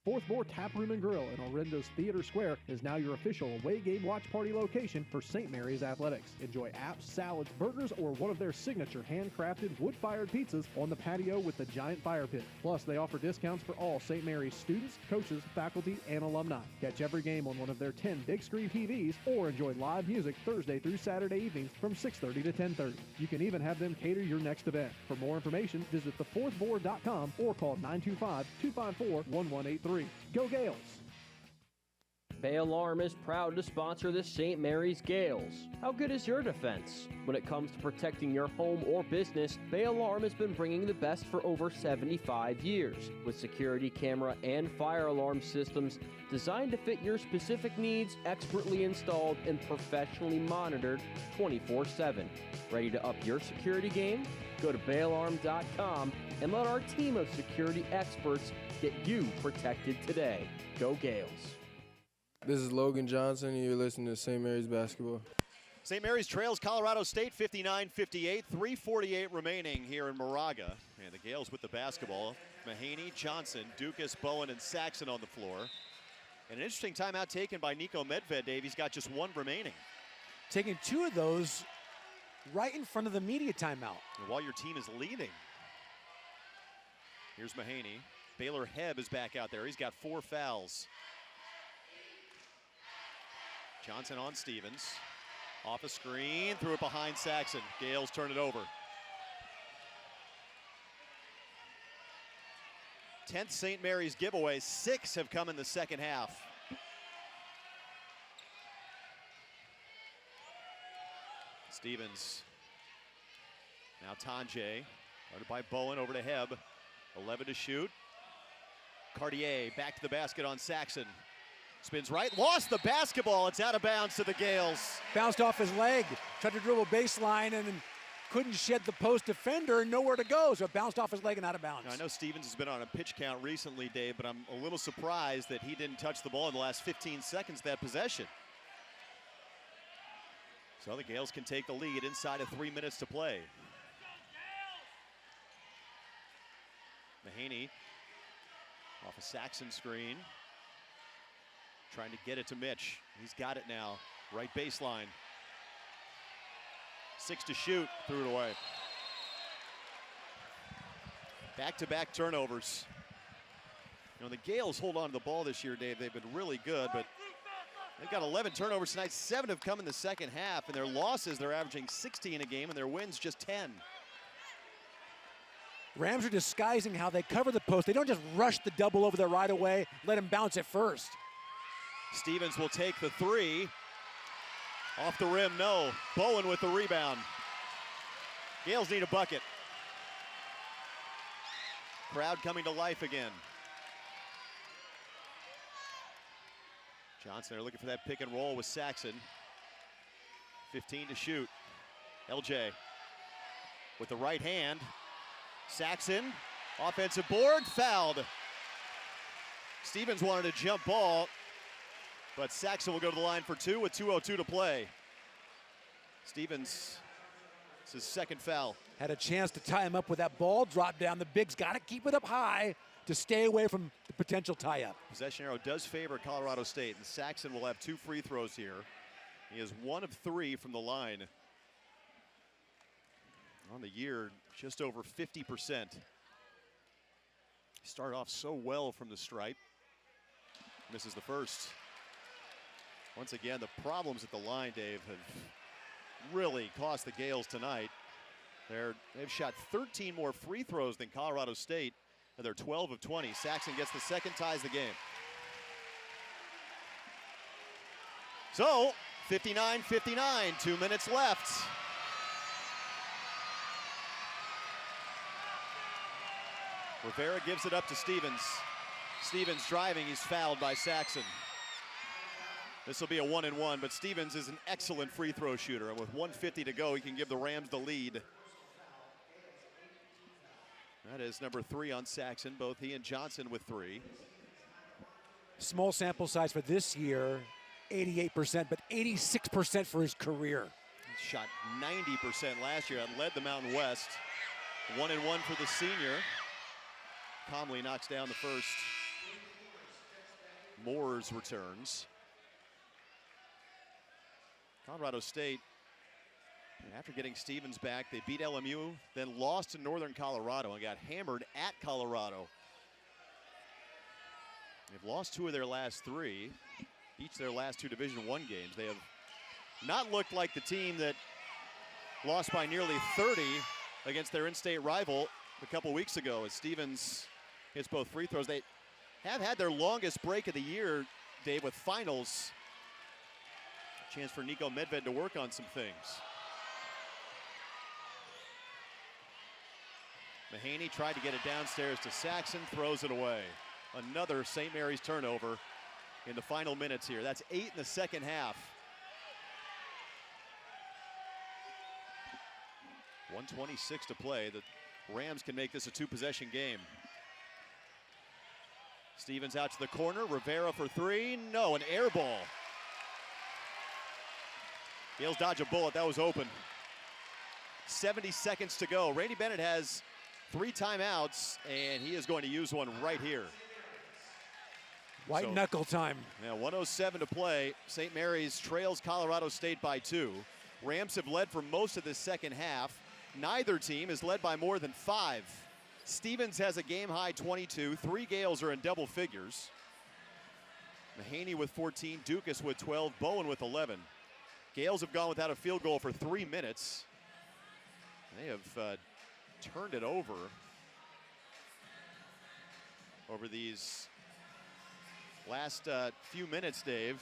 Fourth Board Tap Room and Grill in Orendo's Theater Square is now your official away game watch party location for St. Mary's Athletics. Enjoy apps, salads, burgers, or one of their signature handcrafted wood-fired pizzas on the patio with the giant fire pit. Plus, they offer discounts for all St. Mary's students, coaches, faculty, and alumni. Catch every game on one of their 10 big screen TVs or enjoy live music Thursday through Saturday evenings from 6:30 to 10:30. You can even have them cater your next event. For more information, visit thefourthboard.com or call 925-254-1183. Go Gales! Bay Alarm is proud to sponsor the St. Mary's Gales. How good is your defense? When it comes to protecting your home or business, Bay Alarm has been bringing the best for over 75 years, with security camera and fire alarm systems designed to fit your specific needs, expertly installed and professionally monitored 24/7. Ready to up your security game? Go to bayalarm.com and let our team of security experts get you protected today. Go Gales. This is Logan Johnson, and you're listening to St. Mary's Basketball. St. Mary's trails Colorado State 59-58, 3:48 remaining here in Moraga. And the Gales with the basketball. Mahaney, Johnson, Dukas, Bowen, and Saxon on the floor. And an interesting timeout taken by Niko Medved, Dave. He's got just one remaining. Taking 2 of those right in front of the media timeout. And while your team is leading. Here's Mahaney. Baylor Hebb is back out there. He's got 4 fouls. Johnson on Stevens. Off a screen, threw it behind Saxon. Gales turn it over. 10th St. Mary's giveaway. 6 have come in the second half. Stevens. Now Tonje. Guarded by Bowen over to Hebb. 11 to shoot. Cartier back to the basket on Saxon. Spins right, lost the basketball. It's out of bounds to the Gales. Bounced off his leg, tried to dribble baseline and couldn't shed the post defender and nowhere to go, so it bounced off his leg and out of bounds. Now, I know Stevens has been on a pitch count recently, Dave, but I'm a little surprised that he didn't touch the ball in the last 15 seconds of that possession. So the Gales can take the lead inside of 3 minutes to play. Mahaney off a Saxon screen. Trying to get it to Mitch. He's got it now. Right baseline. 6 to shoot. Threw it away. Back-to-back turnovers. You know, the Gales hold on to the ball this year, Dave. They've been really good, but they've got 11 turnovers tonight. 7 have come in the second half. And their losses, they're averaging 16 a game, and their wins just 10. Rams are disguising how they cover the post. They don't just rush the double over there right away, let him bounce it first. Stevens will take the 3. Off the rim, no. Bowen with the rebound. Gales need a bucket. Crowd coming to life again. Johnson, they're looking for that pick and roll with Saxon. 15 to shoot. LJ with the right hand. Saxon, offensive board, fouled. Stevens wanted a jump ball, but Saxon will go to the line for 2 with 2:02 to play. Stevens, it's his second foul. Had a chance to tie him up with that ball, drop down. The Bigs got to keep it up high to stay away from the potential tie-up. Possession arrow does favor Colorado State, and Saxon will have 2 free throws here. He is 1 of 3 from the line. On the year, just over 50%. Started off so well from the stripe. Misses the first. Once again, the problems at the line, Dave, have really cost the Gales tonight. They've shot 13 more free throws than Colorado State, and they're 12 of 20. Saxon gets the second, ties the game. So, 59-59, 2 minutes left. Rivera gives it up to Stevens. Stevens driving, he's fouled by Saxon. This will be a 1-and-1, but Stevens is an excellent free throw shooter, and with 1:50 to go, he can give the Rams the lead. That is number 3 on Saxon, both he and Johnson with 3. Small sample size for this year, 88%, but 86% for his career. He shot 90% last year and led the Mountain West. 1-and-1 for the senior. Comley knocks down the first. Moores returns. Colorado State, after getting Stevens back, they beat LMU, then lost to Northern Colorado and got hammered at Colorado. They've lost 2 of their last 3, each their last 2 Division I games. They have not looked like the team that lost by nearly 30 against their in-state rival a couple weeks ago as Stevens hits both free throws. They have had their longest break of the year, Dave, with finals. A chance for Niko Medved to work on some things. Mahaney tried to get it downstairs to Saxon, throws it away. Another St. Mary's turnover in the final minutes here. That's 8 in the second half. 1:26 to play. The Rams can make this a 2-possession game. Stevens out to the corner. Rivera for 3. No, an air ball. Gales dodge a bullet. That was open. 70 seconds to go. Randy Bennett has 3 timeouts, and he is going to use one right here. White knuckle time. Now 1:07 to play. St. Mary's trails Colorado State by 2. Rams have led for most of the second half. Neither team is led by more than 5. Stevens has a game-high 22. 3 Gales are in double figures. Mahaney with 14, Dukas with 12, Bowen with 11. Gales have gone without a field goal for 3 minutes. They have turned it over these last few minutes, Dave.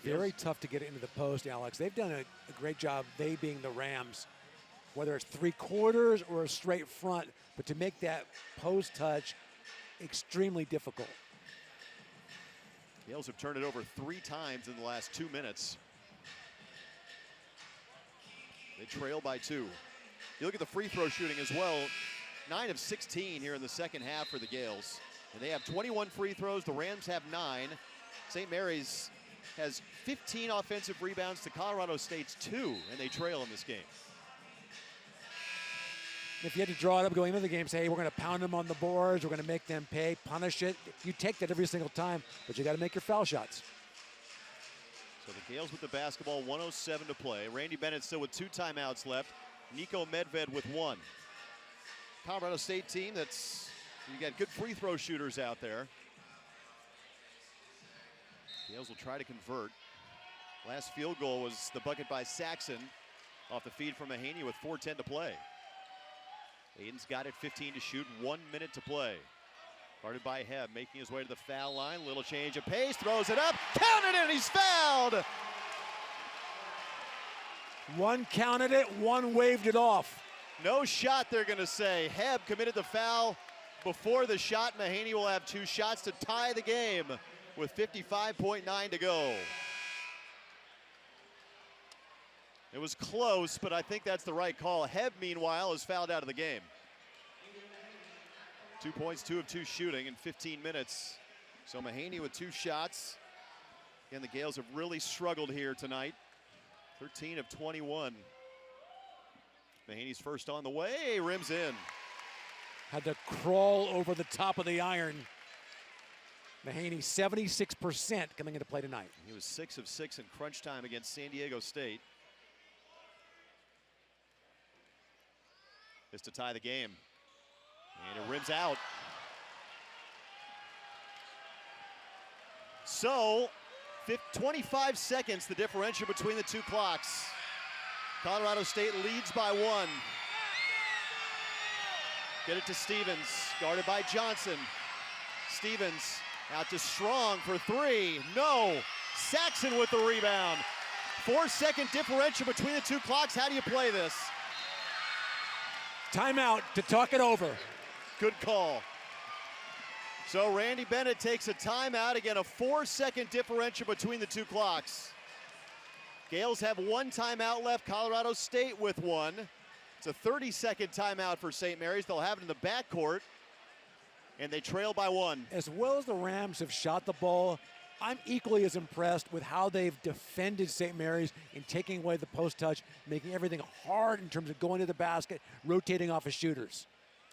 Very tough to get it into the post, Alex. They've done a great job, they being the Rams, whether it's 3/4 or a straight front, but to make that post touch extremely difficult. Gales have turned it over 3 times in the last 2 minutes. They trail by 2. You look at the free throw shooting as well. 9 of 16 here in the second half for the Gales. And they have 21 free throws. The Rams have 9. St. Mary's has 15 offensive rebounds to Colorado State's 2, and they trail in this game. If you had to draw it up going into the game, say, hey, we're going to pound them on the boards, we're going to make them pay, punish it. You take that every single time, but you got to make your foul shots. So the Gales with the basketball, 1:07 to play. Randy Bennett still with 2 timeouts left. Nico Medved with 1. Colorado State team you got good free throw shooters out there. Gales will try to convert. Last field goal was the bucket by Saxon off the feed from Mahaney with 4:10 to play. Aiden's got it, 15 to shoot, 1 minute to play. Guarded by Hebb, making his way to the foul line. Little change of pace, throws it up, counted it, he's fouled! One counted it, one waved it off. No shot, they're going to say. Hebb committed the foul before the shot. Mahaney will have 2 shots to tie the game with 55.9 to go. It was close, but I think that's the right call. Hebb, meanwhile, is fouled out of the game. 2 points, 2 of 2 shooting in 15 minutes. So Mahaney with 2 shots. Again, the Gales have really struggled here tonight. 13 of 21. Mahaney's first on the way, rims in. Had to crawl over the top of the iron. Mahaney, 76% coming into play tonight. He was 6 of 6 in crunch time against San Diego State. Is to tie the game. And it rims out. So, 25 seconds, the differential between the 2 clocks. Colorado State leads by 1. Get it to Stevens, guarded by Johnson. Stevens out to Strong for 3. No. Saxon with the rebound. 4-second differential between the 2 clocks. How do you play this? Timeout to talk it over. Good call. So Randy Bennett takes a timeout. Again, a 4-second differential between the 2 clocks. Gales have 1 timeout left. Colorado State with 1. It's a 30-second timeout for St. Mary's. They'll have it in the backcourt. And they trail by 1. As well as the Rams have shot the ball, I'm equally as impressed with how they've defended St. Mary's in taking away the post touch, making everything hard in terms of going to the basket, rotating off of shooters.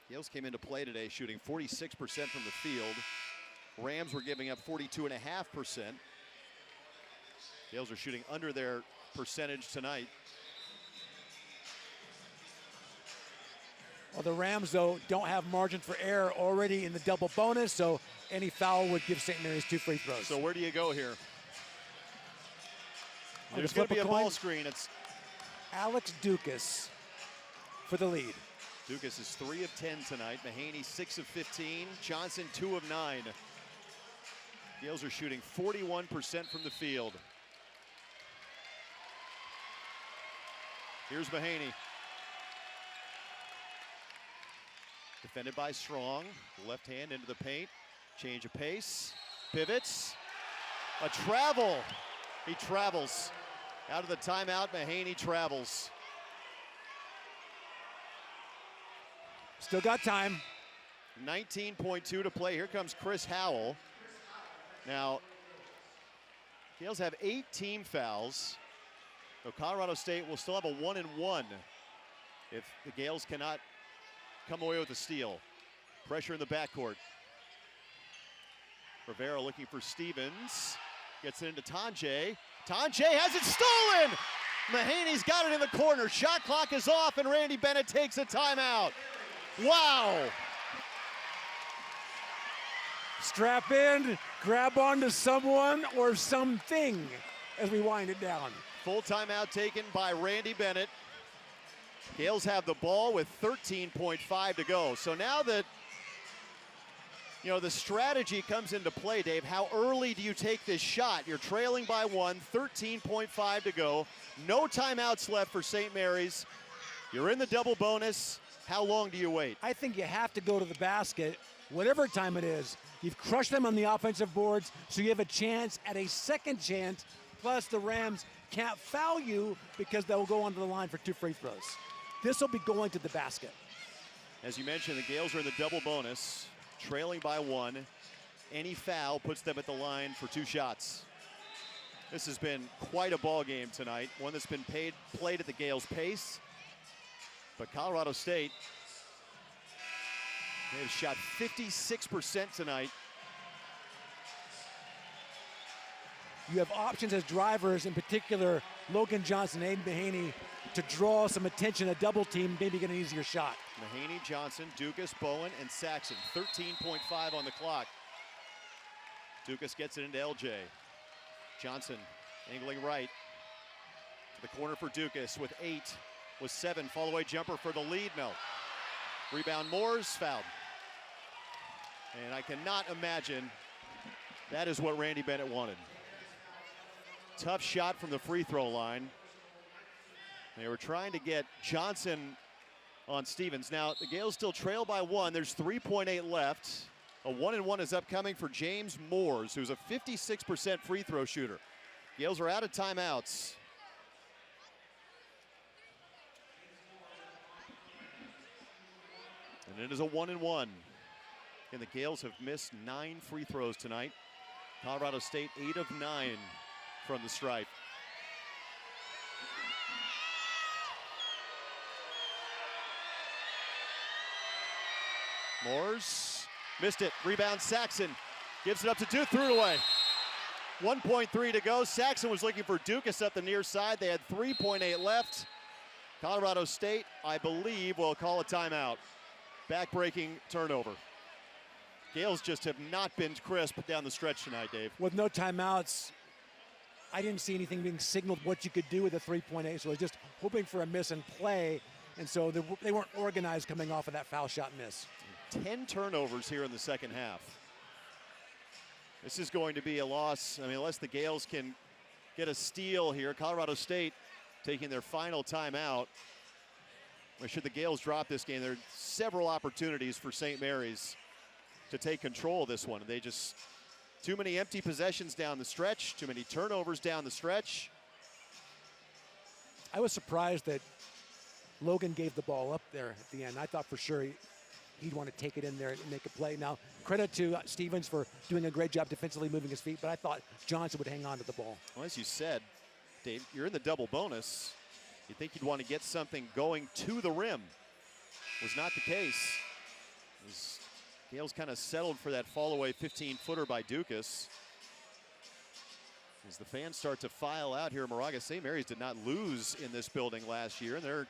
Gales came into play today shooting 46% from the field. Rams were giving up 42.5%. Gales are shooting under their percentage tonight. Well, the Rams, though, don't have margin for error already in the double bonus, so any foul would give St. Mary's 2 free throws. So where do you go here? There's going to be a ball screen. It's Alex Dukas for the lead. Dukas is 3 of 10 tonight. Mahaney 6 of 15. Johnson 2 of 9. Gales are shooting 41% from the field. Here's Mahaney. Defended by Strong. Left hand into the paint. Change of pace. Pivots. A travel. He travels. Out of the timeout, Mahaney travels. Still got time. 19.2 to play. Here comes Chris Howell. Now, Gales have 8 team fouls. So Colorado State will still have a 1-and-1 if the Gales cannot come away with a steal. Pressure in the backcourt. Rivera looking for Stevens. Gets it into Tonje. Tonje has it stolen! Mahaney's got it in the corner. Shot clock is off, and Randy Bennett takes a timeout. Wow! Strap in, grab onto someone or something as we wind it down. Full timeout taken by Randy Bennett. Gales have the ball with 13.5 to go. So now that, the strategy comes into play, Dave. How early do you take this shot? You're trailing by 1, 13.5 to go. No timeouts left for St. Mary's. You're in the double bonus. How long do you wait? I think you have to go to the basket, whatever time it is. You've crushed them on the offensive boards, so you have a chance at a second chance. Plus, the Rams can't foul you because they'll go onto the line for 2 free throws. This will be going to the basket. As you mentioned, the Gales are in the double bonus, trailing by 1. Any foul puts them at the line for 2 shots. This has been quite a ball game tonight, one that's been played at the Gales' pace. But Colorado State, they've shot 56% tonight. You have options as drivers, in particular, Logan Johnson, Aiden Mahaney, to draw some attention, a double team, maybe get an easier shot. Mahaney, Johnson, Dukas, Bowen, and Saxon. 13.5 on the clock. Dukas gets it into LJ. Johnson angling right. To the corner for Dukas with 8, with 7. Fall away jumper for the lead, no. Rebound Moores, fouled. And I cannot imagine that is what Randy Bennett wanted. Tough shot from the free throw line. They were trying to get Johnson on Stevens. Now, the Gales still trail by 1. There's 3.8 left. A 1-and-1 is upcoming for James Moores, who's a 56% free throw shooter. Gales are out of timeouts. And it is a 1-and-1. And the Gales have missed 9 free throws tonight. Colorado State 8 of 9 from the stripe. Moores missed it. Rebound Saxon. Gives it up to Duke. Threw it away. 1.3 to go. Saxon was looking for Dukas up the near side. They had 3.8 left. Colorado State, I believe, will call a timeout. Back-breaking turnover. Gales just have not been crisp down the stretch tonight, Dave. With no timeouts, I didn't see anything being signaled what you could do with a 3.8, so I was just hoping for a miss and play, and so they weren't organized coming off of that foul shot miss. 10 turnovers here in the second half. This is going to be a loss. I mean, unless the Gales can get a steal here. Colorado State taking their final timeout. Or should the Gales drop this game, there are several opportunities for St. Mary's to take control of this one. They just, too many empty possessions down the stretch, too many turnovers down the stretch. I was surprised that Logan gave the ball up there at the end. I thought for sure he'd want to take it in there and make a play. Now, credit to Stevens for doing a great job defensively moving his feet, but I thought Johnson would hang on to the ball. Well, as you said, Dave, you're in the double bonus. You'd think you'd want to get something going to the rim. Was not the case. Gales kind of settled for that fall-away 15-footer by Dukas. As the fans start to file out here, Moraga St. Mary's did not lose in this building last year, and they're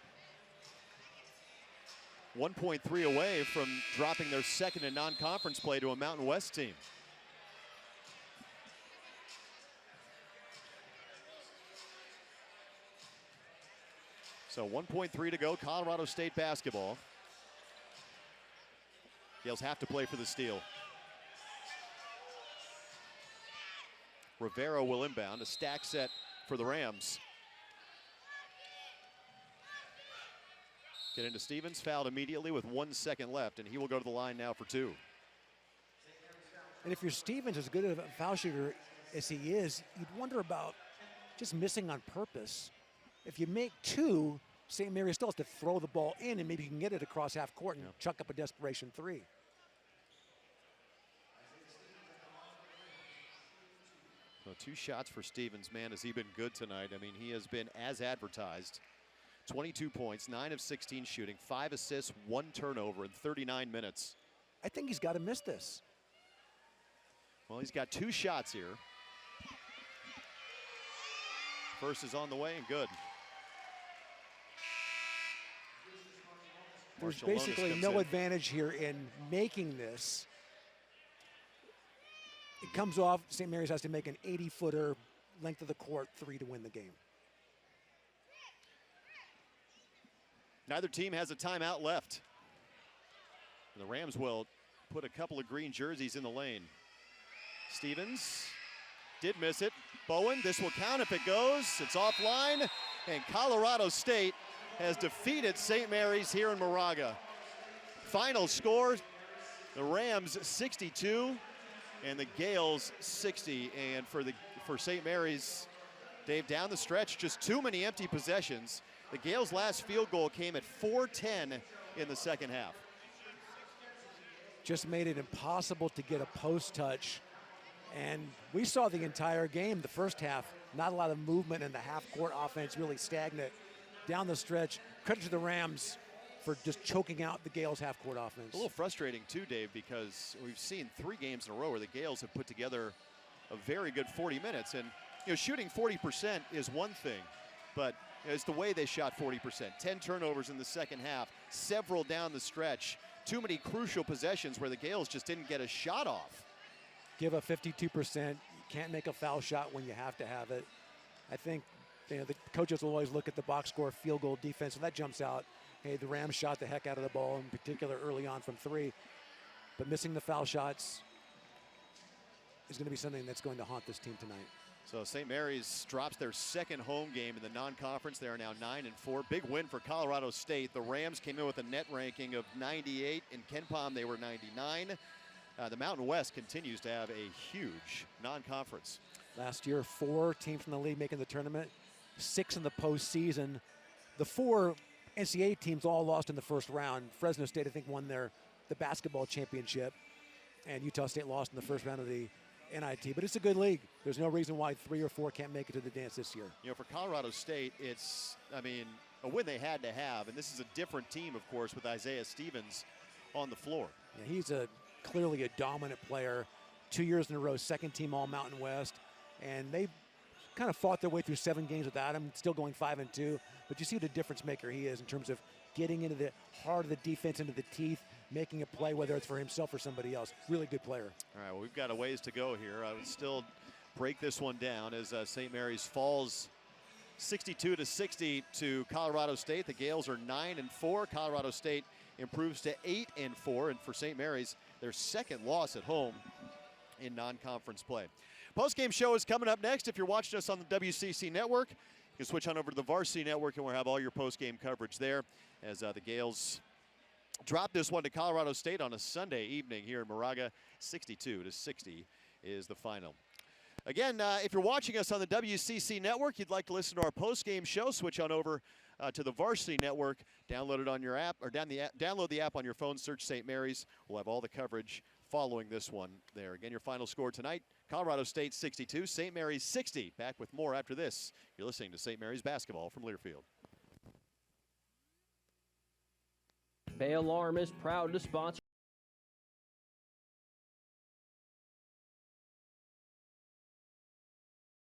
1.3 away from dropping their second in non-conference play to a Mountain West team. So 1.3 to go, Colorado State basketball. Gales have to play for the steal. Rivera will inbound, a stack set for the Rams. Get into Stevens, fouled immediately with 1 second left, and he will go to the line now for 2. And if you're Stevens, as good of a foul shooter as he is, you'd wonder about just missing on purpose. If you make 2, St. Mary's still has to throw the ball in, and maybe you can get it across half court and chuck up a desperation 3. Well, 2 shots for Stevens. Man, has he been good tonight. I mean, he has been as advertised. 22 points, 9 of 16 shooting, 5 assists, 1 turnover in 39 minutes. I think he's got to miss this. Well, he's got 2 shots here. First is on the way and good. There's Marshallonis basically comes no in. advantage here in making this. It comes off, St. Mary's has to make an 80-footer, length of the court, 3 to win the game. Neither team has a timeout left. The Rams will put a couple of green jerseys in the lane. Stevens did miss it. Bowen, this will count if it goes. It's offline, and Colorado State has defeated St. Mary's here in Moraga. Final score, the Rams 62 and the Gales 60. And for St. Mary's, Dave, down the stretch, just too many empty possessions. The Gales' last field goal came at 4:10 in the second half. Just made it impossible to get a post touch. And we saw the entire game, the first half, not a lot of movement, and the half-court offense really stagnant. Down the stretch, credit to the Rams for just choking out the Gales' half-court offense. A little frustrating too, Dave, because we've seen 3 games in a row where the Gales have put together a very good 40 minutes. And shooting 40% is one thing, but it's the way they shot 40%. 10 turnovers in the second half, several down the stretch. Too many crucial possessions where the Gales just didn't get a shot off. Give a 52%. You can't make a foul shot when you have to have it. I think the coaches will always look at the box score, field goal, defense, and that jumps out. Hey, the Rams shot the heck out of the ball, in particular early on from 3. But missing the foul shots is going to be something that's going to haunt this team tonight. So St. Mary's drops their second home game in the non-conference. They are now 9-4. Big win for Colorado State. The Rams came in with a net ranking of 98. In KenPom, they were 99. The Mountain West continues to have a huge non-conference. Last year, 4 teams from the league making the tournament, 6 in the postseason. The 4 NCAA teams all lost in the first round. Fresno State, I think, won the basketball championship, and Utah State lost in the first round of the NIT. But it's a good league. There's no reason why 3 or 4 can't make it to the dance this year. For Colorado State, it's, a win they had to have. And this is a different team, of course, with Isaiah Stevens on the floor. Yeah, he's clearly a dominant player. 2 years in a row, second team All Mountain West. And they kind of fought their way through 7 games without him, still going 5-2. But you see what a difference maker he is in terms of getting into the heart of the defense, into the teeth, making a play, whether it's for himself or somebody else. Really good player. All right, well, we've got a ways to go here. I would still break this one down as St. Mary's falls 62-60 to Colorado State. The Gales are 9-4. Colorado State improves to 8-4. And for St. Mary's, their second loss at home in non-conference play. Post-game show is coming up next. If you're watching us on the WCC Network, you can switch on over to the Varsity Network, and we'll have all your post-game coverage there as the Gales drop this one to Colorado State on a Sunday evening here in Moraga. 62-60 is the final. Again, if you're watching us on the WCC Network, you'd like to listen to our post-game show, switch on over to the Varsity Network, download it on your app, or download the app on your phone, search St. Mary's. We'll have all the coverage following this one there. Again, your final score tonight, Colorado State 62, St. Mary's 60. Back with more after this. You're listening to St. Mary's basketball from Learfield. Bay Alarm is proud to sponsor